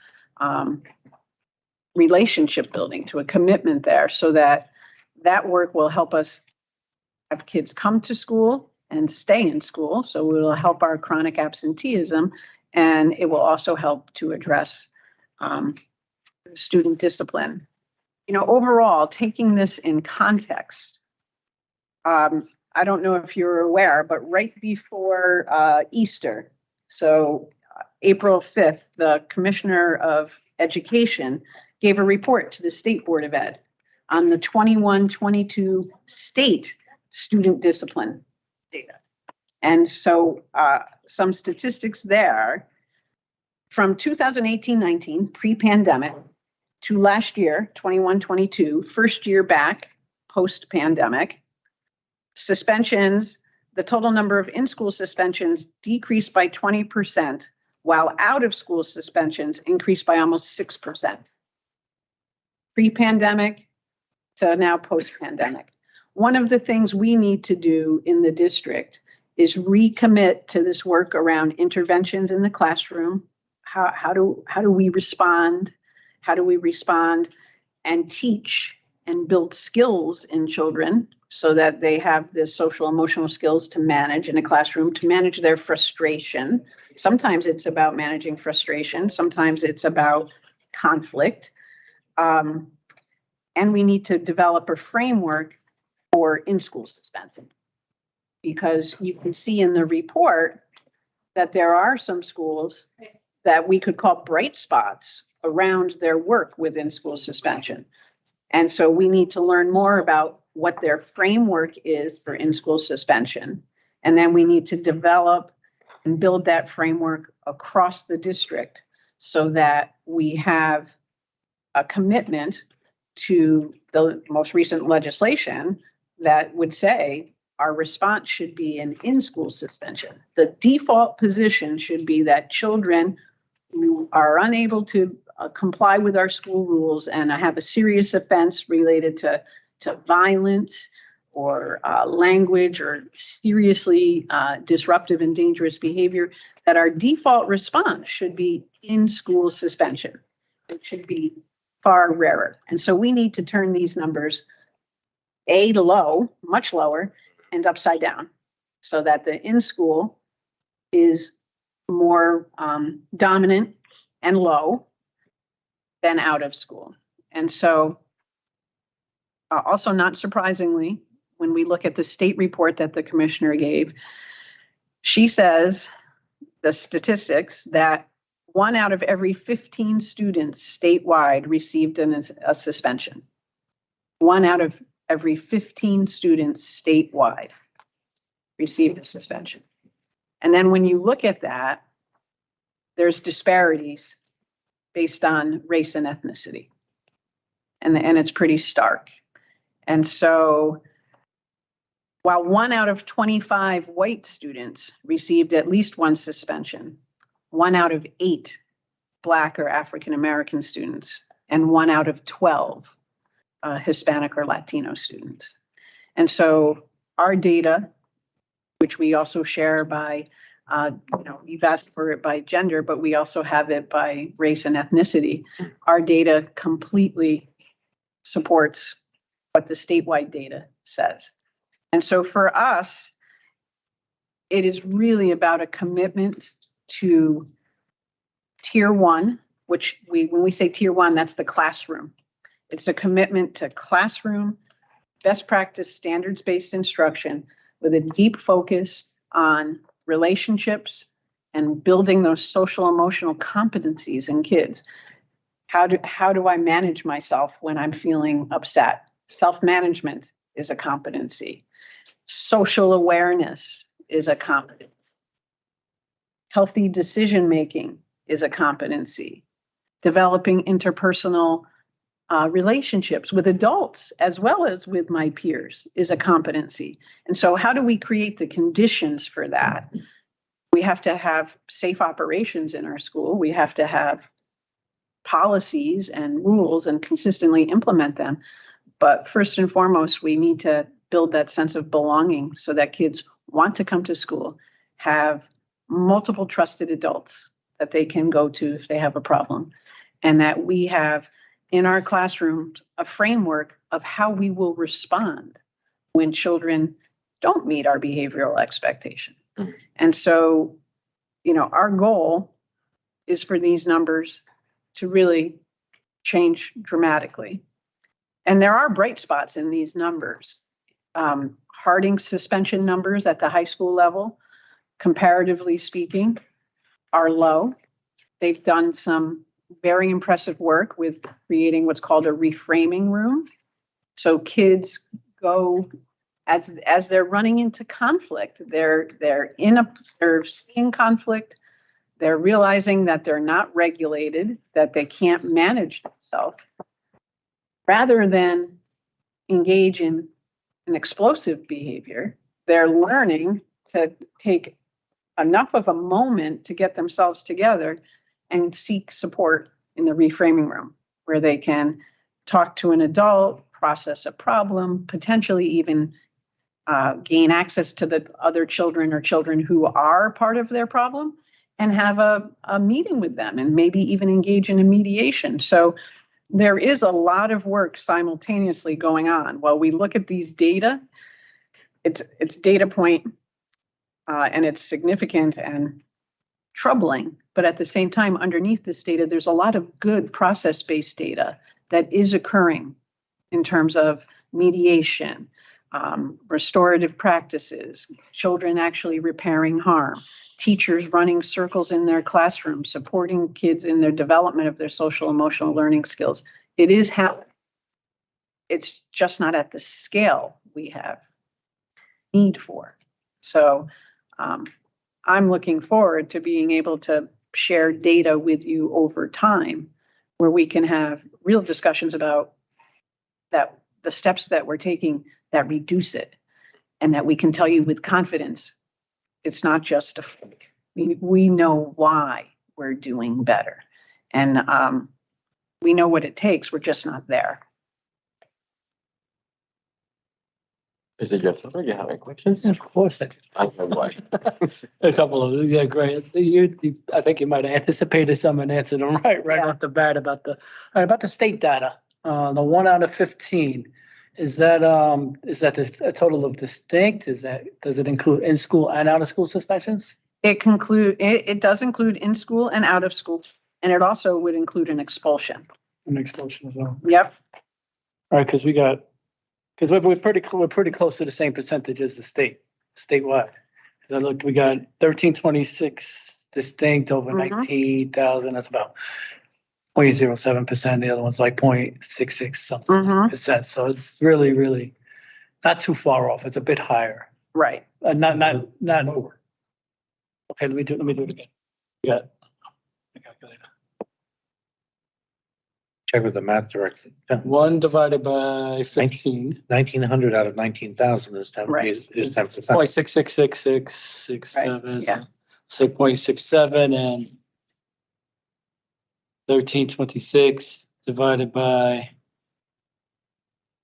relationship building, to a commitment there, so that that work will help us have kids come to school and stay in school. So it will help our chronic absenteeism. And it will also help to address student discipline. You know, overall, taking this in context, I don't know if you're aware, but right before Easter, so April 5th, the Commissioner of Education gave a report to the State Board of Ed on the 21-22 state student discipline data. And so some statistics there from 2018-19, pre-pandemic, to last year, 21-22, first year back post-pandemic, suspensions, the total number of in-school suspensions decreased by 20%, while out-of-school suspensions increased by almost 6%. Pre-pandemic to now post-pandemic. One of the things we need to do in the district is recommit to this work around interventions in the classroom. How do we respond? How do we respond and teach and build skills in children so that they have the social emotional skills to manage in a classroom, to manage their frustration. Sometimes it's about managing frustration. Sometimes it's about conflict. And we need to develop a framework for in-school suspension. Because you can see in the report that there are some schools that we could call bright spots around their work with in-school suspension. And so we need to learn more about what their framework is for in-school suspension. And then we need to develop and build that framework across the district so that we have a commitment to the most recent legislation that would say our response should be an in-school suspension. The default position should be that children who are unable to comply with our school rules and have a serious offense related to violence or language or seriously disruptive and dangerous behavior, that our default response should be in-school suspension. It should be far rarer. And so we need to turn these numbers low, much lower, and upside down so that the in-school is more dominant and low than out of school. And so also not surprisingly, when we look at the state report that the commissioner gave, she says the statistics that 1 out of every 15 students statewide received a suspension. 1 out of every 15 students statewide received a suspension. And then when you look at that, there's disparities based on race and ethnicity. And it's pretty stark. And so while 1 out of 25 white students received at least 1 suspension, 1 out of 8 Black or African American students, and 1 out of 12 Hispanic or Latino students. And so our data, which we also share by, you've asked for it by gender, but we also have it by race and ethnicity. Our data completely supports what the statewide data says. And so for us, it is really about a commitment to tier 1, which when we say tier 1, that's the classroom. It's a commitment to classroom, best practice, standards-based instruction with a deep focus on relationships and building those social emotional competencies in kids. How do I manage myself when I'm feeling upset? Self-management is a competency. Social awareness is a competence. Healthy decision-making is a competency. Developing interpersonal relationships with adults as well as with my peers is a competency. And so how do we create the conditions for that? We have to have safe operations in our school. We have to have policies and rules and consistently implement them. But first and foremost, we need to build that sense of belonging so that kids want to come to school, have multiple trusted adults that they can go to if they have a problem, and that we have in our classrooms a framework of how we will respond when children don't meet our behavioral expectation. And so, our goal is for these numbers to really change dramatically. And there are bright spots in these numbers. Harding suspension numbers at the high school level, comparatively speaking, are low. They've done some very impressive work with creating what's called a reframing room. So kids go as they're running into conflict, they're seeing conflict, they're realizing that they're not regulated, that they can't manage themselves. Rather than engage in an explosive behavior, they're learning to take enough of a moment to get themselves together and seek support in the reframing room where they can talk to an adult, process a problem, potentially even gain access to the other children or children who are part of their problem and have a meeting with them and maybe even engage in a mediation. So there is a lot of work simultaneously going on. While we look at these data, it's data point and it's significant and troubling. But at the same time, underneath this data, there's a lot of good process-based data that is occurring in terms of mediation, restorative practices, children actually repairing harm, teachers running circles in their classroom, supporting kids in their development of their social emotional learning skills. It is happening. It's just not at the scale we have need for. So I'm looking forward to being able to share data with you over time where we can have real discussions about that, the steps that we're taking that reduce it, and that we can tell you with confidence it's not just a fluke. We know why we're doing better, and we know what it takes. We're just not there. Mr. Joseph, do you have any questions? Of course. I know why. A couple of them. Yeah, great. I think you might have anticipated some and answered them right off the bat about the state data. The 1 out of 15. Is that a total of distinct? Does it include in school and out of school suspensions? It does include in school and out of school, and it also would include an expulsion. An expulsion as well. Yep. All right, because we're pretty close to the same percentage as the statewide. I looked, we got 1326 distinct over 19,000. That's about 0.07%. The other one's like 0.66 something percent. So it's really, really not too far off. It's a bit higher. Right. Not lower. Okay, let me do it again. Yeah. Check with the math director. 1 divided by 15. 1,900 out of 19,000 is 10%. Right. Is 10%. 0.666667. Yeah. Say 0.67 and 1326 divided by,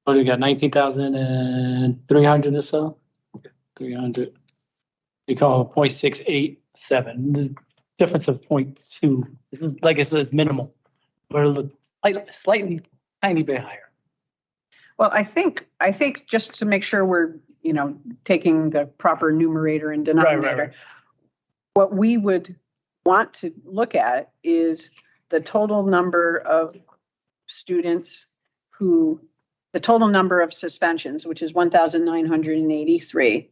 what do we got? 19,300 or so. 300. We call it 0.687. The difference of 0.2. This is, like I said, it's minimal. We're slightly tiny bit higher. Well, I think just to make sure we're, taking the proper numerator and denominator, Right. what we would want to look at is the total number of students the total number of suspensions, which is 1,983.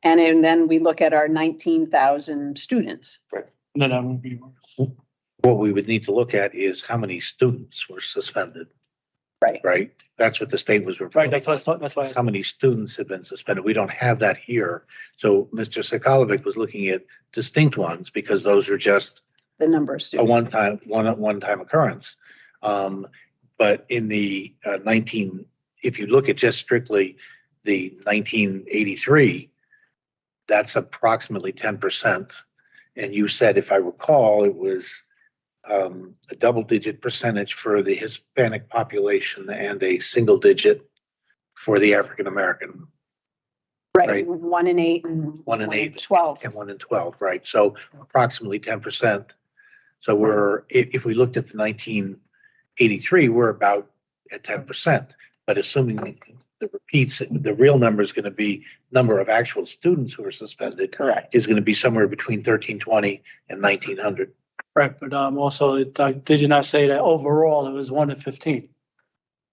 And then we look at our 19,000 students. Right. No, that would be worse. What we would need to look at is how many students were suspended. Right. Right? That's what the state was referring. Right, that's why. How many students have been suspended? We don't have that here. So Mr. Sakalovic was looking at distinct ones because those are just the number of a students. one-time occurrence. But in the if you look at just strictly the 1983, that's approximately 10%. And you said, if I recall, it was a double-digit percentage for the Hispanic population and a single-digit for the African American. Right. 1 in 8 and 1 in 8, 12. and 1 in 12, right? So approximately 10%. So if we looked at the 1983, we're about at 10%. But assuming the repeats, the real number is going to be number of actual students who are suspended. Correct. Is going to be somewhere between 1,320 and 1,900. Right, but also, did you not say that overall it was 1 in 15?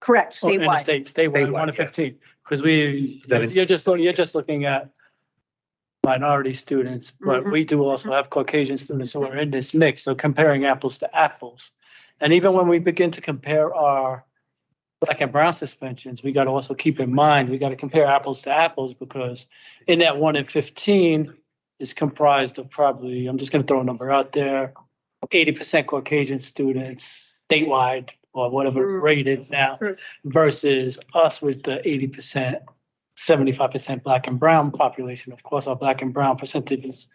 Correct. In the Statewide. statewide 1 in 15. Because you're just looking at minority students, but we do also have Caucasian students who are in this mix. So comparing apples to apples, and even when we begin to compare our Black and brown suspensions, we got to also keep in mind, we got to compare apples to apples, because in that 1 in 15 is comprised of probably, I'm just going to throw a number out there, 80% Caucasian students statewide or whatever rated now, versus us with the 80%, 75% Black and brown population. Of course, our Black and brown percentages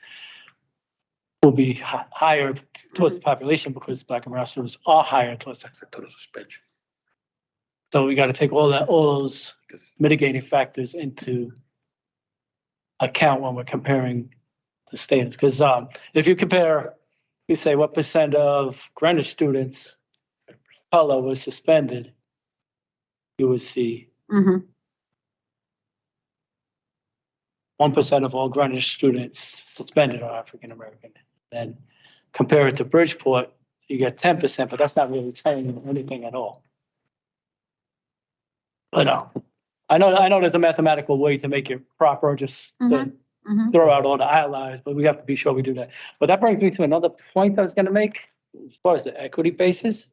will be higher towards the population because Black and brown students are higher towards total suspension. So we got to take all those mitigating factors into account when we're comparing the status. Because if you compare, you say what percent of Greenwich students of color was suspended, you would see 1% of all Greenwich students suspended are African American. Then compare it to Bridgeport, you get 10%, but that's not really telling you anything at all. But I know there's a mathematical way to make it proper, just to throw out all the outliers, but we have to be sure we do that. But that brings me to another point I was going to make as far as the equity basis.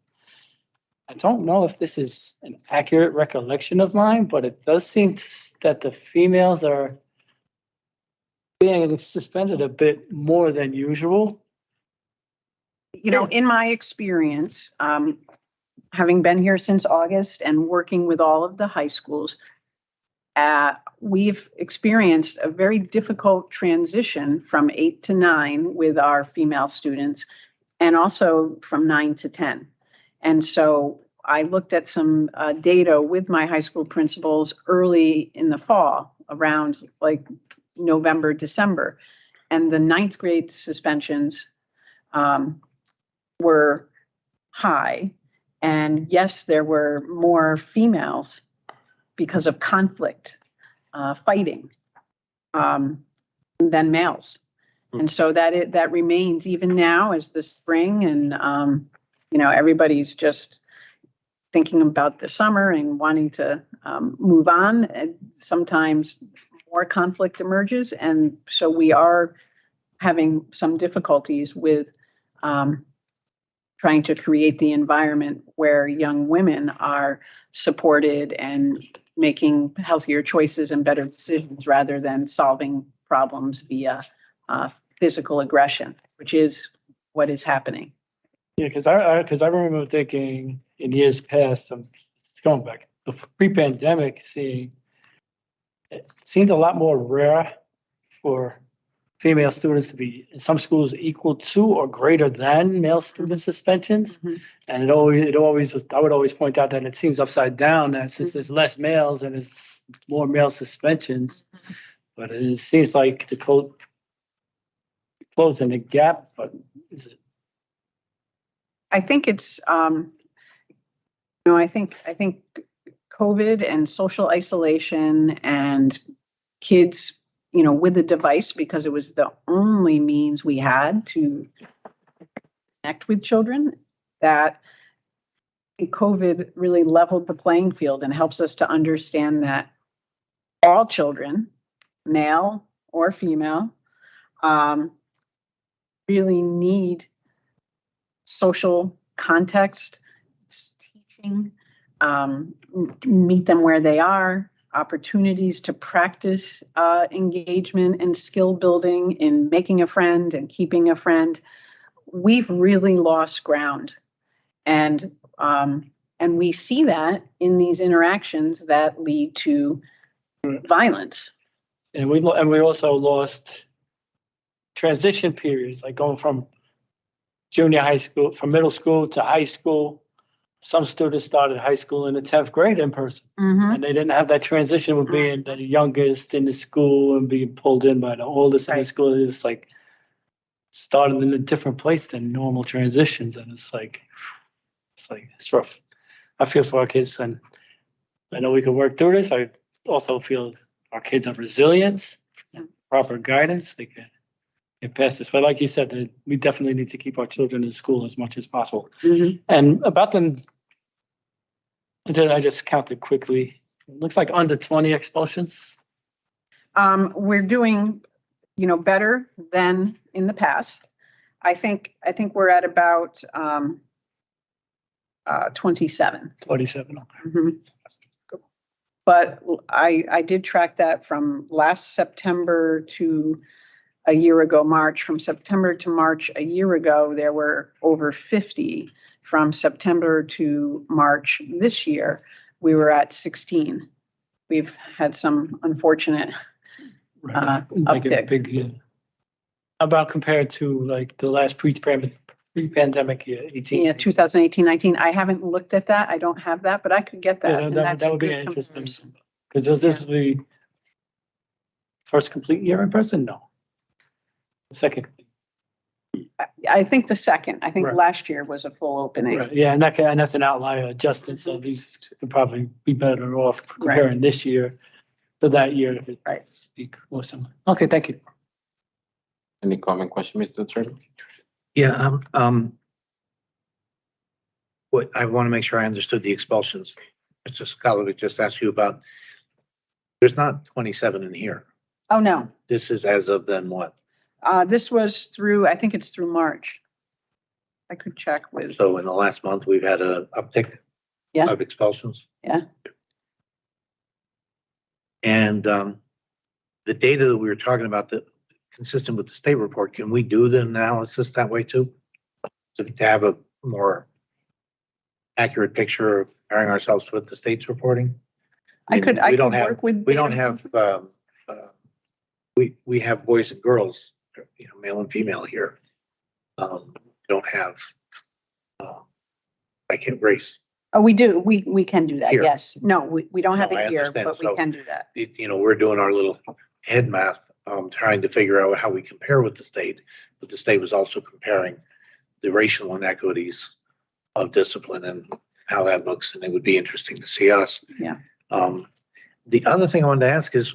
I don't know if this is an accurate recollection of mine, but it does seem that the females are being suspended a bit more than usual. In my experience, having been here since August and working with all of the high schools, we've experienced a very difficult transition from 8 to 9 with our female students, and also from 9 to 10. And so I looked at some data with my high school principals early in the fall, around like November, December, and the 9th grade suspensions were high. And yes, there were more females because of conflict, fighting, than males. And so that remains even now as the spring, and everybody's just thinking about the summer and wanting to move on. And sometimes more conflict emerges, and so we are having some difficulties with trying to create the environment where young women are supported and making healthier choices and better decisions rather than solving problems via physical aggression, which is what is happening. Yeah, because I remember thinking in years past, I'm going back, the pre-pandemic, seeing it seemed a lot more rare for female students to be in some schools equal to or greater than male student suspensions. Mm-hmm. And it always was, I would always point out that it seems upside down, that since there's less males and there's more male suspensions, but it seems like the code closing the gap, but is it? I think it's, I think COVID and social isolation and kids, with the device, because it was the only means we had to connect with children, that COVID really leveled the playing field and helps us to understand that all children, male or female, really need social context, teaching, meet them where they are, opportunities to practice engagement and skill building in making a friend and keeping a friend. We've really lost ground, and we see that in these interactions that lead to violence. And we also lost transition periods, like going from junior high school, from middle school to high school. Some students started high school in the 10th grade in person, and they didn't have that transition with being the youngest in the school and being pulled in by the oldest in the school. It's like started in a different place than normal transitions, and it's rough. I feel for our kids, and I know we can work through this. I also feel our kids have resilience and proper guidance. They can get past this. But like you said, we definitely need to keep our children in school as much as possible. And about them, I just counted quickly. It looks like under 20 expulsions. We're doing, better than in the past. I think we're at about 27. 27. Okay. But I did track that from last September to a year ago, March. From September to March a year ago, there were over 50. From September to March this year, we were at 16. We've had some unfortunate uptick. About compared to like the last pre-pandemic year, 18? Yeah, 2018-19. I haven't looked at that. I don't have that, but I could get that. Yeah, that would be interesting. Because this will be first complete year in person? No. The second. I think the second. I think Right. last year was a full opening. Right. Yeah, and that's an outlier, Justin. So these could probably be better off comparing this year to that year. If it speak or something. Okay, thank you. Any comment, question, Mr. Attorney? Yeah, what I want to make sure I understood the expulsions. Mr. Scalavik just asked you about, there's not 27 in here. Oh, no. This is as of then what? This was through, I think it's through March. I could check with. So in the last month, we've had an uptick of expulsions. Yeah. And the data that we were talking about, that consistent with the state report, can we do the analysis that way too? To have a more accurate picture of comparing ourselves with the state's reporting? I could work with. We don't have, we have boys and girls, male and female here. Don't have, race. Oh, we do. We can do that. Here. Yes. No, we don't have No, I it here, understand. but we So- can do that. You know, we're doing our little head math, trying to figure out how we compare with the state. But the state was also comparing the racial inequities of discipline and how that looks, and it would be interesting to see us. Yeah. The other thing I wanted to ask is,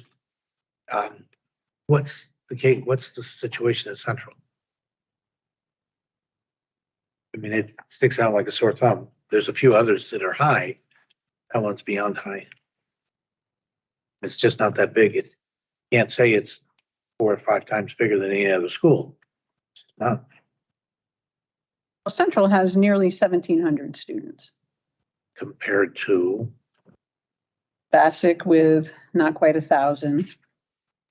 what's the situation at Central? I mean, it sticks out like a sore thumb. There's a few others that are high. That one's beyond high. It's just not that big. It can't say it's 4 or 5 times bigger than any other school. It's not. Well, Central has nearly 1,700 students. Compared to, Bassick with not quite 1,000.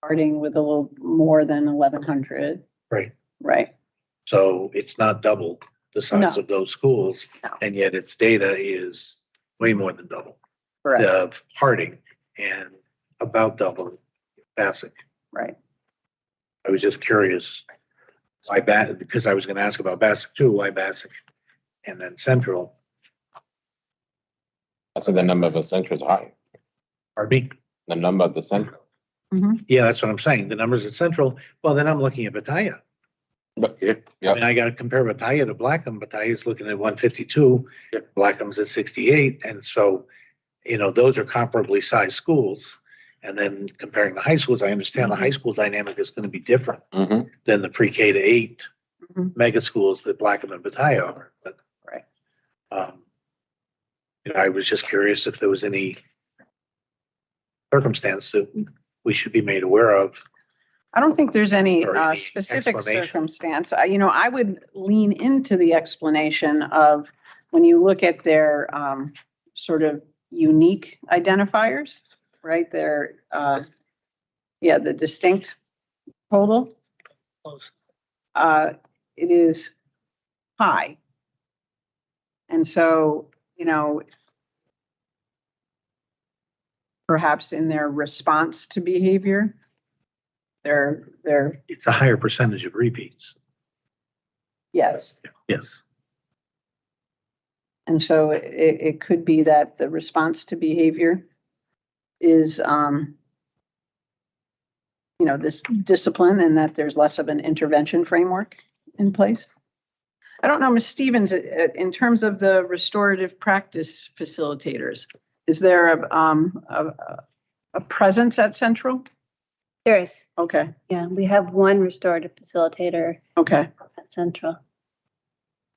Harding with a little more than 1,100. right, Right. so it's not double the size No. of those schools, No. and yet its data is way more than double Correct. of Harding and about double Bassick. Right. I was just curious why because I was gonna ask about Bassick too, why Bassick and then Central. I said the number of the central is high. Pardon me? The number of the central. Yeah, that's what I'm saying. The numbers at Central, well, then I'm looking at Batavia. But yeah, I mean, I gotta compare Batavia to Blackham. Batavia's looking at 152, Blackham's at 68, and so, you know, those are comparably sized schools. And then comparing the high schools, I understand the high school dynamic is gonna be different Mhm. than the pre-K to 8 Mhm. mega schools that Blackham and Batavia are, but. Right. You know, I was just curious if there was any circumstance that we should be made aware of. I don't think there's any Or any specific explanation. circumstance. You know, I would lean into the explanation of when you look at their sort of unique identifiers, right? Their, the distinct total. It is high. And so, you know, perhaps in their response to behavior, they're, It's a higher percentage of repeats. yes. Yes. And so it could be that the response to behavior is, this discipline and that there's less of an intervention framework in place. I don't know, Ms. Stevens, in terms of the restorative practice facilitators, is there a presence at Central? There is. Okay, Yeah, we have one restorative facilitator okay. at Central.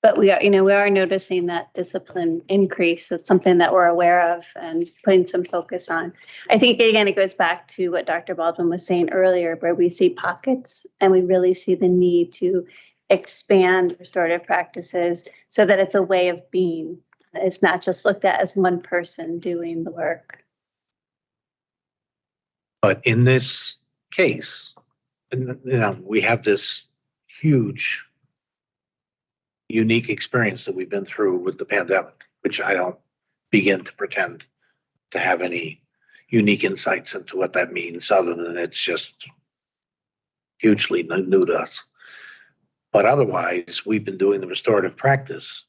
But we are noticing that discipline increase. It's something that we're aware of and putting some focus on. I think, again, it goes back to what Dr. Baldwin was saying earlier, where we see pockets and we really see the need to expand restorative practices so that it's a way of being. It's not just looked at as one person doing the work. But in this case, we have this huge, unique experience that we've been through with the pandemic, which I don't begin to pretend to have any unique insights into what that means, other than it's just hugely new to us. But otherwise, we've been doing the restorative practice.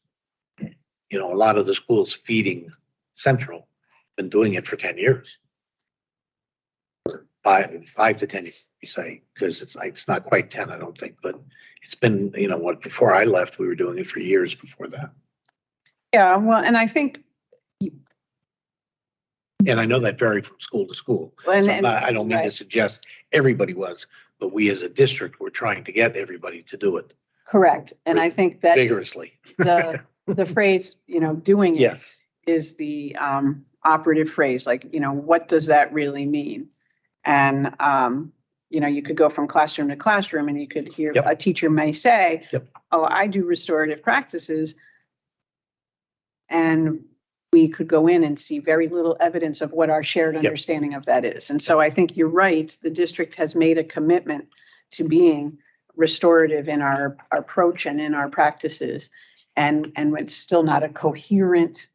You know, a lot of the schools feeding Central been doing it for 10 years. 5 to 10 years, you say, because it's not quite 10, I don't think, but it's been, before I left, we were doing it for years before that. Yeah, well, and I think, And I know that varied from school to school. And- So and- I don't mean to right. suggest everybody was, but we as a district were trying to get everybody to do it correct. And I think that vigorously. the phrase, doing it Yes. is the operative phrase, like, what does that really mean? And, you could go from classroom to classroom and you could hear Yep. a teacher may say, Yep. oh, I do restorative practices. And we could go in and see very little evidence of what our shared understanding of that is. And so I think you're right. The district has made a commitment to being restorative in our approach and in our practices. And it's still not a coherent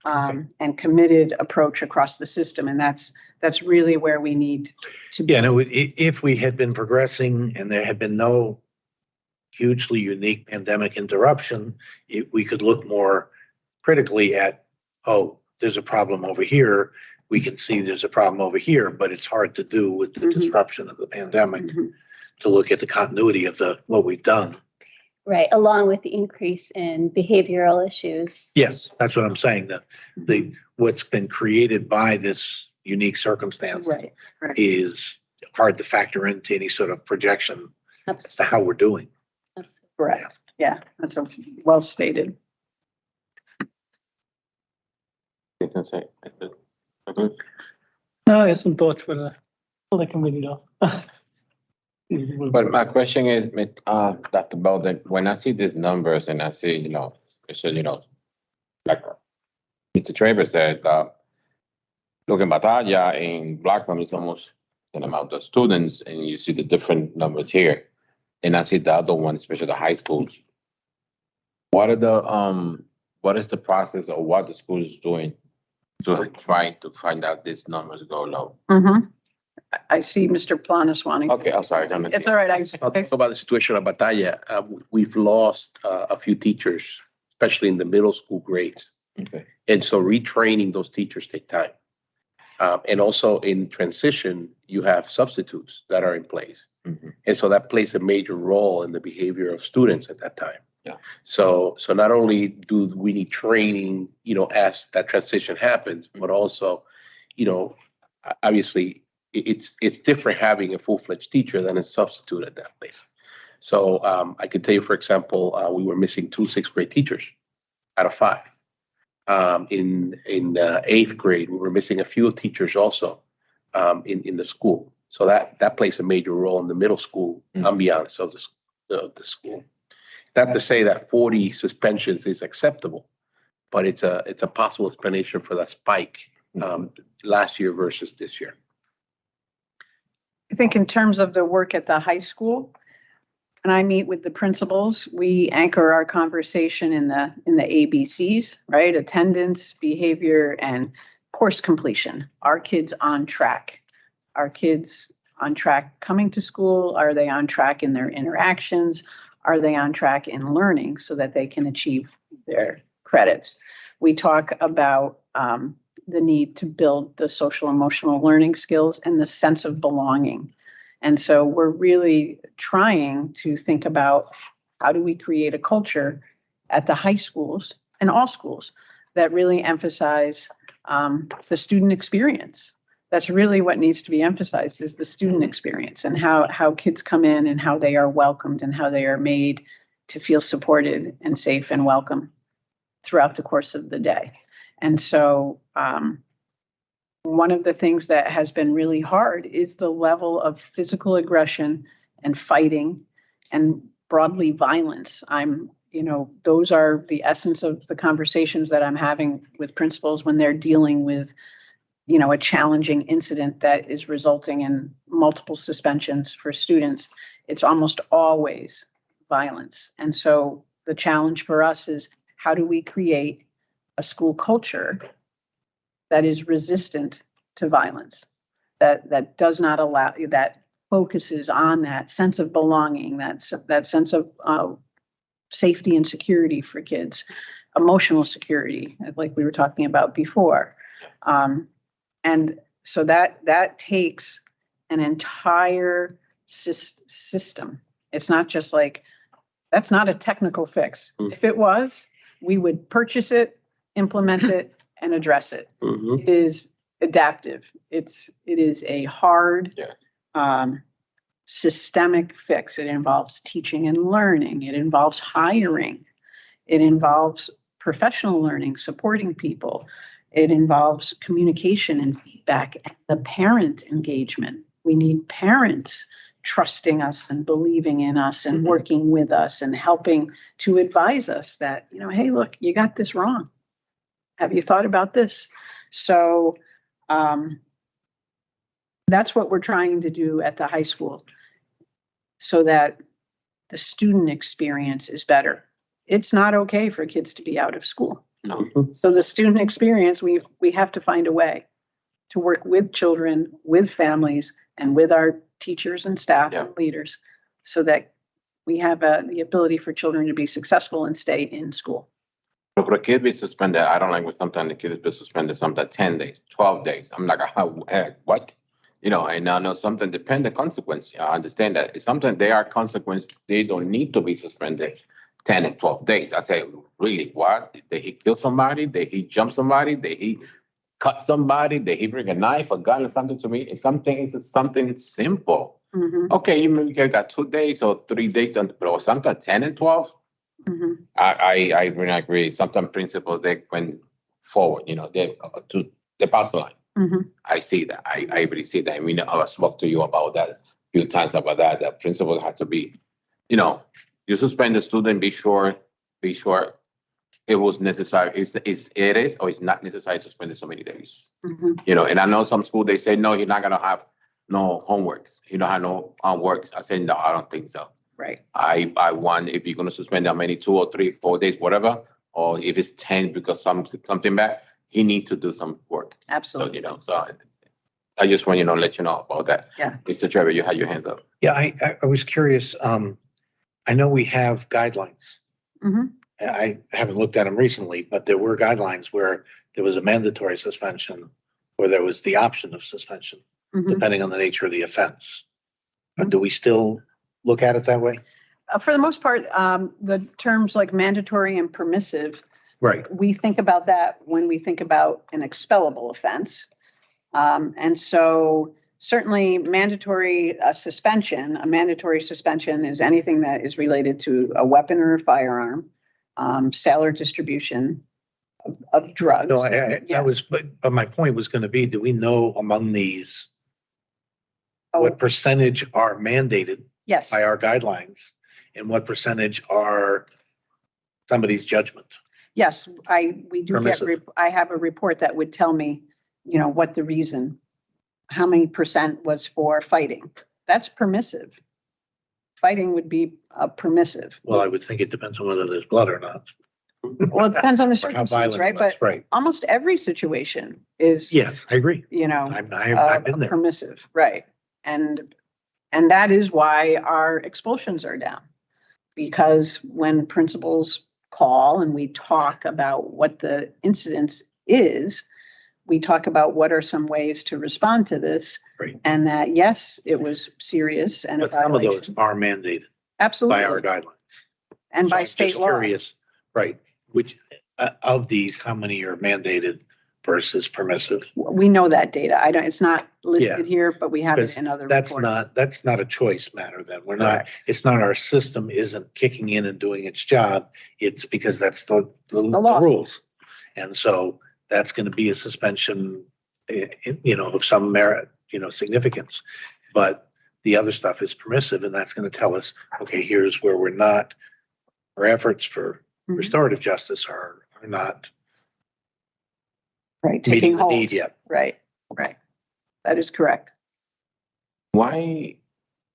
and committed approach across the system. And that's really where we need to be. Yeah, no, if we had been progressing and there had been no hugely unique pandemic interruption, we could look more critically at oh, there's a problem over here. We can see there's a problem over here, but it's hard to do with the disruption of the pandemic to look at the continuity of what we've done. Right, along with the increase in behavioral issues. Yes, that's what I'm saying. What's been created by this unique circumstance is hard to factor into any sort of projection as to how we're doing. Correct. Yeah, that's well stated. No, I have some thoughts for the committee though. But my question is, Dr. Belden, when I see these numbers and I see, like Mr. Traver said, lo que en Batalla in Blackham is almost an amount of students, and you see the different numbers here. And I see the other one, especially the high schools. What is the process or what the school is doing to trying to find out these numbers go low? I see Mr. Planas wanting. Okay, I'm sorry. It's all right. I'll talk about the situation of Batalla. We've lost a few teachers, especially in the middle school grades. Okay. And so retraining those teachers take time. And also in transition, you have substitutes that are in place. And so that plays a major role in the behavior of students at that time. Yeah. So not only do we need training, as that transition happens, but also, obviously it's different having a full-fledged teacher than a substitute at that place. So I could tell you, for example, we were missing 2 6th grade teachers out of 5. In 8th grade, we were missing a few teachers also in the school. So that plays a major role in the middle school ambiance of the school. Not to say that 40 suspensions is acceptable, but it's a possible explanation for that spike last year versus this year. I think in terms of the work at the high school, when I meet with the principals, we anchor our conversation in the ABCs, right? Attendance, behavior, and course completion. Are kids on track? Are kids on track coming to school? Are they on track in their interactions? Are they on track in learning so that they can achieve their credits? We talk about the need to build the social emotional learning skills and the sense of belonging. And so we're really trying to think about how do we create a culture at the high schools and all schools that really emphasize the student experience. That's really what needs to be emphasized, is the student experience and how kids come in and how they are welcomed and how they are made to feel supported and safe and welcome throughout the course of the day. And so one of the things that has been really hard is the level of physical aggression and fighting and broadly violence. Those are the essence of the conversations that I'm having with principals when they're dealing with a challenging incident that is resulting in multiple suspensions for students. It's almost always violence. And so the challenge for us is, how do we create a school culture that is resistant to violence, that does not allow, that focuses on that sense of belonging, that sense of safety and security for kids, emotional security, like we were talking about before. And so that takes an entire system. It's not just like, that's not a technical fix. If it was, we would purchase it, implement it, and address it. It is adaptive. It is a hard, systemic fix. It involves teaching and learning. It involves hiring. It involves professional learning, supporting people. It involves communication and feedback and the parent engagement. We need parents trusting us and believing in us and working with us and helping to advise us that, hey, look, you got this wrong. Have you thought about this? So that's what we're trying to do at the high school so that the student experience is better. It's not okay for kids to be out of school. So the student experience, we have to find a way to work with children, with families, and with our teachers and staff and leaders so that we have the ability for children to be successful and stay in school. But for a kid be suspended, I don't like when sometimes the kids be suspended, sometimes 10 days, 12 days. I'm like, how, heck, what? You know, and I know something depend the consequence. I understand that. Sometimes they are consequence, they don't need to be suspended 10 and 12 days. I say, really, what? Did he kill somebody? Did he jump somebody? Did he cut somebody? Did he bring a knife, a gun, or something to me? It's something simple. Okay, you maybe got 2 days or 3 days, but sometimes 10 and 12. I really agree. Sometimes principals they went forward, you know, they pass the line. I see that. I really see that. I mean, I spoke to you about that a few times about that. The principal had to be, you know, you suspend the student, be sure it was necessary. It is or it's not necessary to suspend it so many days. You know, and I know some school they say no, you're not gonna have no homeworks. You don't have no homeworks. I said no, I don't think so. Right. I want if you're gonna suspend that many 2 or 3, 4 days, whatever, or if it's 10 because something bad, he needs to do some work. Absolutely. So, you know, so I just want let you know about that. Yeah. Mr. Trevor, you had your hands up. Yeah, I was curious. I know we have guidelines. I haven't looked at them recently, but there were guidelines where there was a mandatory suspension or there was the option of suspension, depending on the nature of the offense. Do we still look at it that way? For the most part, the terms like mandatory and permissive, Right. we think about that when we think about an expellable offense. And so certainly mandatory suspension, a mandatory suspension is anything that is related to a weapon or a firearm, sale or distribution of drugs. No, that was, but my point was going to be, do we know among these what percentage are mandated Yes. by our guidelines and what percentage are somebody's judgment? Yes, we do get, Permissive. I have a report that would tell me, you know, what the reason, how many percent was for fighting. That's permissive. Fighting would be permissive. Well, I would think it depends on whether there's blood or not. Well, it depends on the Or how circumstance, violent right? it was, But right. almost every situation is, Yes, I agree. you know, I've been there. permissive, right? And that is why our expulsions are down. Because when principals call and we talk about what the incidence is, we talk about what are some ways to respond to this. Right. And that, yes, it was serious and a But some of violation. those are mandated Absolutely. by our guidelines. And So by I'm state just law. Curious, right, which of these, how many are mandated versus permissive? We know that data. I don't, it's not Yeah. listed here, but we have it Because in other that's reports. that's not a choice matter then. We're not, it's not our system isn't kicking in and doing its job. It's because that's the law. rules. And so that's going to be a suspension, you know, of some merit, you know, significance. But the other stuff is permissive and that's going to tell us, okay, here's where we're not, our efforts for restorative justice are not Right, meeting taking the hold. need yet. Right, right. That is correct. Why,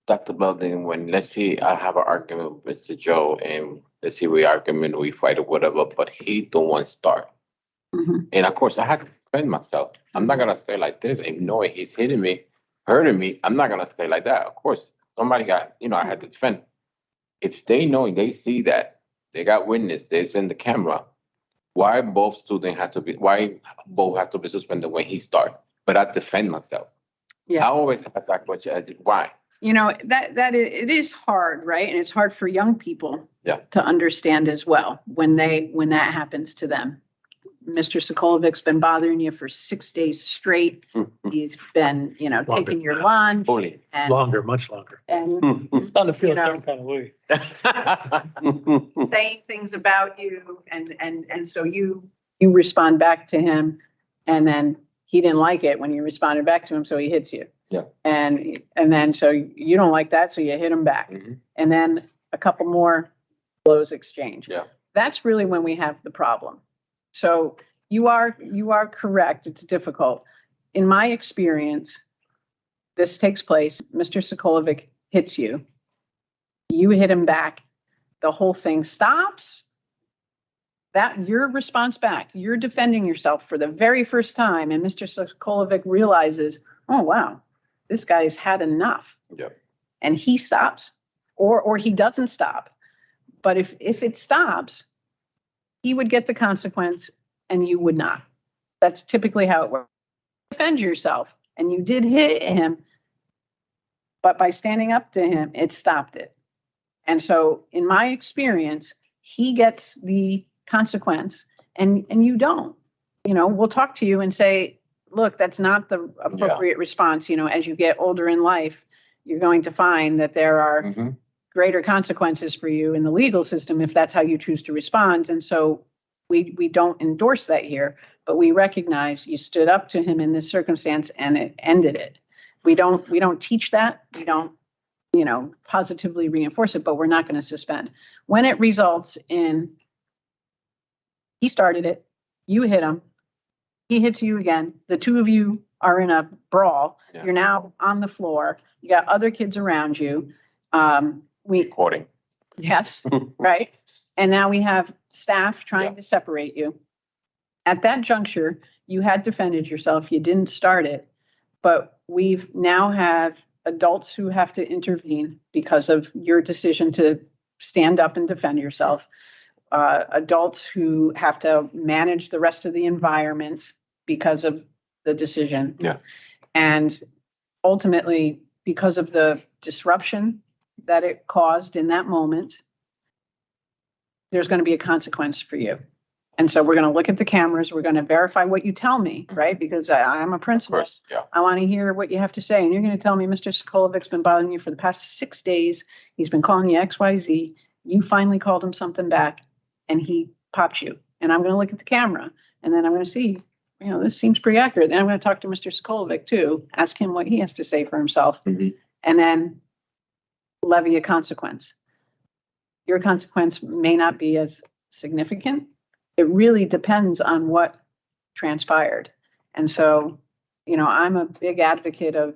Dr. Belden, when let's say I have an argument with Mr. Joe and let's say we argument, we fight or whatever, but he don't want to start. And of course I have to defend myself. I'm not gonna stay like this. If knowing he's hitting me, hurting me, I'm not gonna stay like that. Of course, somebody got, you know, I had to defend. If they know, they see that, they got witness, they send the camera, why both students have to be, why both have to be suspended when he start? But I defend myself. Yeah. I always ask that question, why? You know, it is hard, right? And it's hard for young people Yeah. to understand as well when that happens to them. Mr. Sokolovic's been bothering you for 6 days straight. He's been, you know, Longer. taking your lunch. Bully. And, Longer, much longer. and It's starting to feel You know. some kind of way. saying things about you and so you respond back to him and then he didn't like it when you responded back to him, so he hits you. Yeah. And then so you don't like that, so you hit him back. And then a couple more blows exchange. Yeah. That's really when we have the problem. So you are correct. It's difficult. In my experience, this takes place. Mr. Sokolovic hits you. You hit him back. The whole thing stops. That your response back, you're defending yourself for the very first time. And Mr. Sokolovic realizes, oh, wow, this guy's had enough. Yeah. And he stops or he doesn't stop. But if it stops, he would get the consequence and you would not. That's typically how it works. Defend yourself, and you did hit him, but by standing up to him, it stopped it. And so in my experience, he gets the consequence and you don't. You know, we'll talk to you and say, look, that's not the appropriate response. You know, as you get older in life, you're going to find that there are greater consequences for you in the legal system if that's how you choose to respond. And so we don't endorse that here, but we recognize you stood up to him in this circumstance and it ended it. We don't teach that. We don't, you know, positively reinforce it, but we're not going to suspend. When it results in he started it, you hit him, he hits you again, the two of you are in a brawl, you're now on the floor, you got other kids around you. Recording. Yes, right. And now we have staff trying to separate you. At that juncture, you had defended yourself, you didn't start it, but we've now have adults who have to intervene because of your decision to stand up and defend yourself. Adults who have to manage the rest of the environment because of the decision. Yeah. And ultimately, because of the disruption that it caused in that moment, there's going to be a consequence for you. And so we're going to look at the cameras. We're going to verify what you tell me, right? Because I'm a principal. I want to hear what you have to say. And you're going to tell me, Mr. Sokolovic's been bothering you for the past 6 days. He's been calling you XYZ. You finally called him something back and he popped you. And I'm going to look at the camera and then I'm going to see, you know, this seems pretty accurate. Then I'm going to talk to Mr. Sokolovic too, ask him what he has to say for himself, and then levy a consequence. Your consequence may not be as significant. It really depends on what transpired. And so, you know, I'm a big advocate of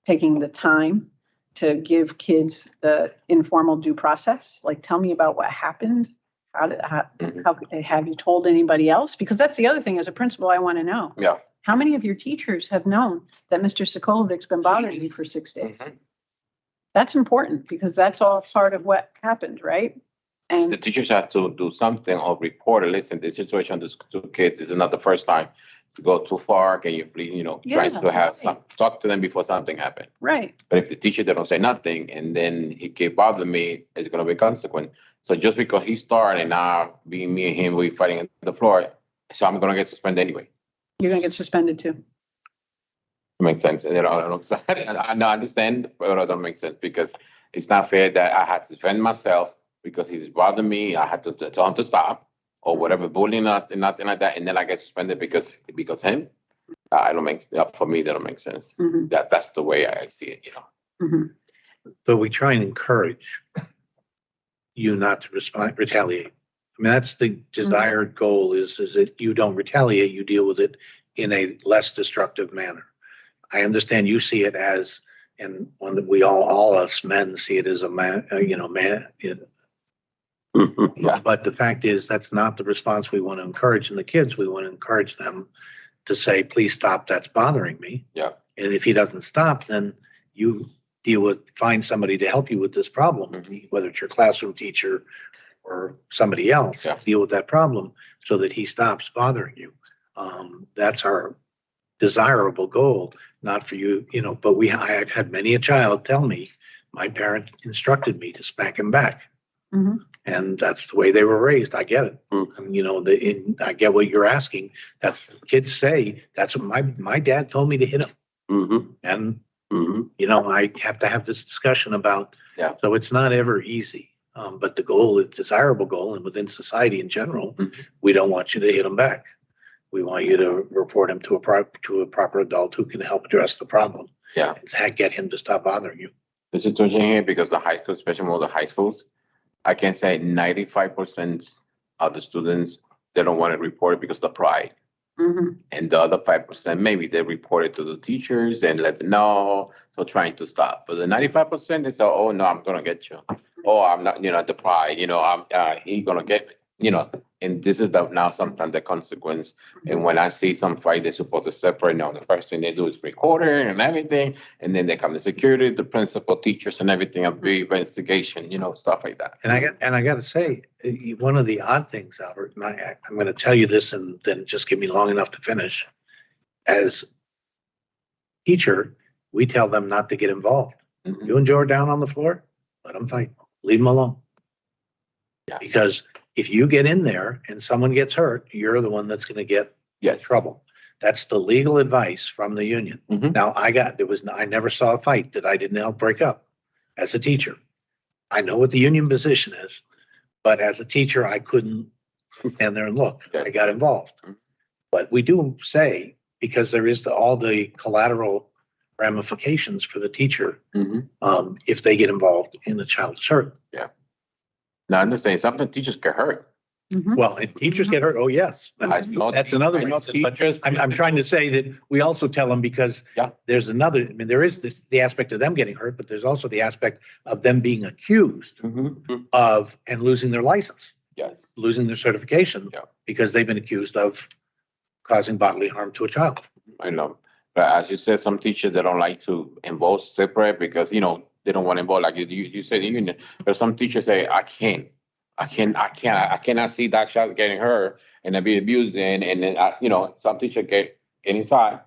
taking the time to give kids the informal due process. Like, tell me about what happened. How have you told anybody else? Because that's the other thing as a principal, I want to know. Yeah. How many of your teachers have known that Mr. Sokolovic's been bothering you for 6 days? That's important because that's all part of what happened, right? And the teachers had to do something or report or listen. The situation these two kids is not the first time to go too far. Can you please, you know, trying to have some, talk to them before something happened. Right. But if the teacher they don't say nothing and then he keep bothering me, it's gonna be consequent. So just because he started and now being me and him, we fighting on the floor, so I'm gonna get suspended anyway. You're gonna get suspended too. Makes sense. You know, I understand, but it don't make sense because it's not fair that I had to defend myself because he's bothering me. I had to tell him to stop or whatever, bullying or nothing like that, and then I get suspended because him. I don't make for me. That don't make sense. That's the way I see it. You know. So we try and encourage you not to retaliate. I mean, that's the desired goal is that you don't retaliate. You deal with it in a less destructive manner. I understand you see it as, and one that we all us men see it as a man, But the fact is, that's not the response we want to encourage in the kids. We want to encourage them to say, please stop, that's bothering me. Yeah. And if he doesn't stop, then you find somebody to help you with this problem, whether it's your classroom teacher or somebody else, deal with that problem so that he stops bothering you. That's our desirable goal, not for you, you know, but I had many a child tell me, my parent instructed me to spank him back. And that's the way they were raised. I get it. And, you know, I get what you're asking. That's kids say. That's what my dad told me to hit him. And you know, I have to have this discussion about. So it's not ever easy. But the goal is desirable goal, and within society in general, we don't want you to hit him back. We want you to report him to a proper adult who can help address the problem. And get him to stop bothering you. The situation here, because the high school, especially more the high schools, I can say 95% of the students, they don't want to report it because of the pride. And the other 5%, maybe they report it to the teachers and let them know, so trying to stop. For the 95%, they say, oh, no, I'm going to get you. Oh, I'm not, you know, the pride, you know, he's going to get me. You know, And this is now sometimes the consequence. And when I see some fight, they're supposed to separate. Now the first thing they do is record it and everything, and then they come to security, the principal, teachers, and everything, a big investigation, stuff like that. And I got to say, one of the odd things, Albert, and I'm going to tell you this, and then just give me long enough to finish. As teacher, we tell them not to get involved. Mm-hmm. You and Joe are down on the floor, let them fight. Leave them alone. Yeah. Because if you get in there and someone gets hurt, you're the one that's going to get in trouble. That's the legal advice from the union. Mm-hmm. Now, I never saw a fight that I didn't help break up as a teacher. I know what the union position is, but as a teacher, I couldn't stand there and look. I got involved. But we do say, because there is all the collateral ramifications for the teacher if they get involved in a child's hurt. Yeah. Now, I'm just saying, sometimes teachers get hurt. Well, and teachers get hurt. Oh, yes. That's another reason. But I'm trying to say that we also tell them, because there's another, there is the aspect of them getting hurt, but there's also the aspect of them being accused of and losing their license. Yes. Losing their certification because they've been accused of causing bodily harm to a child. I know. But as you said, some teachers, they don't like to involve separate because, they don't want to involve, like you said, the union. But some teachers say, I cannot see that child getting hurt and be abused. And then, some teachers get inside,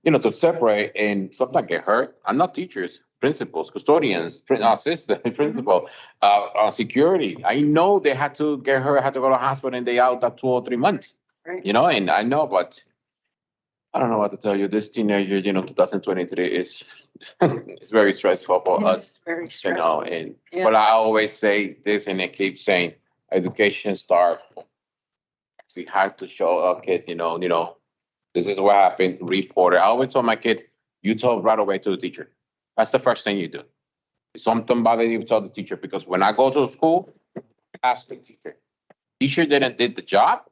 to separate and sometimes get hurt. I'm not teachers, principals, custodians, assistant, principal, security. I know they had to get hurt, had to go to the hospital, and they out that 2 or 3 months. Right. And I know, but I don't know what to tell you. This teenager, 2023 is it's very stressful for us. Very stressful. But I always say this, and I keep saying, education starts. We have to show our kid, this is what happened. Report it. I always tell my kid, you tell right away to the teacher. That's the first thing you do. If something bothers you, tell the teacher. Because when I go to school, ask the teacher. Teacher didn't did the job.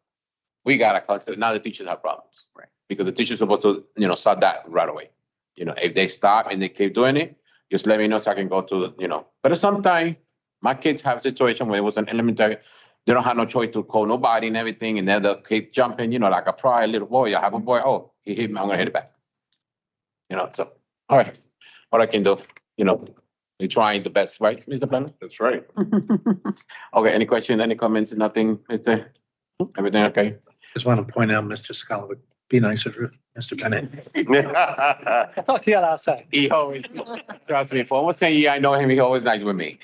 We gotta consider. Now the teachers have problems, right? Because the teacher's supposed to, start that right away. If they stop and they keep doing it, just let me know so I can go to, But sometimes my kids have a situation where it was an elementary, they don't have no choice to call nobody and everything, and then the kid jumping, like a prior little boy. I have a boy. Oh, he hit me. I'm gonna hit it back. So all right, what I can do, we're trying the best, right, Mr. Planner? That's right. Okay. Any questions? Any comments? Nothing, Mr. Everything okay? Just want to point out, Mr. Scala would be nicer to Mr. Bennett. Talk to you outside. He always, trust me, for almost 10 years, I know him. He's always nice with me.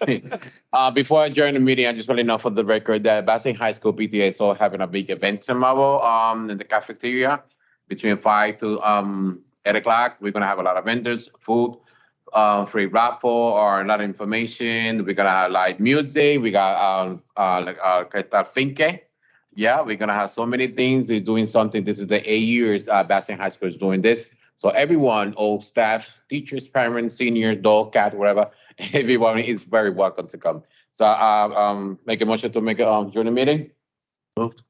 Before I adjourn the meeting, I just want to know for the record that Basing High School PTA is all having a big event tomorrow in the cafeteria between 5 to 8 o'clock. We're going to have a lot of vendors, food, free raffle, or a lot of information. We're going to have live music. We got Finke. Yeah, we're going to have so many things. He's doing something. This is the 8 years Basing High School is doing this. So everyone, all staff, teachers, parents, seniors, dog, cat, whatever, everyone is very welcome to come. So make a motion to make a during the meeting. Moved.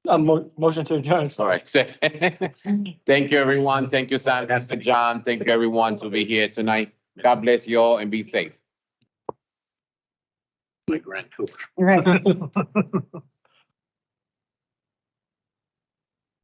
Motion to adjourn. All right. Thank you, everyone. Thank you, Sam, Pastor John. Thank you, everyone, to be here tonight. God bless you all and be safe. My grandchildren. Right.